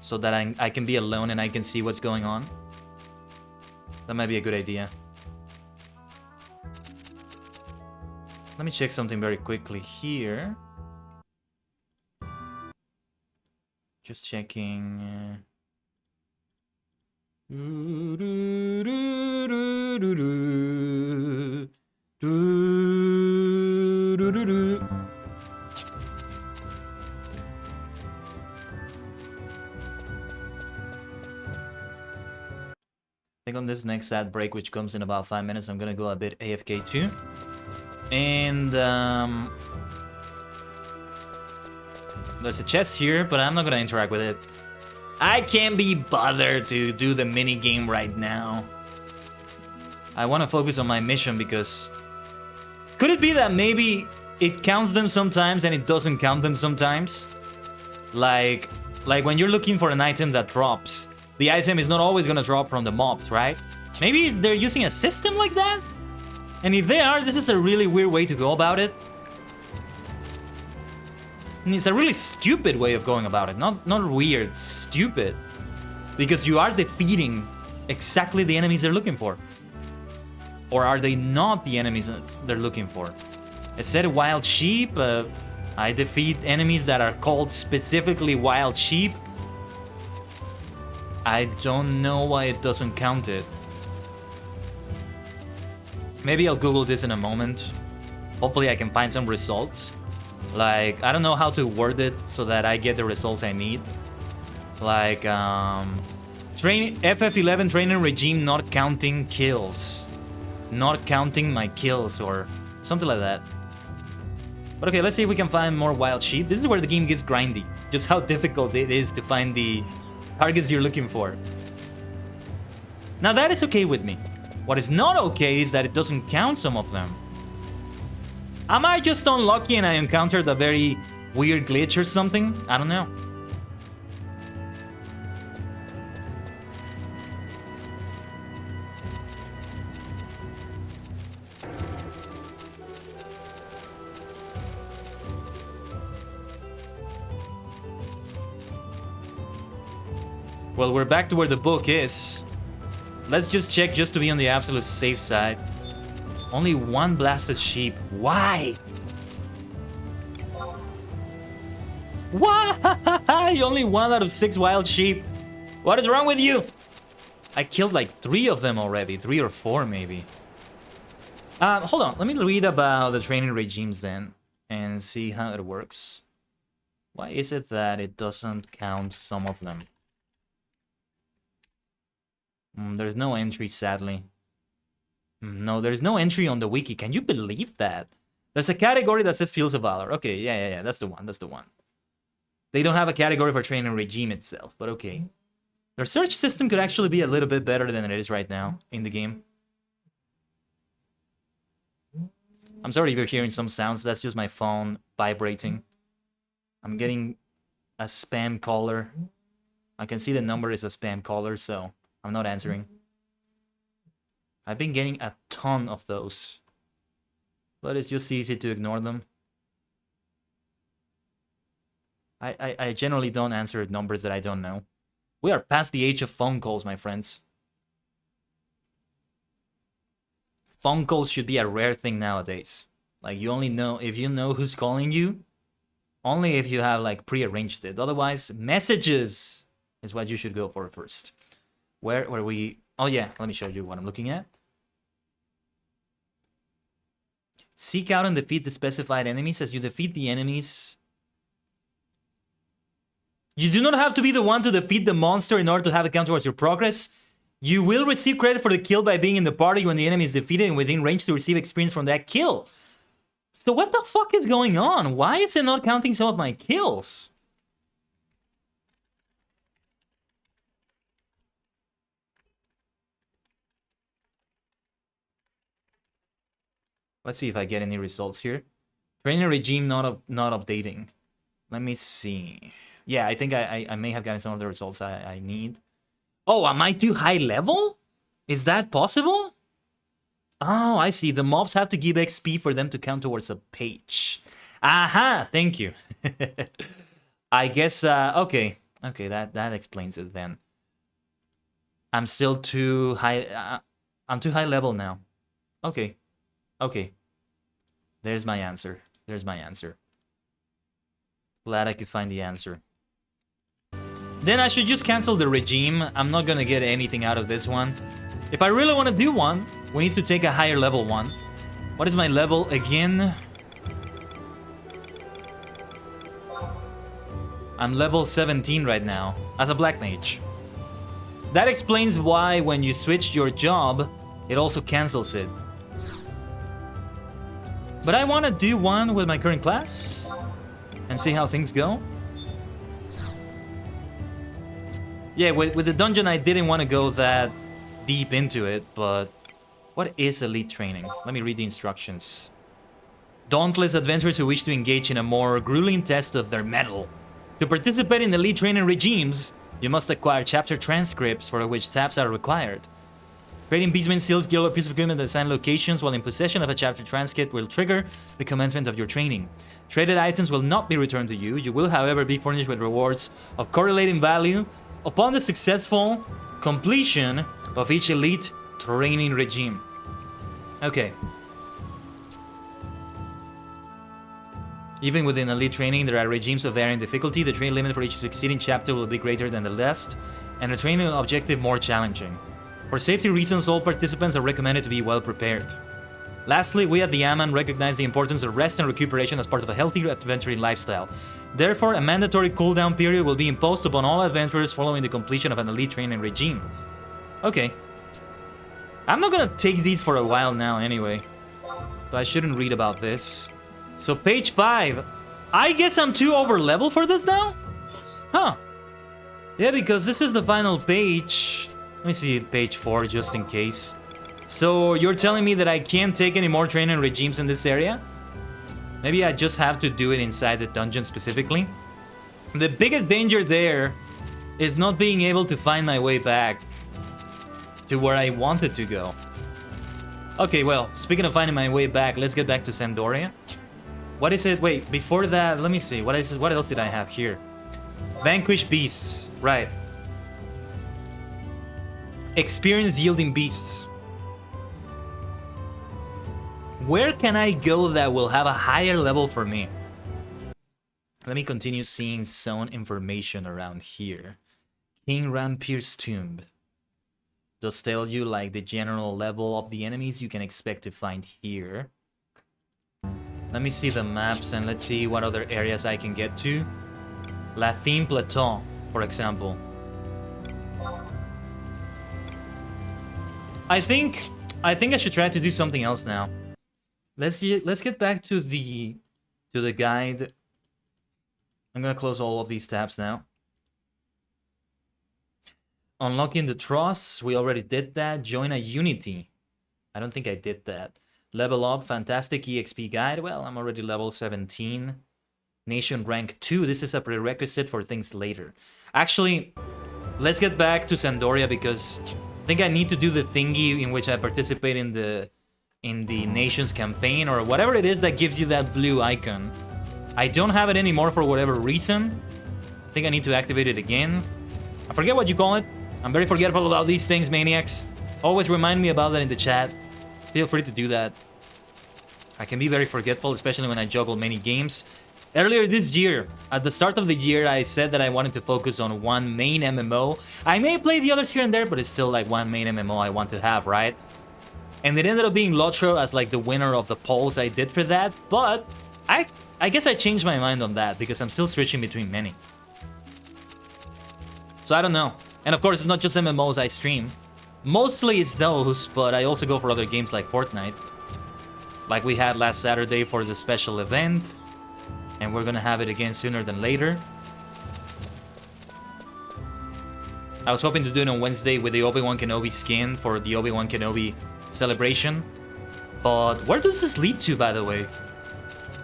So that I can be alone and I can see what's going on? That might be a good idea. Let me check something very quickly here. Just checking. I think on this next ad break, which comes in about 5 minutes, I'm gonna go a bit AFK too. And there's a chest here, but I'm not gonna interact with it. I can't be bothered to do the mini game right now. I want to focus on my mission because could it be that maybe it counts them sometimes and it doesn't count them sometimes? Like when you're looking for an item that drops, the item is not always gonna drop from the mobs, right? Maybe they're using a system like that? And if they are, this is a really weird way to go about it. And it's a really stupid way of going about it. Not weird, stupid. Because you are defeating exactly the enemies they're looking for. Or are they not the enemies they're looking for? Instead of wild sheep, I defeat enemies that are called specifically wild sheep. I don't know why it doesn't count it. Maybe I'll Google this in a moment. Hopefully I can find some results. Like, I don't know how to word it so that I get the results I need. Like, FF11 training regime not counting kills. Not counting my kills or something like that. But okay, let's see if we can find more wild sheep. This is where the game gets grindy. Just how difficult it is to find the targets you're looking for. Now that is okay with me. What is not okay is that it doesn't count some of them. Am I just unlucky and I encountered a very weird glitch or something? I don't know. Well, we're back to where the book is. Let's just check just to be on the absolute safe side. Only one blasted sheep. Why? Why? Only 1 out of 6 wild sheep. What is wrong with you? I killed like 3 of them already. 3 or 4 maybe. Hold on. Let me read about the training regimes then. And see how it works. Why is it that it doesn't count some of them? There's no entry, sadly. No, there's no entry on the wiki. Can you believe that? There's a category that says Fields of Valor. Okay, yeah. That's the one. That's the one. They don't have a category for training regime itself, but okay. Their search system could actually be a little bit better than it is right now in the game. I'm sorry if you're hearing some sounds. That's just my phone vibrating. I'm getting a spam caller. I can see the number is a spam caller, so I'm not answering. I've been getting a ton of those, but it's just easy to ignore them. I generally don't answer numbers that I don't know. We are past the age of phone calls, my friends. Phone calls should be a rare thing nowadays. Like, you only know if you know who's calling you, only if you have like prearranged it. Otherwise, messages is what you should go for first. Where were we? Oh yeah, let me show you what I'm looking at. Seek out and defeat the specified enemies. As you defeat the enemies, you do not have to be the one to defeat the monster in order to have it count towards your progress. You will receive credit for the kill by being in the party when the enemy is defeated and within range to receive experience from that kill. So what the fuck is going on? Why is it not counting some of my kills? Let's see if I get any results here. Training regime not updating. Let me see. Yeah, I think I may have gotten some of the results I need. Oh, am I too high level? Is that possible? Oh, I see. The mobs have to give XP for them to count towards a page. Aha! Thank you. I guess, okay. Okay, that explains it then. I'm still too high. I'm too high level now. Okay. Okay. There's my answer. There's my answer. Glad I could find the answer. Then I should just cancel the regime. I'm not gonna get anything out of this one. If I really want to do one, we need to take a higher level one. What is my level again? I'm level 17 right now, as a black mage. That explains why when you switch your job, it also cancels it. But I want to do one with my current class and see how things go. Yeah, with the dungeon, I didn't want to go that deep into it, but what is elite training? Let me read the instructions. Dauntless adventurers who wish to engage in a more grueling test of their mettle. To participate in elite training regimes, you must acquire chapter transcripts for which tabs are required. Trading beastmen, seals, gear, or piece of equipment at assigned locations while in possession of a chapter transcript will trigger the commencement of your training. Traded items will not be returned to you. You will, however, be furnished with rewards of correlating value upon the successful completion of each elite training regime. Okay. Even within elite training, there are regimes of varying difficulty. The training limit for each succeeding chapter will be greater than the last, and the training objective more challenging. For safety reasons, all participants are recommended to be well prepared. Lastly, we at the Aman recognize the importance of rest and recuperation as part of a healthy adventuring lifestyle. Therefore, a mandatory cooldown period will be imposed upon all adventurers following the completion of an elite training regime. Okay. I'm not gonna take these for a while now anyway, so I shouldn't read about this. So page 5. I guess I'm too over level for this now? Huh. Yeah, because this is the final page. Let me see page 4 just in case. So you're telling me that I can't take any more training regimes in this area? Maybe I just have to do it inside the dungeon specifically? The biggest danger there is not being able to find my way back to where I wanted to go. Okay, well, speaking of finding my way back, let's get back to Sandoria. What is it? Wait, before that, let me see. What else did I have here? Vanquish beasts. Right. Experience yielding beasts. Where can I go that will have a higher level for me? Let me continue seeing zone information around here. King Rampir's tomb. Does tell you like the general level of the enemies you can expect to find here. Let me see the maps and let's see what other areas I can get to. Lathine Plateau, for example. I think I should try to do something else now. Let's get back to the guide. I'm gonna close all of these tabs now. Unlocking the trusts, we already did that. Join a unity. I don't think I did that. Level up, fantastic EXP guide. Well, I'm already level 17. Nation rank 2. This is a prerequisite for things later. Actually, let's get back to Sandoria because I think I need to do the thingy in which I participate in the Nations campaign or whatever it is that gives you that blue icon. I don't have it anymore for whatever reason. I think I need to activate it again. I forget what you call it. I'm very forgetful about these things, maniacs. Always remind me about that in the chat. Feel free to do that. I can be very forgetful, especially when I juggle many games. Earlier this year, at the start of the year, I said that I wanted to focus on one main MMO. I may play the others here and there, but it's still like one main MMO I want to have, right? And it ended up being ℂ𝕠𝕟𝕤 as like the winner of the polls I did for that, but I guess I changed my mind on that because I'm still switching between many. So I don't know. And of course, it's not just MMOs I stream. Mostly it's those, but I also go for other games like Fortnite. Like we had last Saturday for the special event. And we're gonna have it again sooner than later. I was hoping to do it on Wednesday with the Obi-Wan Kenobi skin for the Obi-Wan Kenobi celebration. But where does this lead to, by the way?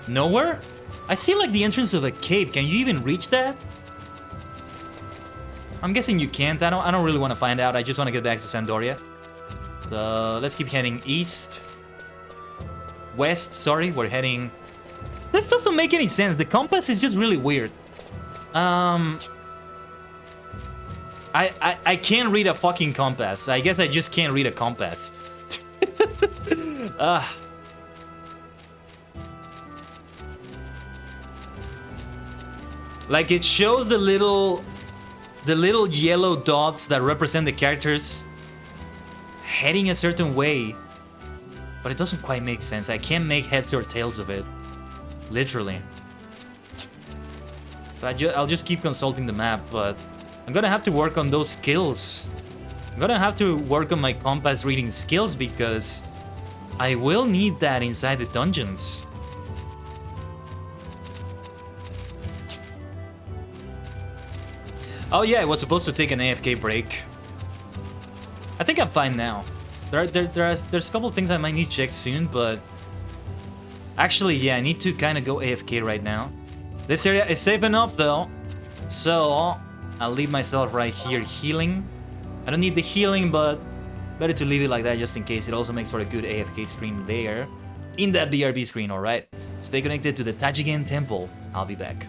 Nowhere? I see like the entrance of a cave. Can you even reach that? I'm guessing you can't. I don't really want to find out. I just want to get back to Sandoria. So let's keep heading east. West, sorry, we're heading... This doesn't make any sense. The compass is just really weird. I can't read a fucking compass. I guess I just can't read a compass. Like it shows the little yellow dots that represent the characters heading a certain way, but it doesn't quite make sense. I can't make heads or tails of it, literally. So I'll just keep consulting the map, but I'm gonna have to work on those skills. I'm gonna have to work on my compass reading skills because I will need that inside the dungeons. Oh yeah, I was supposed to take an AFK break. I think I'm fine now. There's a couple of things I might need to check soon, but... Actually, yeah, I need to kind of go AFK right now. This area is safe enough though, so I'll leave myself right here healing. I don't need the healing, but better to leave it like that just in case. It also makes for a good AFK screen there in that BRB screen, alright? Stay connected to the ℂ𝕠𝕟𝕤𝕠𝕟𝕤 temple. I'll be back.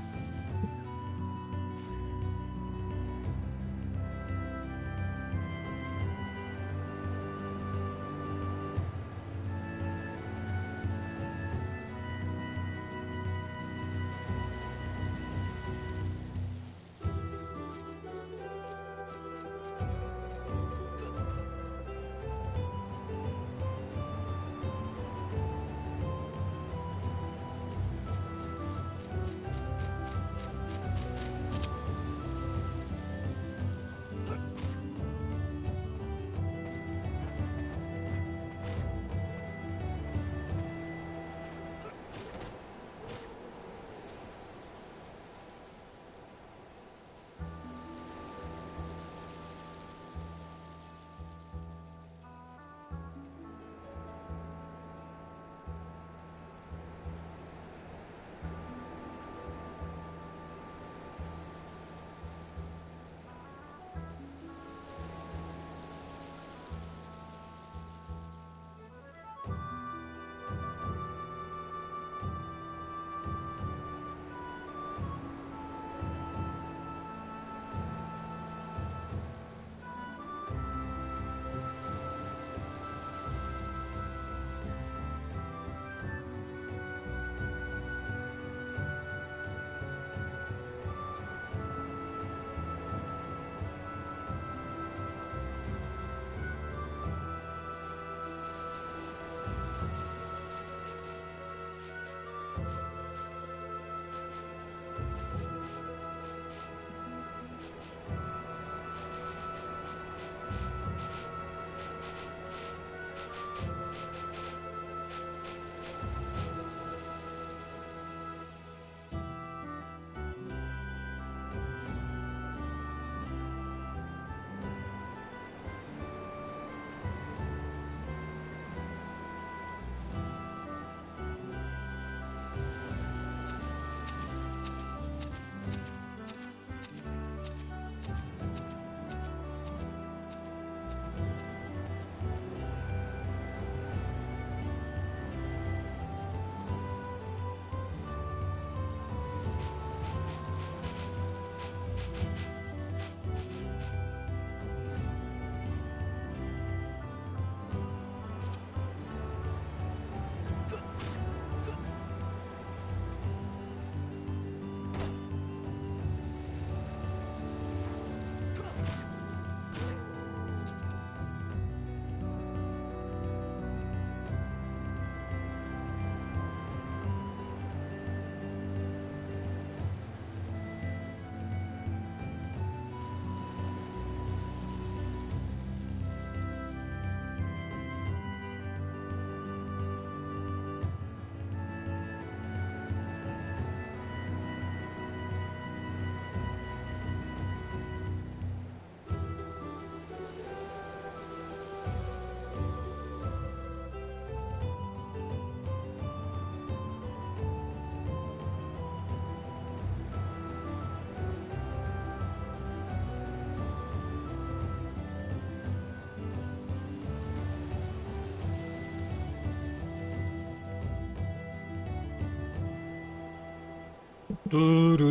Give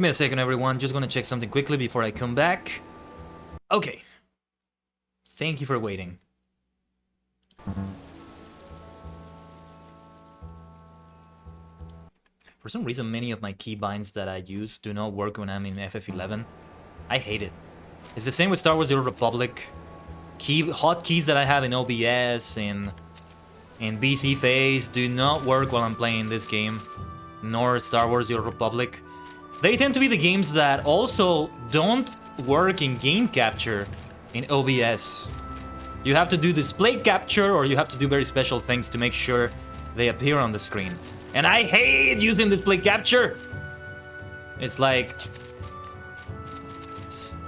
me a second, everyone. Just gonna check something quickly before I come back. Okay. Thank you for waiting. For some reason, many of my keybinds that I use do not work when I'm in FF11. I hate it. It's the same with Star Wars: The Old Republic. Hotkeys that I have in OBS and in BC Phase do not work while I'm playing this game, nor Star Wars: The Old Republic. They tend to be the games that also don't work in game capture in OBS. You have to do display capture, or you have to do very special things to make sure they appear on the screen. And I hate using display capture! It's like...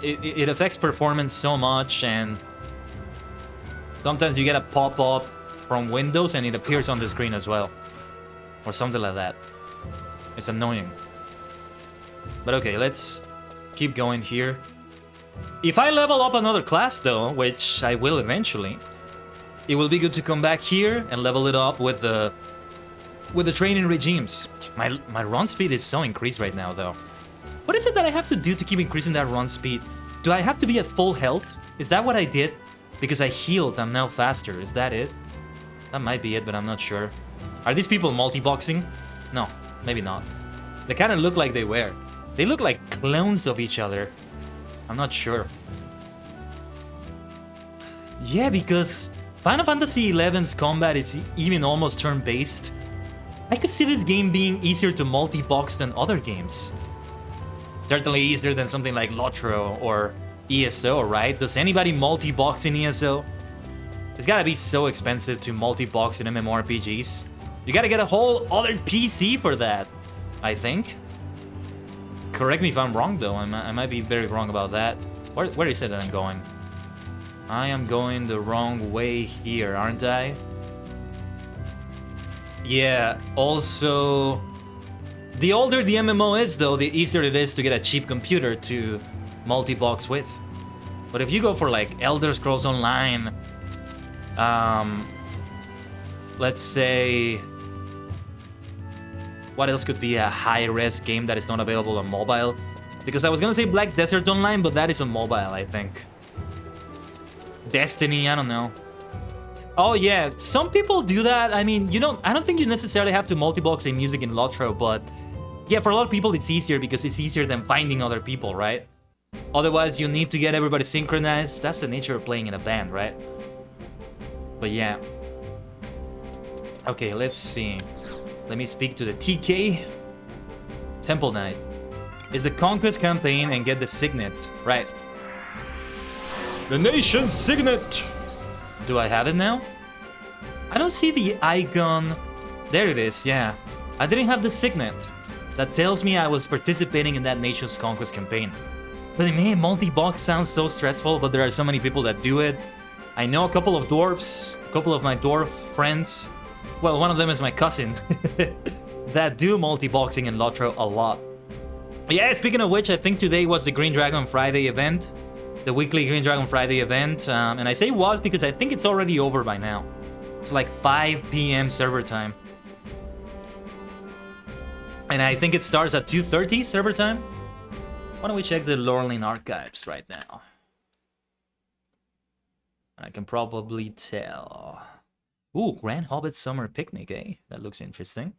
It affects performance so much, and sometimes you get a pop-up from Windows and it appears on the screen as well. Or something like that. It's annoying. But okay, let's keep going here. If I level up another class though, which I will eventually, it will be good to come back here and level it up with the training regimes. My run speed is so increased right now though. What is it that I have to do to keep increasing that run speed? Do I have to be at full health? Is that what I did? Because I healed, I'm now faster. Is that it? That might be it, but I'm not sure. Are these people multi-boxing? No, maybe not. They kind of look like they were. They look like clones of each other. I'm not sure. Yeah, because Final Fantasy XI's combat is even almost turn-based. I could see this game being easier to multi-box than other games. Certainly easier than something like ℂ𝕠𝕟𝕤𝕒 or ESO, right? Does anybody multi-box in ESO? It's gotta be so expensive to multi-box in MMORPGs. You gotta get a whole other PC for that, I think. Correct me if I'm wrong though, I might be very wrong about that. Where is it that I'm going? I am going the wrong way here, aren't I? Yeah, also... The older the MMO is though, the easier it is to get a cheap computer to multi-box with. But if you go for like Elder Scrolls Online, let's say... What else could be a high-res game that is not available on mobile? Because I was gonna say Black Desert Online, but that is on mobile, I think. Destiny, I don't know. Oh yeah, some people do that. I mean, I don't think you necessarily have to multi-box a music in ℂ𝕠𝕟𝕤𝕒, but yeah, for a lot of people it's easier because it's easier than finding other people, right? Otherwise, you need to get everybody synchronized. That's the nature of playing in a band, right? But yeah. Okay, let's see. Let me speak to the TK. Temple Knight. Is the Conquest campaign and get the signet. Right. The nation's signet! Do I have it now? I don't see the icon. There it is, yeah. I didn't have the signet. That tells me I was participating in that nation's conquest campaign. But man, multi-box sounds so stressful, but there are so many people that do it. I know a couple of dwarfs, a couple of my dwarf friends. Well, one of them is my cousin. that do multi-boxing in ℂ𝕠𝕟𝕒 a lot. Yeah, speaking of which, I think today was the Green Dragon Friday event. The weekly Green Dragon Friday event. And I say was because I think it's already over by now. It's like 5 p.m. server time. And I think it starts at 2:30 server time. Why don't we check the Lorelin archives right now? I can probably tell. Ooh, Grand Hobbit Summer Picnic, eh? That looks interesting.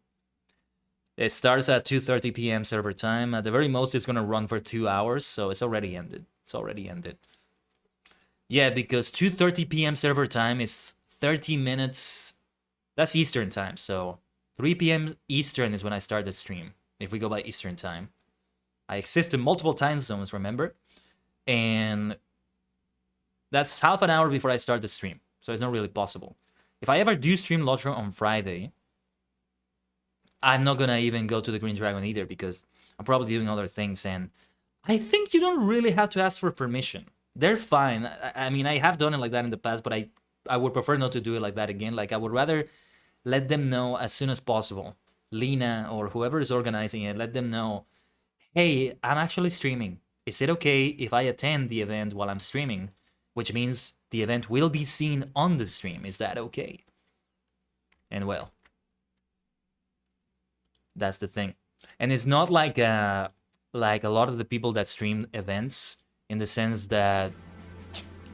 It starts at 2:30 p.m. server time. At the very most, it's gonna run for 2 hours, so it's already ended. It's already ended. Yeah, because 2:30 p.m. server time is 30 minutes. That's Eastern time, so 3 p.m. Eastern is when I start the stream, if we go by Eastern time. I exist in multiple time zones, remember? And that's half an hour before I start the stream, so it's not really possible. If I ever do stream ℂ𝕠𝕟𝕒 on Friday, I'm not gonna even go to the Green Dragon either because I'm probably doing other things, and I think you don't really have to ask for permission. They're fine. I mean, I have done it like that in the past, but I would prefer not to do it like that again. Like, I would rather let them know as soon as possible. Lena or whoever is organizing it, let them know, hey, I'm actually streaming. Is it okay if I attend the event while I'm streaming? Which means the event will be seen on the stream. Is that okay? And well, That's the thing. And it's not like a lot of the people that stream events, in the sense that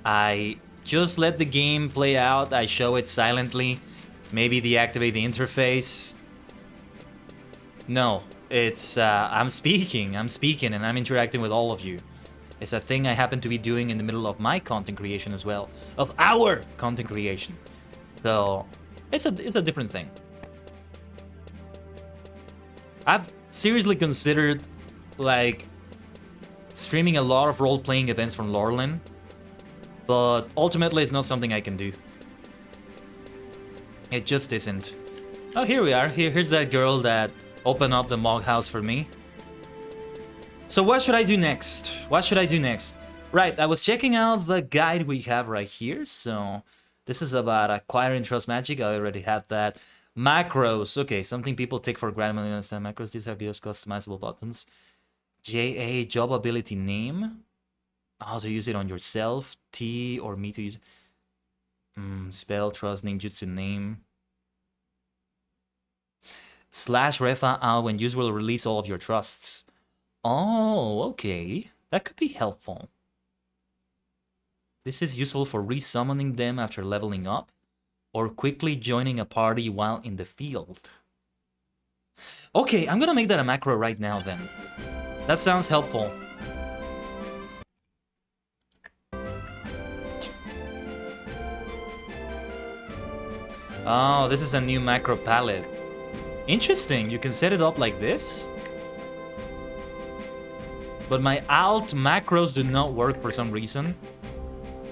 I just let the game play out, I show it silently, maybe deactivate the interface. No, it's I'm speaking, and I'm interacting with all of you. It's a thing I happen to be doing in the middle of my content creation as well, of our content creation. So it's a different thing. I've seriously considered like streaming a lot of role-playing events from Lorelin, but ultimately it's not something I can do. It just isn't. Oh, here we are. Here's that girl that opened up the mog house for me. So what should I do next? What should I do next? Right, I was checking out the guide we have right here. So this is about acquiring trust magic. I already have that. Macros. Okay, something people take for granted when they understand macros. These are just customizable buttons. JA, job ability name. How to use it on yourself. T or me to use. Spell, trust, ninjutsu name. Slash refa out when used will release all of your trusts. Oh, okay. That could be helpful. This is useful for resummoning them after leveling up, or quickly joining a party while in the field. Okay, I'm gonna make that a macro right now then. That sounds helpful. Oh, this is a new macro palette. Interesting, you can set it up like this. But my alt macros do not work for some reason.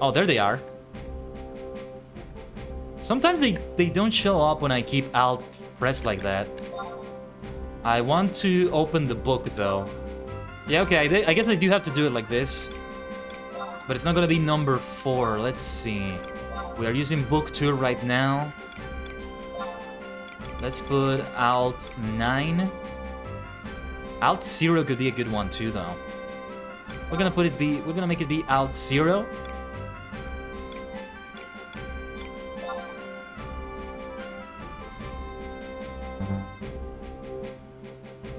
Oh, there they are. Sometimes they don't show up when I keep alt pressed like that. I want to open the book though. Yeah, okay, I guess I do have to do it like this. But it's not gonna be number 4. Let's see. We are using book 2 right now. Let's put alt 9. Alt 0 could be a good one too though. We're gonna make it be alt 0.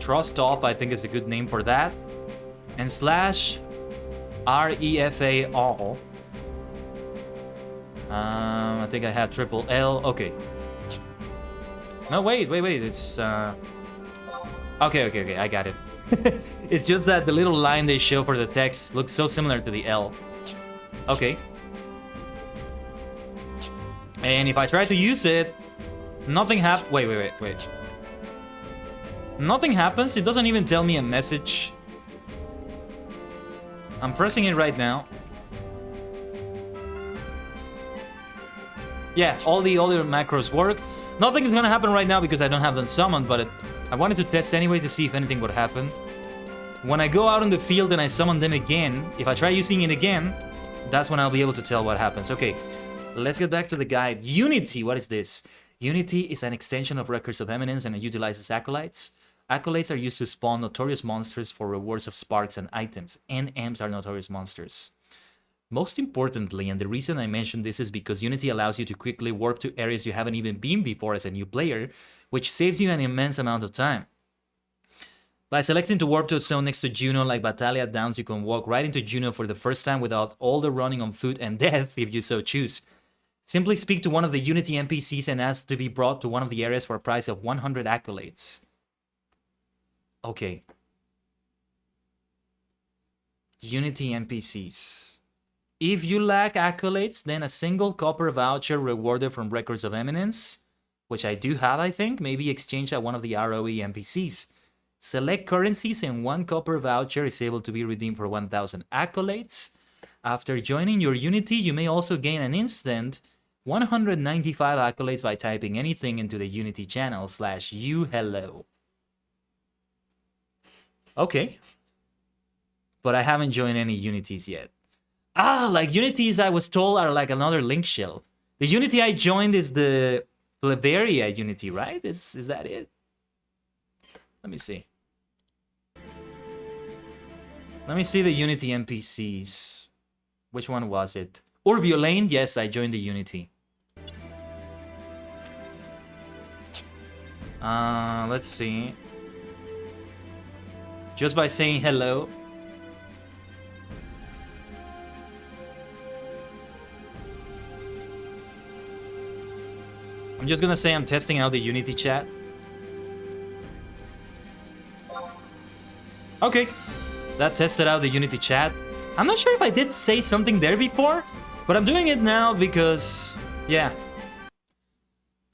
Trust off, I think is a good name for that. And slash REFA all. I think I have triple L. Okay. No, wait. It's Okay, I got it. It's just that the little line they show for the text looks so similar to the L. Okay. And if I try to use it, nothing happens. Wait. Nothing happens. It doesn't even tell me a message. I'm pressing it right now. Yeah, all the other macros work. Nothing is gonna happen right now because I don't have them summoned, but I wanted to test anyway to see if anything would happen. When I go out in the field and I summon them again, if I try using it again, that's when I'll be able to tell what happens. Okay, let's get back to the guide. Unity, what is this? Unity is an extension of Records of Eminence and it utilizes acolytes. Acolytes are used to spawn notorious monsters for rewards of sparks and items. NMs are notorious monsters. Most importantly, and the reason I mention this is because Unity allows you to quickly warp to areas you haven't even been before as a new player, which saves you an immense amount of time. By selecting to warp to a zone next to Juno like Battaglia Downs, you can walk right into Juno for the first time without all the running on foot and death if you so choose. Simply speak to one of the Unity NPCs and ask to be brought to one of the areas for a price of 100 accolades. Okay. Unity NPCs. If you lack accolades, then a single copper voucher rewarded from Records of Eminence, which I do have, I think, may be exchanged at one of the ROE NPCs. Select currencies and 1 copper voucher is able to be redeemed for 1000 accolades. After joining your Unity, you may also gain an instant 195 accolades by typing anything into the Unity channel /uhello. Okay. But I haven't joined any Unities yet. Ah, like Unities I was told are like another link shell. The Unity I joined is the Bavaria Unity, right? Is that it? Let me see. Let me see the Unity NPCs. Which one was it? Urbiolane? Yes, I joined the Unity. Let's see. just by saying hello. I'm just gonna say I'm testing out the Unity chat. Okay, that tested out the Unity chat. I'm not sure if I did say something there before, but I'm doing it now because, yeah.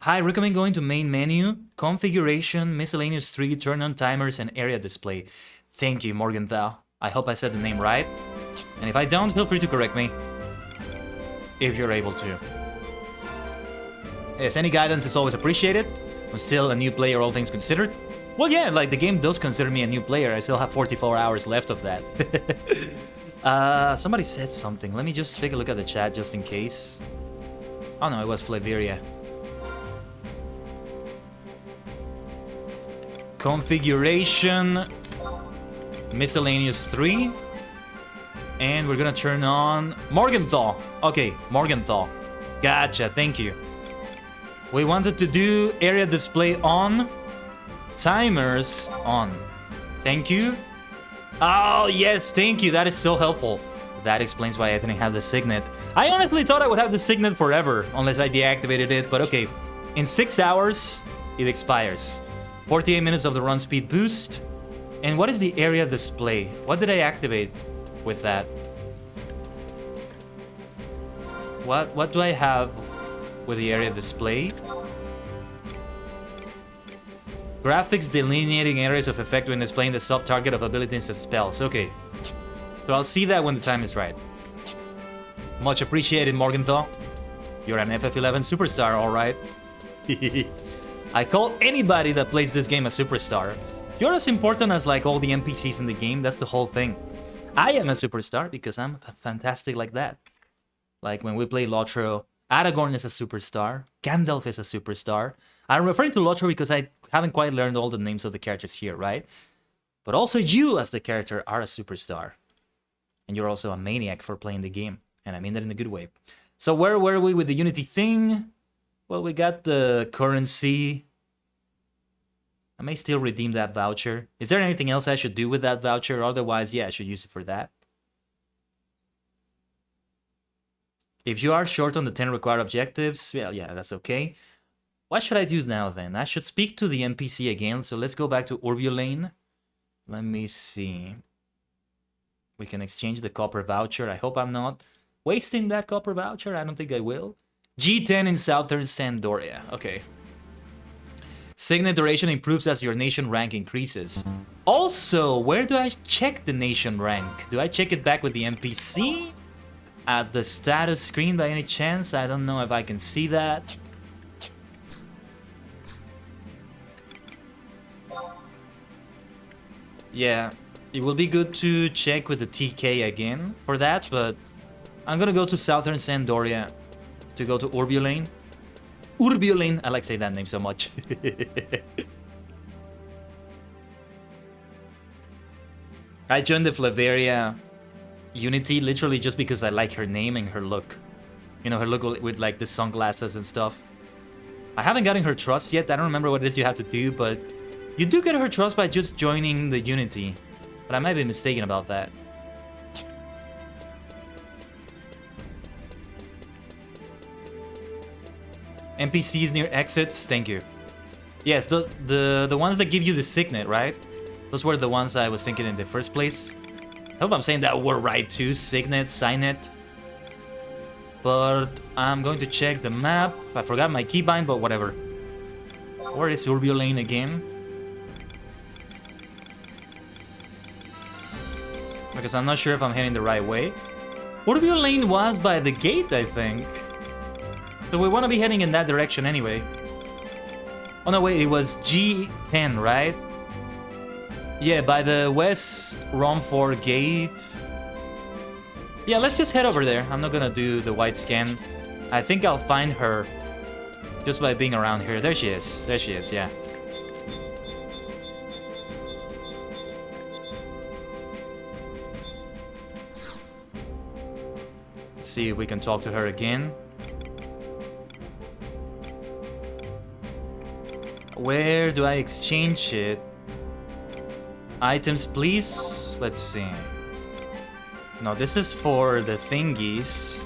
Hi, recommend going to main menu, configuration, miscellaneous 3, turn on timers, and area display. Thank you, Morgenthau. I hope I said the name right. And if I don't, feel free to correct me, if you're able to. Yes, any guidance is always appreciated. I'm still a new player, all things considered. Well, yeah, like the game does consider me a new player. I still have 44 hours left of that. Somebody said something. Let me just take a look at the chat just in case. Oh no, it was Flaveria. Configuration, miscellaneous 3, and we're gonna turn on Morgenthau. Okay, Morgenthau. Gotcha, thank you. We wanted to do area display on, timers on. Thank you. Oh, yes, thank you. That is so helpful. That explains why I didn't have the signet. I honestly thought I would have the signet forever, unless I deactivated it, but okay. In 6 hours, it expires. 48 minutes of the run speed boost. And what is the area display? What did I activate with that? What do I have with the area display? Graphics delineating areas of effect when displaying the sub-target of abilities and spells. Okay. So I'll see that when the time is right. Much appreciated, Morgenthau. You're an FF11 superstar, alright. I call anybody that plays this game a superstar. You're as important as like all the NPCs in the game, that's the whole thing. I am a superstar because I'm fantastic like that. Like when we play Lotro, Aragorn is a superstar, Gandalf is a superstar. I'm referring to Lotro because I haven't quite learned all the names of the characters here, right? But also you as the character are a superstar. And you're also a maniac for playing the game. And I mean that in a good way. So where were we with the Unity thing? Well, we got the currency. I may still redeem that voucher. Is there anything else I should do with that voucher? Otherwise, yeah, I should use it for that. If you are short on the 10 required objectives, well, yeah, that's okay. What should I do now then? I should speak to the NPC again. So let's go back to ℂ𝕠𝕟𝕤𝕦. Let me see. We can exchange the copper voucher. I hope I'm not wasting that copper voucher. I don't think I will. G10 in Southern Sandoria. Okay. Signet duration improves as your nation rank increases. Also, where do I check the nation rank? Do I check it back with the NPC? At the status screen by any chance? I don't know if I can see that. Yeah, it will be good to check with the TK again for that, but I'm gonna go to Southern Sandoria to go to ℂ𝕠𝕟𝕤𝕦. ℂ𝕠𝕠𝕟𝕤, I like saying that name so much. I joined the Flaveria Unity literally just because I like her name and her look. You know, her look with like the sunglasses and stuff. I haven't gotten her trust yet. I don't remember what it is you have to do, but you do get her trust by just joining the Unity. But I might be mistaken about that. NPCs near exits, thank you. Yes, the ones that give you the signet, right? Those were the ones I was thinking in the first place. I hope I'm saying that word right too, signet, signet. But I'm going to check the map. I forgot my keybind, but whatever. Where is ℂ𝕠𝕠𝕠𝕠 again? Because I'm not sure if I'm heading the right way. ℂ𝕠𝕠𝕠𝕠 was by the gate, I think. So we want to be heading in that direction anyway. Oh no, wait, it was G10, right? Yeah, by the West Romford gate. Yeah, let's just head over there. I'm not gonna do the white scan. I think I'll find her just by being around here. There she is. There she is, yeah. See if we can talk to her again. Where do I exchange it? Items, please. Let's see. No, this is for the thingies.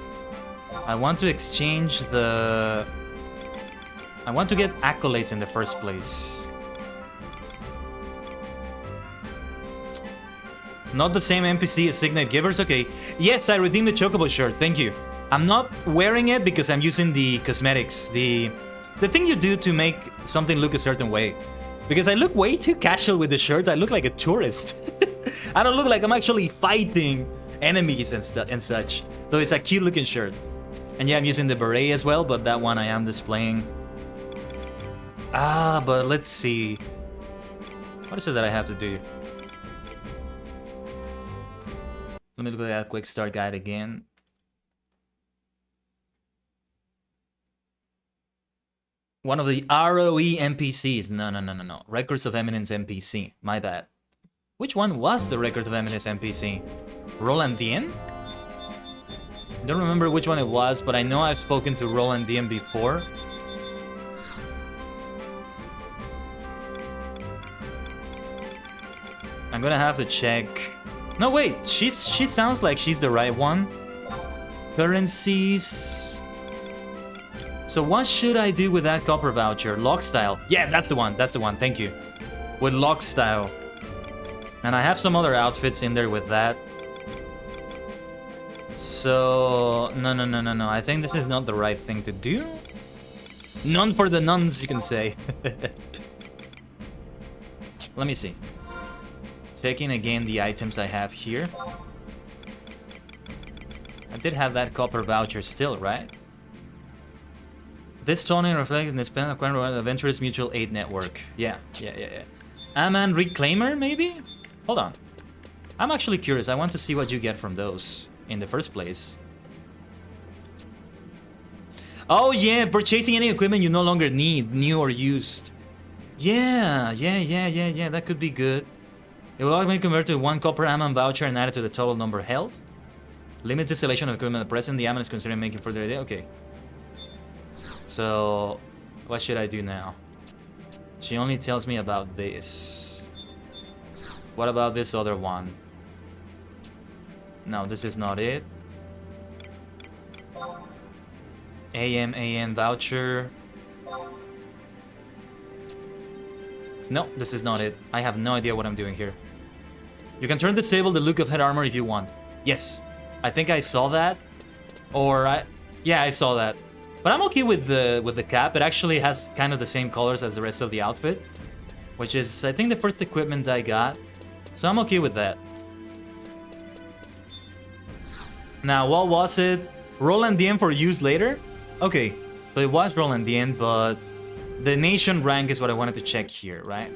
I want to exchange the... I want to get accolades in the first place. Not the same NPC as Signate Givers? Okay. Yes, I redeemed the Chocobo shirt. Thank you. I'm not wearing it because I'm using the cosmetics. The thing you do to make something look a certain way. Because I look way too casual with the shirt. I look like a tourist. I don't look like I'm actually fighting enemies and such. Though it's a cute looking shirt. And yeah, I'm using the beret as well, but that one I am displaying. Ah, but let's see. What is it that I have to do? Let me look at that quick start guide again. One of the ROE NPCs. No. Records of Eminence NPC. My bad. Which one was the Records of Eminence NPC? Roland Dien? Don't remember which one it was, but I know I've spoken to Roland Dien before. I'm gonna have to check. No, wait. She sounds like she's the right one. Currencies. So what should I do with that copper voucher? Lock style. Yeah, that's the one. That's the one. Thank you. With lock style. And I have some other outfits in there with that. So no. I think this is not the right thing to do. None for the nuns, you can say. Let me see. Checking again the items I have here. I did have that copper voucher still, right? This toning reflects in the span of Adventurous Mutual Aid Network. Yeah. Aman Reclaimer, maybe? Hold on. I'm actually curious. I want to see what you get from those in the first place. Oh yeah, purchasing any equipment you no longer need, new or used. Yeah, that could be good. It will automatically convert to 1 copper Aman voucher and add it to the total number held. Limited selection of equipment at present. The Aman is considering making further idea. Okay. So, what should I do now? She only tells me about this. What about this other one? No, this is not it. AN voucher. No, this is not it. I have no idea what I'm doing here. You can turn disable the look of head armor if you want. Yes, I think I saw that. Yeah, I saw that. But I'm okay with the cap. It actually has kind of the same colors as the rest of the outfit, which is, I think, the first equipment I got. So I'm okay with that. Now, what was it? Roland Dien for use later? Okay, so it was Roland Dien, but the nation rank is what I wanted to check here, right?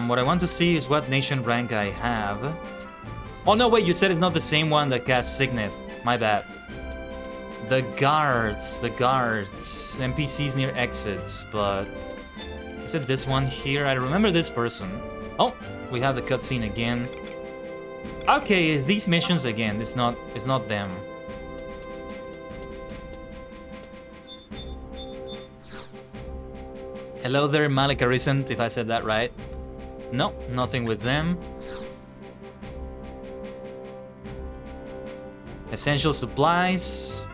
What I want to see is what nation rank I have. Oh no, wait, you said it's not the same one that casts Signet. My bad. The guards. NPCs near exits, but... Is it this one here? I remember this person. Oh, we have the cutscene again. Okay, it's these missions again. It's not them. Hello there, Malik Arisant, if I said that right. No, nothing with them. Essential supplies.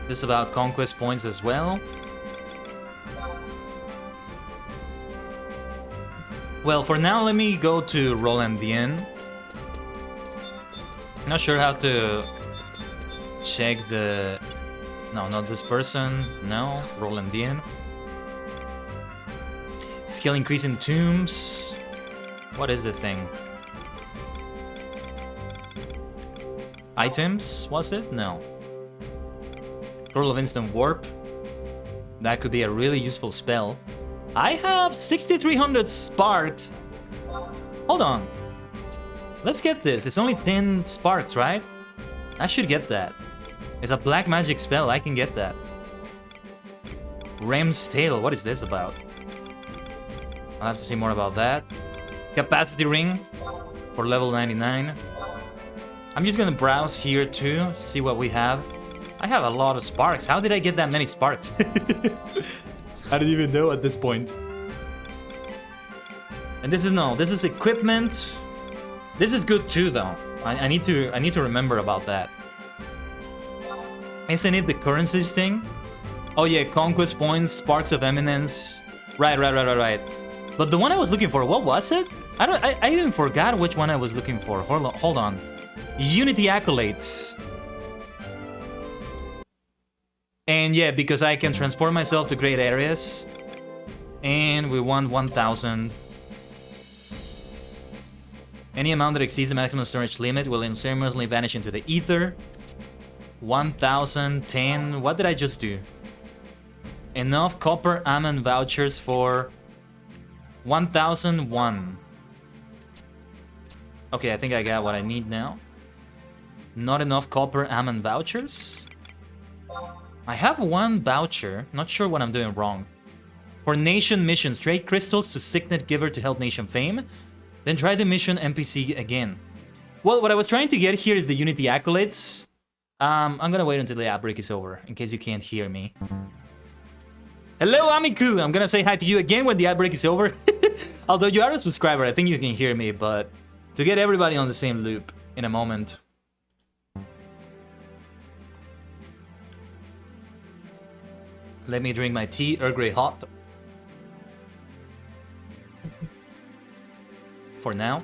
This is about conquest points as well. Well, for now, let me go to Roland Dien. Not sure how to check the... No, not this person. No, Roland Dien. Skill increase in tombs. What is the thing? Items, was it? No. Scroll of Instant Warp. That could be a really useful spell. I have 6,300 sparks. Hold on. Let's get this. It's only 10 sparks, right? I should get that. It's a black magic spell. I can get that. Rem's Tale. What is this about? I'll have to see more about that. Capacity Ring for level 99. I'm just gonna browse here too, see what we have. I have a lot of sparks. How did I get that many sparks? I don't even know at this point. And this is equipment. This is good too, though. I need to remember about that. Isn't it the currencies thing? Oh yeah, conquest points, sparks of eminence. Right. But the one I was looking for, what was it? I even forgot which one I was looking for. Hold on. Unity accolades. And yeah, because I can transport myself to great areas. And we want 1,000. Any amount that exceeds the maximum storage limit will unceremoniously vanish into the ether. 1,010. What did I just do? Enough copper almond vouchers for 1,001. Okay, I think I got what I need now. Not enough copper almond vouchers. I have one voucher. Not sure what I'm doing wrong. For nation missions, trade crystals to Signet Giver to help nation fame. Then try the mission NPC again. Well, what I was trying to get here is the Unity accolades. I'm gonna wait until the outbreak is over, in case you can't hear me. Hello, Amiku! I'm gonna say hi to you again when the outbreak is over. Although you are a subscriber, I think you can hear me, but to get everybody on the same loop in a moment. Let me drink my tea, Earl Grey hot. For now.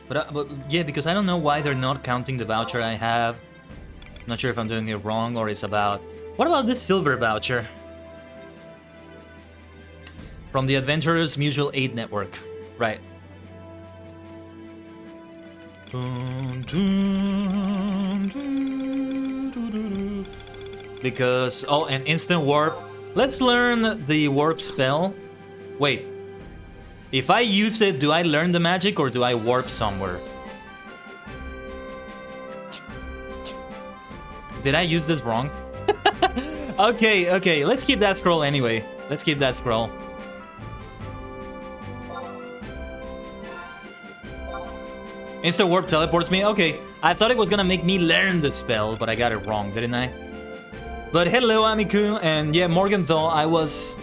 But yeah, because I don't know why they're not counting the voucher I have. Not sure if I'm doing it wrong or it's about... What about this silver voucher? From the Adventurers Mutual Aid Network. Right. Because... Oh, and instant warp. Let's learn the warp spell. Wait. If I use it, do I learn the magic or do I warp somewhere? Did I use this wrong? Okay, let's keep that scroll anyway. Let's keep that scroll. Instant warp teleports me? Okay, I thought it was gonna make me learn the spell, but I got it wrong, didn't I? But hello, Amiku, and yeah, Morgenthau,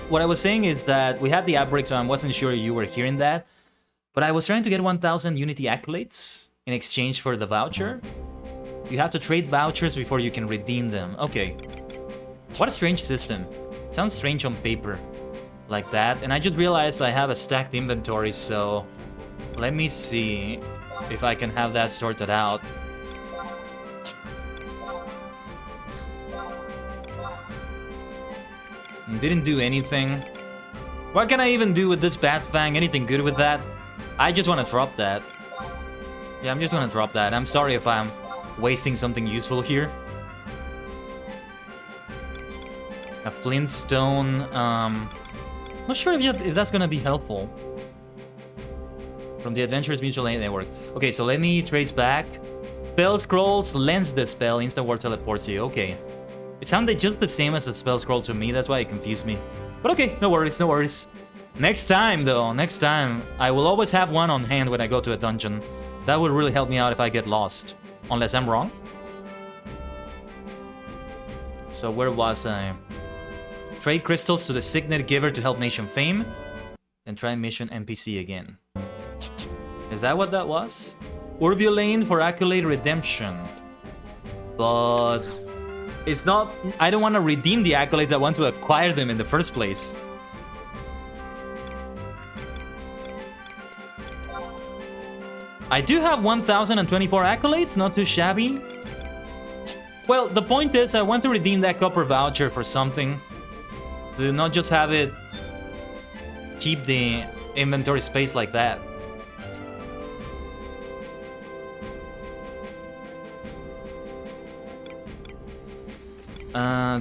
what I was saying is that we had the outbreak, so I wasn't sure you were hearing that. But I was trying to get 1,000 Unity accolades in exchange for the voucher. You have to trade vouchers before you can redeem them. Okay. What a strange system. Sounds strange on paper. Like that. And I just realized I have a stacked inventory, so... Let me see if I can have that sorted out. Didn't do anything. What can I even do with this Bat Fang? Anything good with that? I just want to drop that. Yeah, I'm just gonna drop that. I'm sorry if I'm wasting something useful here. A Flintstone. Not sure if that's gonna be helpful. From the Adventurers Mutual Aid Network. Okay, so let me trace back. Spell scrolls, lens the spell, instant warp teleports you. Okay. It sounded just the same as a spell scroll to me, that's why it confused me. But okay, no worries, no worries. Next time, though, next time, I will always have one on hand when I go to a dungeon. That would really help me out if I get lost. Unless I'm wrong. So where was I? Trade crystals to the Signet Giver to help nation fame. Then try mission NPC again. Is that what that was? Urbulane for accolade redemption. But... it's not... I don't want to redeem the accolades, I want to acquire them in the first place. I do have 1,024 accolades, not too shabby. Well, the point is, I want to redeem that copper voucher for something. Do not just have it keep the inventory space like that.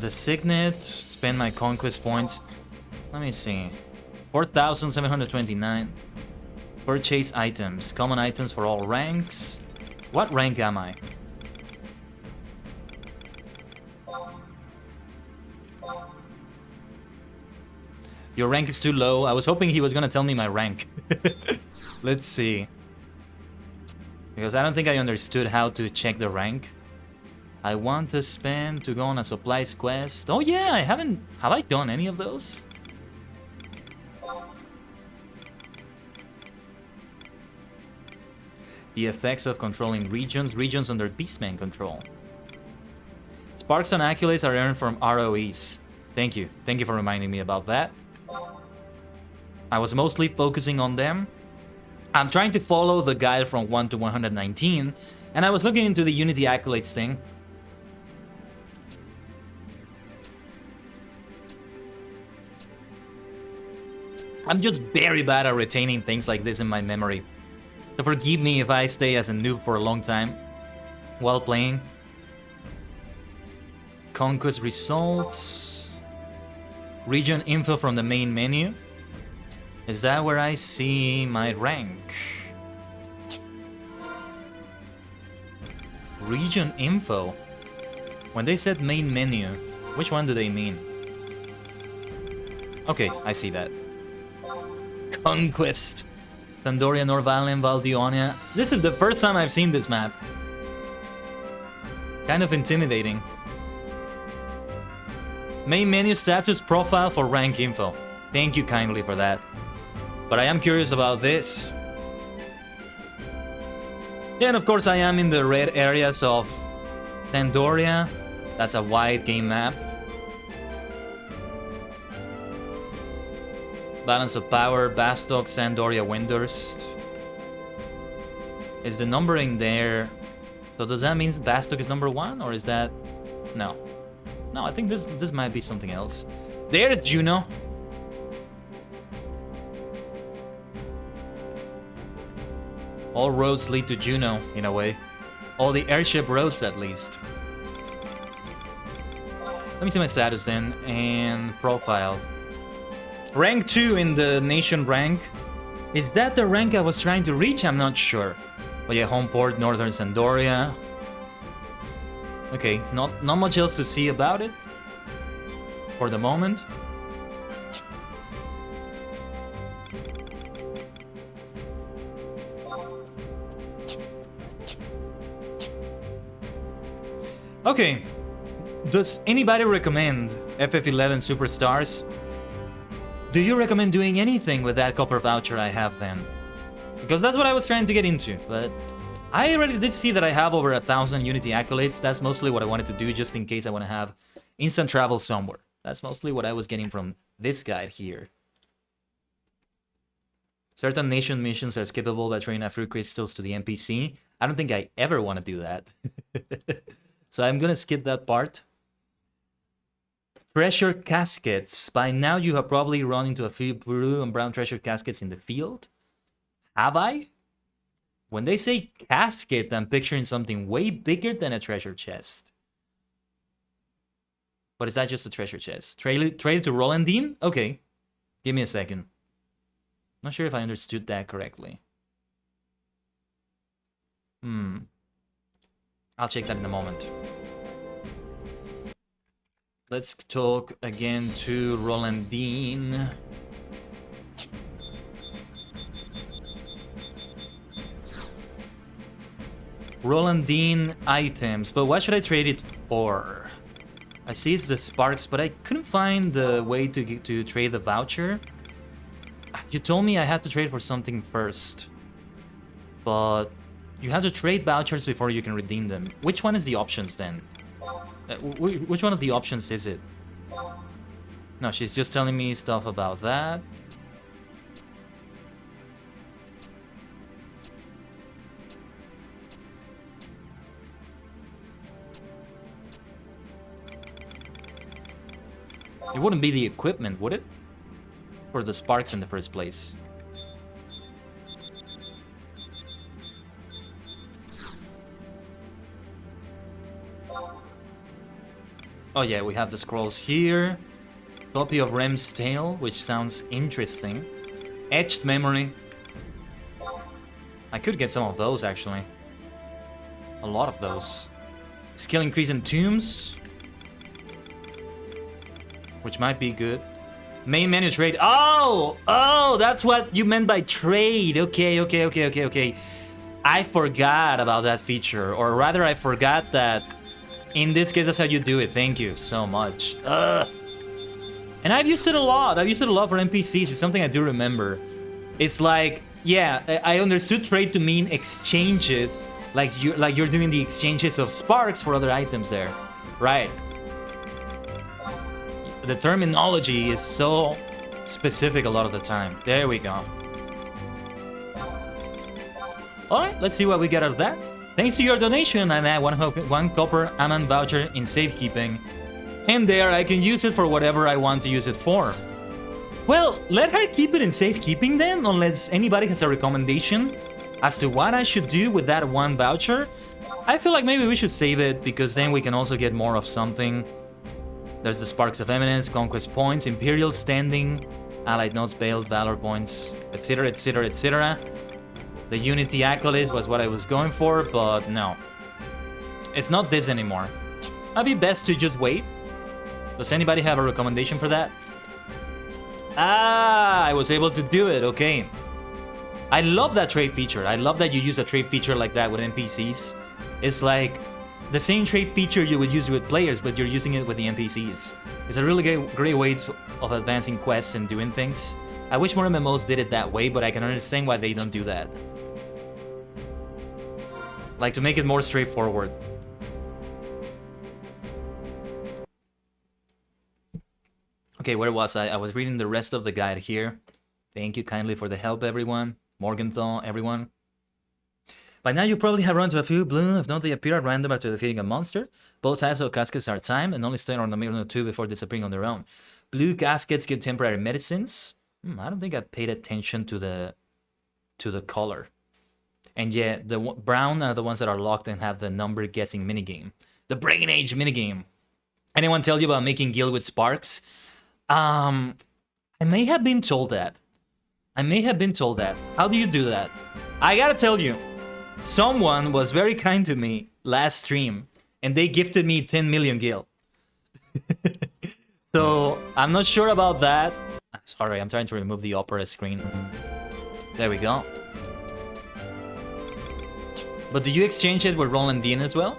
The Signet, spend my conquest points. Let me see. 4,729. Purchase items. Common items for all ranks. What rank am I? Your rank is too low. I was hoping he was gonna tell me my rank. Let's see. Because I don't think I understood how to check the rank. I want to spend to go on a supplies quest. Oh yeah, I haven't... Have I done any of those? The effects of controlling regions. Regions under Beastman control. Sparks and accolades are earned from ROEs. Thank you. Thank you for reminding me about that. I was mostly focusing on them. I'm trying to follow the guide from 1 to 119, and I was looking into the Unity accolades thing. I'm just very bad at retaining things like this in my memory. So forgive me if I stay as a noob for a long time while playing. Conquest results. Region info from the main menu. Is that where I see my rank? Region info. When they said main menu, which one do they mean? Okay, I see that. Conquest. Tandoria, Norvalen, Valdionia. This is the first time I've seen this map. Kind of intimidating. Main menu status profile for rank info. Thank you kindly for that. But I am curious about this. Yeah, and of course I am in the red areas of Tandoria. That's a wide game map. Balance of Power, Bastok, Sandoria, Windurst. Is the numbering there? So does that mean Bastok is number 1, or is that... No. No, I think this might be something else. There's Juno. All roads lead to Juno, in a way. All the airship roads, at least. Let me see my status then, and profile. Rank 2 in the nation rank. Is that the rank I was trying to reach? I'm not sure. But yeah, Homeport, Northern Sandoria. Okay, not much else to see about it for the moment. Okay, does anybody recommend FF11 Superstars? Do you recommend doing anything with that copper voucher I have then? Because that's what I was trying to get into, but I already did see that I have over 1,000 Unity accolades. That's mostly what I wanted to do, just in case I want to have instant travel somewhere. That's mostly what I was getting from this guide here. Certain nation missions are skippable by trading fruit crystals to the NPC. I don't think I ever want to do that. So I'm gonna skip that part. Treasure caskets. By now you have probably run into a few blue and brown treasure caskets in the field. Have I? When they say casket, I'm picturing something way bigger than a treasure chest. But is that just a treasure chest? Traded to Rolandine? Okay. Give me a second. Not sure if I understood that correctly. I'll check that in a moment. Let's talk again to Rolandine. Rolandine items, but what should I trade it for? I see it's the sparks, but I couldn't find the way to trade the voucher. You told me I had to trade for something first, but you have to trade vouchers before you can redeem them. Which one is the options then? Which one of the options is it? No, she's just telling me stuff about that. It wouldn't be the equipment, would it? For the sparks in the first place. Oh yeah, we have the scrolls here. Copy of Rem's Tale, which sounds interesting. Etched memory. I could get some of those, actually. A lot of those. Skill increase in tombs, which might be good. Main menu trade. Oh, that's what you meant by trade. Okay. I forgot about that feature, or rather, I forgot that in this case, that's how you do it. Thank you so much. And I've used it a lot. I've used it a lot for NPCs. It's something I do remember. It's like, yeah, I understood trade to mean exchange it, like you're doing the exchanges of sparks for other items there, right? The terminology is so specific a lot of the time. There we go. Alright, let's see what we get out of that. Thanks to your donation, I add one copper Aman voucher in safekeeping. And there, I can use it for whatever I want to use it for. Well, let her keep it in safekeeping then, unless anybody has a recommendation as to what I should do with that one voucher. I feel like maybe we should save it, because then we can also get more of something. There's the Sparks of Eminence, Conquest Points, Imperial Standing, Allied Notes, Bailed, Valor Points, etc, etc, etc. The Unity Accolade was what I was going for, but no. It's not this anymore. Might be best to just wait. Does anybody have a recommendation for that? Ah, I was able to do it, okay. I love that trade feature. I love that you use a trade feature like that with NPCs. It's like the same trade feature you would use with players, but you're using it with the NPCs. It's a really great way of advancing quests and doing things. I wish more MMOs did it that way, but I can understand why they don't do that. Like, to make it more straightforward. Okay, where was I? I was reading the rest of the guide here. Thank you kindly for the help, everyone. Morgenthau, everyone. By now you probably have run to a few blue, if not they appear at random after defeating a monster. Both types of caskets are timed and only stay on the middle or two before disappearing on their own. Blue caskets give temporary medicines. I don't think I paid attention to the color. And yeah, the brown are the ones that are locked and have the number guessing minigame. The Brain Age minigame. Anyone tell you about making guild with sparks? I may have been told that. How do you do that? I gotta tell you, someone was very kind to me last stream, and they gifted me 10 million gil. So, I'm not sure about that. Sorry, I'm trying to remove the opera screen. There we go. But do you exchange it with Roland Dean as well?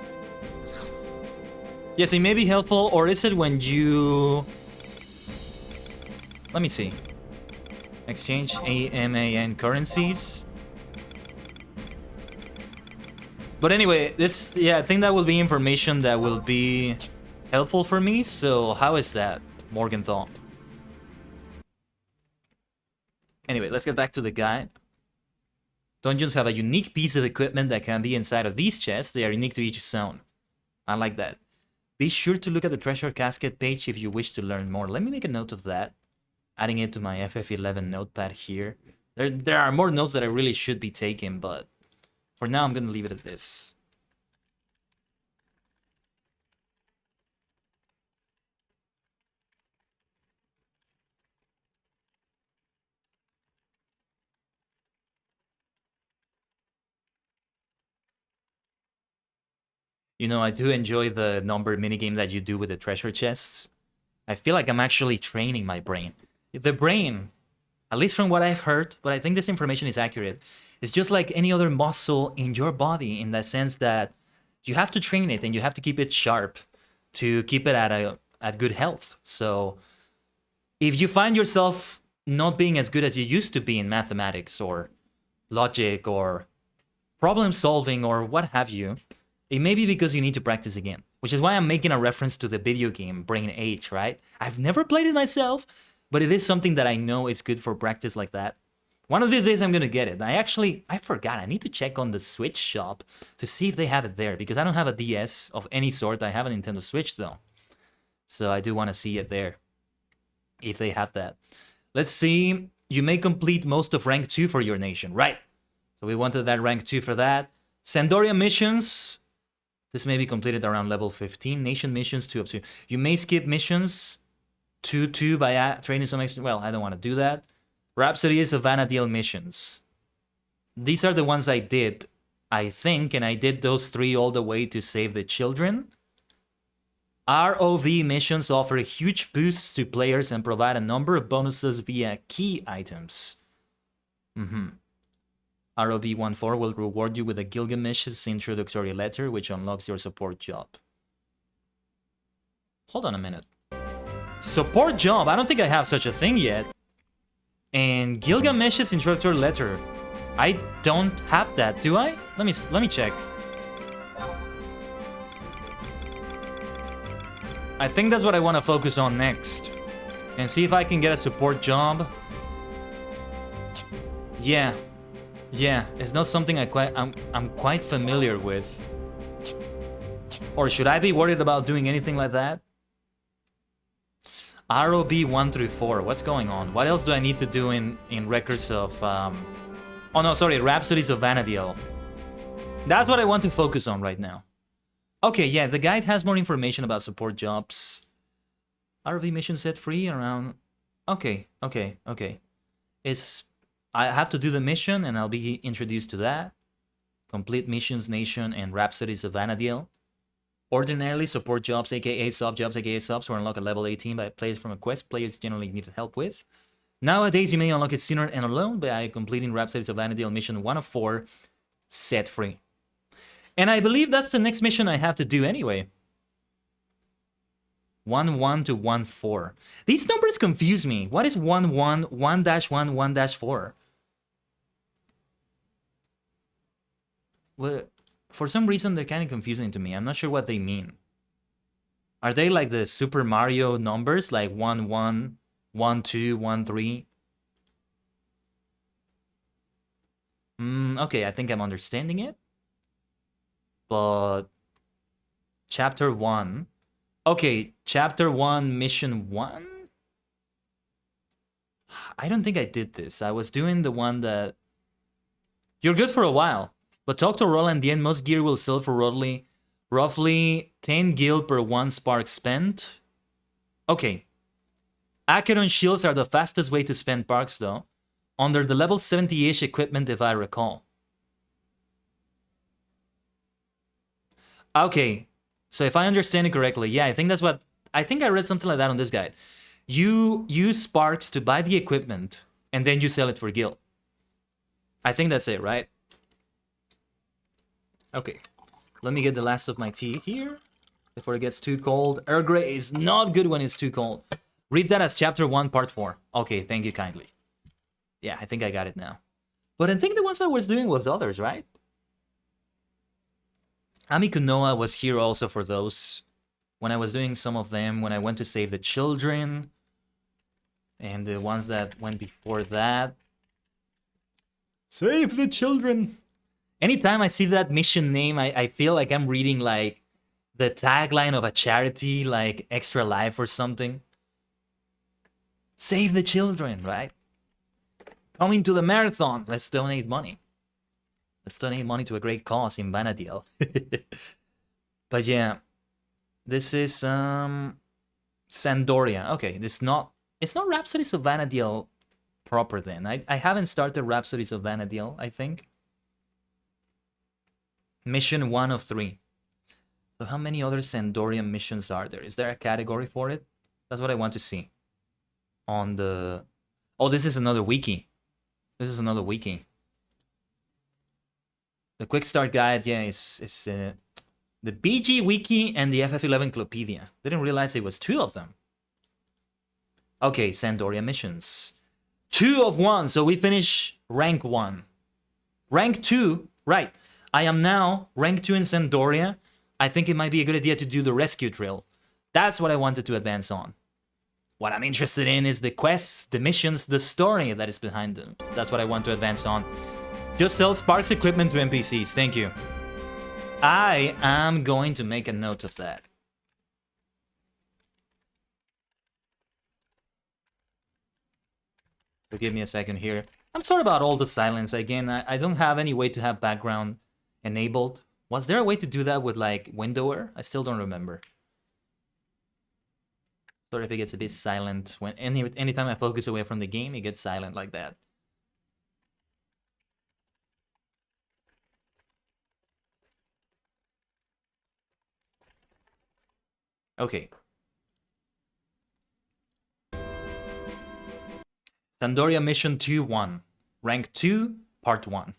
Yes, it may be helpful, or is it when you... Let me see. Exchange AMAN currencies. But anyway, this, yeah, I think that will be information that will be helpful for me. So how is that, Morgenthau? Anyway, let's get back to the guide. Dungeons have a unique piece of equipment that can be inside of these chests. They are unique to each zone. I like that. Be sure to look at the treasure casket page if you wish to learn more. Let me make a note of that. Adding it to my FF11 notepad here. There are more notes that I really should be taking, but for now I'm going to leave it at this. You know, I do enjoy the number minigame that you do with the treasure chests. I feel like I'm actually training my brain. The brain, at least from what I've heard, but I think this information is accurate, is just like any other muscle in your body, in that sense that you have to train it and you have to keep it sharp to keep it at good health. So if you find yourself not being as good as you used to be in mathematics or logic or problem solving or what have you, it may be because you need to practice again, which is why I'm making a reference to the video game Brain Age, right? I've never played it myself, but it is something that I know is good for practice like that. One of these days I'm gonna get it. I forgot, I need to check on the Switch shop to see if they have it there, because I don't have a DS of any sort. I have a Nintendo Switch though. So I do want to see it there, if they have that. Let's see, you may complete most of rank 2 for your nation, right? So we wanted that rank 2 for that. Sandoria missions, this may be completed around level 15. Nation missions 2 of 2. You may skip missions 2 by training some extra. Well, I don't want to do that. Rhapsody is Savannah deal missions. These are the ones I did, I think, and I did those 3 all the way to save the children. ROV missions offer huge boosts to players and provide a number of bonuses via key items. ROV 14 will reward you with a Gilgamesh's introductory letter, which unlocks your support job. Hold on a minute. Support job? I don't think I have such a thing yet. And Gilgamesh's introductory letter. I don't have that, do I? Let me check. I think that's what I want to focus on next. And see if I can get a support job. Yeah, it's not something I'm quite familiar with. Or should I be worried about doing anything like that? ROB 1 through 4. What's going on? What else do I need to do in records of oh no, sorry, Rhapsodies of Vanadiel. That's what I want to focus on right now. Okay, yeah, the guide has more information about support jobs. ROV mission set free around. Okay. I have to do the mission and I'll be introduced to that. Complete missions, nation, and Rhapsodies of Vanadiel. Ordinarily, support jobs, aka sub-jobs, aka subs, were unlocked at level 18 by players from a quest players generally needed help with. Nowadays, you may unlock it sooner and alone by completing Rhapsodies of Vanadiel mission 1 of 4, set free. And I believe that's the next mission I have to do anyway. 1-1 to 1-4. These numbers confuse me. What is 1-1, 1-1, 1-4? Well, for some reason, they're kind of confusing to me. I'm not sure what they mean. Are they like the Super Mario numbers? Like 1-1, 1-2, 1-3? Okay, I think I'm understanding it. But chapter 1. Okay, chapter 1, mission 1? I don't think I did this. I was doing the one that... You're good for a while, but talk to Roland. The end most gear will sell for roughly 10 gil per 1 spark spent. Okay. Acheron shields are the fastest way to spend sparks though. Under the level 70-ish equipment if I recall. Okay, so if I understand it correctly, yeah, I think that's what... I think I read something like that on this guide. You use sparks to buy the equipment, and then you sell it for gil. I think that's it, right? Okay, let me get the last of my tea here before it gets too cold. Earl Grey is not good when it's too cold. Read that as chapter 1, part 4. Okay, thank you kindly. Yeah, I think I got it now. But I think the ones I was doing was others, right? Ami Kunoa was here also for those. When I was doing some of them, when I went to save the children. And the ones that went before that. Save the children! Anytime I see that mission name, I feel like I'm reading like the tagline of a charity, like Extra Life or something. Save the children, right? Coming to the marathon. Let's donate money. Let's donate money to a great cause in Vanadiel. But yeah, this is Sandoria. Okay, it's not Rhapsodies of Vanadiel proper then. I haven't started Rhapsodies of Vanadiel, I think. Mission 1 of 3. So how many other Sandoria missions are there? Is there a category for it? That's what I want to see. On the... Oh, this is another wiki. This is another wiki. The quick start guide, yeah, is the BG wiki and the FF11 Clopedia. Didn't realize it was 2 of them. Okay, Sandoria missions. 2 of 1, so we finish rank 1. Rank 2, right. I am now rank 2 in Sandoria. I think it might be a good idea to do the rescue drill. That's what I wanted to advance on. What I'm interested in is the quests, the missions, the story that is behind them. That's what I want to advance on. Just sell Sparks equipment to NPCs. Thank you. I am going to make a note of that. So give me a second here. I'm sorry about all the silence. Again, I don't have any way to have background enabled. Was there a way to do that with like Windower? I still don't remember. Sorry if it gets a bit silent. When anytime I focus away from the game, it gets silent like that. Okay. Sandoria Mission 2-1. Rank 2, Part 1.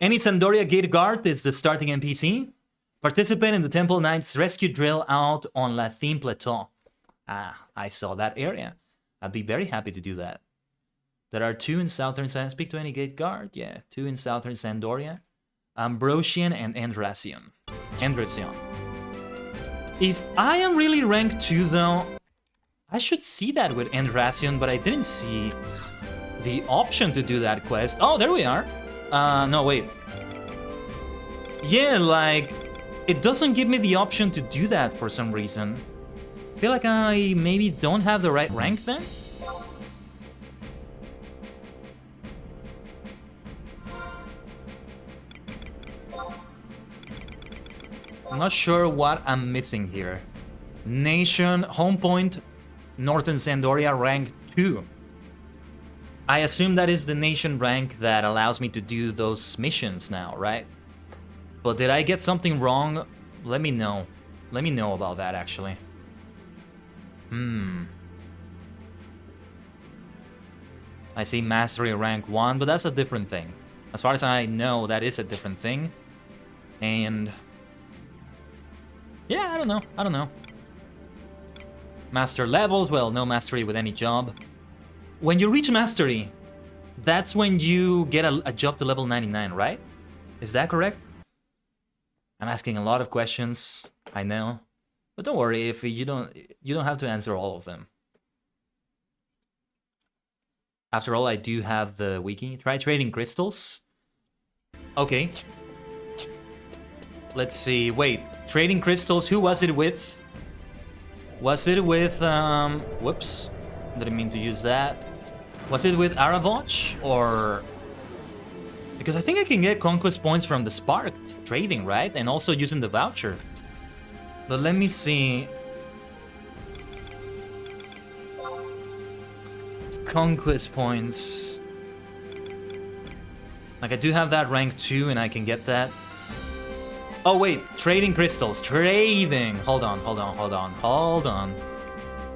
Any Sandoria Gate Guard is the starting NPC. Participate in the Temple Knight's rescue drill out on La Theme Plateau. Ah, I saw that area. I'd be very happy to do that. There are 2 in Southern San... Speak to any Gate Guard? Yeah, 2 in Southern Sandoria. Ambrosian and Andrasian. If I am really rank 2 though, I should see that with Andrasian, but I didn't see the option to do that quest. Oh, there we are. No, wait. Yeah, like, it doesn't give me the option to do that for some reason. I feel like I maybe don't have the right rank then? I'm not sure what I'm missing here. Nation, home point, Northern Sandoria, rank 2. I assume that is the nation rank that allows me to do those missions now, right? But did I get something wrong? Let me know. Let me know about that, actually. I see mastery rank 1, but that's a different thing. As far as I know, that is a different thing. And... yeah, I don't know. Master levels, well, no mastery with any job. When you reach mastery, that's when you get a job to level 99, right? Is that correct? I'm asking a lot of questions, I know. But don't worry, if you don't have to answer all of them. After all, I do have the wiki. Try trading crystals. Okay. Let's see, wait. Trading crystals, who was it with? Was it with, whoops. Didn't mean to use that. Was it with Aravoch, or... because I think I can get conquest points from the Spark trading, right? And also using the voucher. But let me see. Conquest points. Like, I do have that rank 2 and I can get that. Oh wait, trading crystals. Trading! Hold on.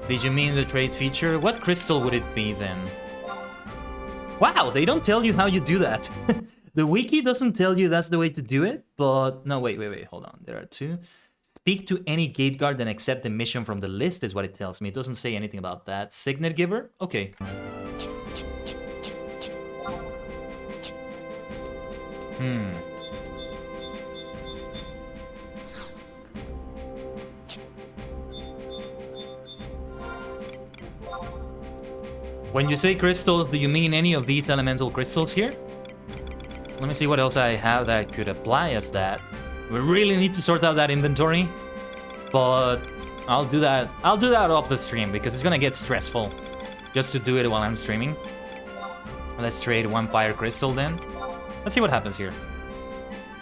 Did you mean the trade feature? What crystal would it be then? Wow, they don't tell you how you do that. The wiki doesn't tell you that's the way to do it, but... no, wait, hold on. There are 2. Speak to any gate guard and accept the mission from the list is what it tells me. It doesn't say anything about that. Signet giver? Okay. When you say crystals, do you mean any of these elemental crystals here? Let me see what else I have that could apply as that. We really need to sort out that inventory, but I'll do that off the stream because it's gonna get stressful just to do it while I'm streaming. Let's trade 1 fire crystal then. Let's see what happens here.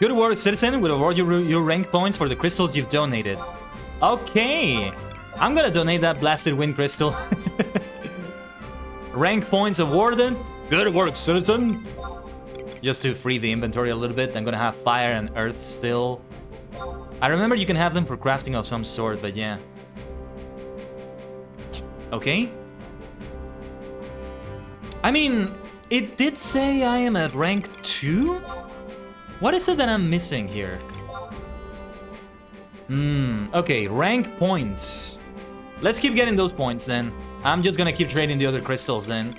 Good work, citizen. We'll award your rank points for the crystals you've donated. Okay, I'm gonna donate that blasted wind crystal. Rank points awarded. Good work, citizen. Just to free the inventory a little bit, I'm gonna have fire and earth still. I remember you can have them for crafting of some sort, but yeah. Okay. I mean, it did say I am at rank 2? What is it that I'm missing here? Okay, rank points. Let's keep getting those points then. I'm just gonna keep trading the other crystals then.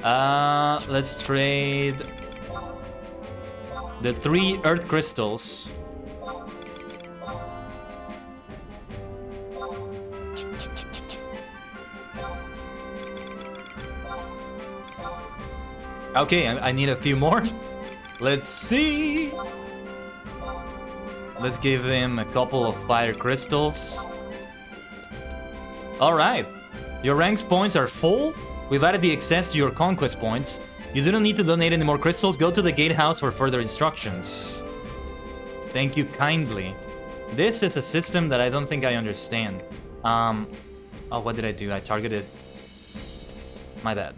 Let's trade the 3 earth crystals. Okay, I need a few more. Let's see. Let's give him a couple of fire crystals. Alright. Your ranks points are full. We've added the excess to your conquest points. You do not need to donate any more crystals. Go to the gatehouse for further instructions. Thank you kindly. This is a system that I don't think I understand. Oh, what did I do? I targeted... my bad.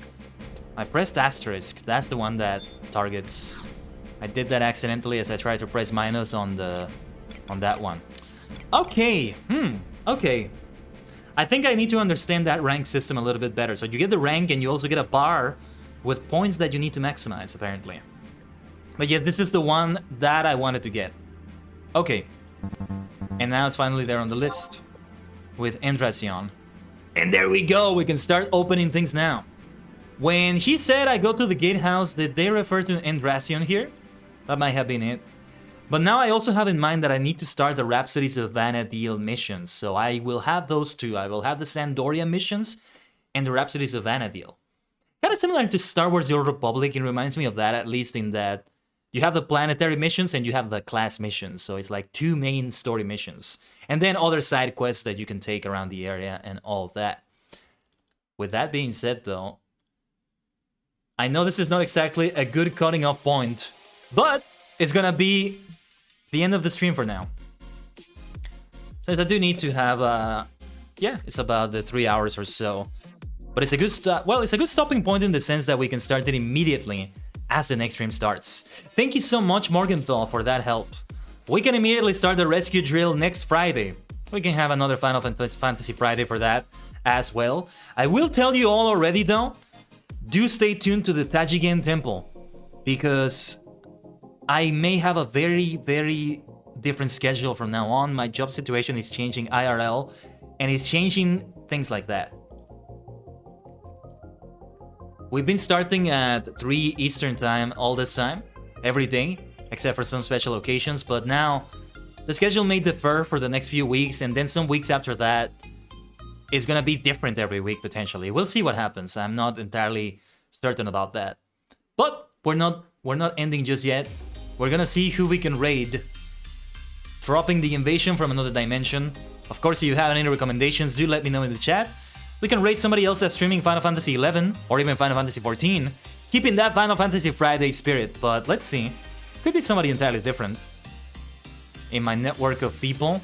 I pressed asterisk. That's the one that targets... I did that accidentally as I tried to press minus on that one. Okay, Okay. I think I need to understand that rank system a little bit better. So you get the rank and you also get a bar with points that you need to maximize, apparently. But yes, this is the one that I wanted to get. Okay. And now it's finally there on the list. With ℂ𝕠𝕟𝕤𝕒𝕠𝕟𝕤. And there we go, we can start opening things now. When he said I go to the gatehouse, did they refer to ℂ𝕠𝕟𝕤𝕒𝕠𝕟 here? That might have been it. But now I also have in mind that I need to start the Rhapsodies of Vana'diel missions. So I will have those two. I will have the Sandoria missions and the Rhapsodies of Vana'diel. Kind of similar to Star Wars The Old Republic, it reminds me of that, at least in that you have the planetary missions and you have the class missions. So it's like two main story missions. And then other side quests that you can take around the area and all of that. With that being said though, I know this is not exactly a good cutting off point, but it's gonna be the end of the stream for now. Since I do need to have, yeah, it's about the 3 hours or so. But it's a good it's a good stopping point in the sense that we can start it immediately as the next stream starts. Thank you so much, ℂ𝕠𝕟𝕠𝕟, for that help. We can immediately start the rescue drill next Friday. We can have another Final Fantasy Friday for that as well. I will tell you all already though, do stay tuned to the ℂ𝕠𝕟𝕠𝕟 temple, because I may have a very, very different schedule from now on. My job situation is changing IRL, and it's changing things like that. We've been starting at 3 Eastern time all this time, every day, except for some special occasions, but now the schedule may differ for the next few weeks, and then some weeks after that, it's gonna be different every week, potentially. We'll see what happens. I'm not entirely certain about that. But we're not ending just yet. We're gonna see who we can raid. Dropping the invasion from another dimension. Of course, if you have any recommendations, do let me know in the chat. We can raid somebody else that's streaming Final Fantasy XI or even Final Fantasy XIV, keeping that Final Fantasy Friday spirit, but let's see. Could be somebody entirely different in my network of people.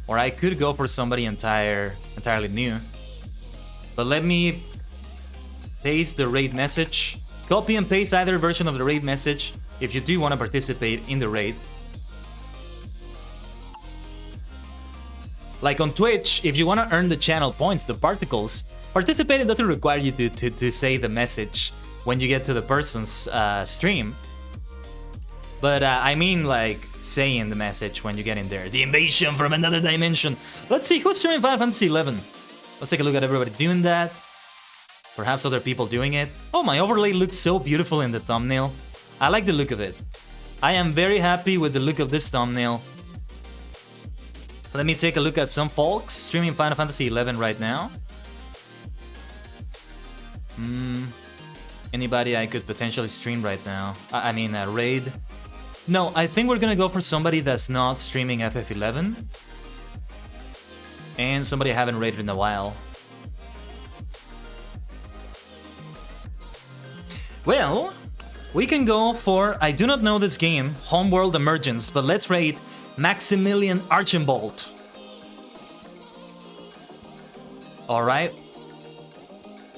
Or I could go for somebody entirely new. But let me paste the raid message. Copy and paste either version of the raid message if you do want to participate in the raid. Like on Twitch, if you want to earn the channel points, the particles, participating doesn't require you to say the message when you get to the person's stream. But I mean like saying the message when you get in there. The invasion from another dimension. Let's see, who's streaming Final Fantasy XI? Let's take a look at everybody doing that. Perhaps other people doing it. Oh, my overlay looks so beautiful in the thumbnail. I like the look of it. I am very happy with the look of this thumbnail. Let me take a look at some folks streaming Final Fantasy XI right now. Anybody I could potentially stream right now? I mean, raid. No, I think we're gonna go for somebody that's not streaming FF11. And somebody I haven't raided in a while. Well, we can go for, I do not know this game, Homeworld Emergence, but let's raid Maximilian Archambault. Alright.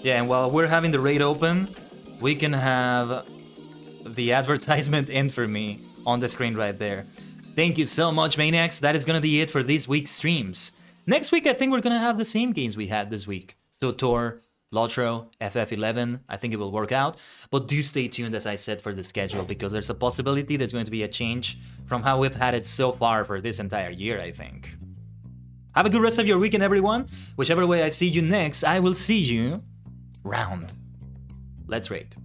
Yeah, and while we're having the raid open, we can have the advertisement end for me on the screen right there. Thank you so much, Maniacs. That is gonna be it for this week's streams. Next week, I think we're gonna have the same games we had this week. So Tor, Lotro, FF11, I think it will work out. But do stay tuned, as I said, for the schedule, because there's a possibility there's going to be a change from how we've had it so far for this entire year, I think. Have a good rest of your weekend, everyone. Whichever way I see you next, I will see you round. Let's raid.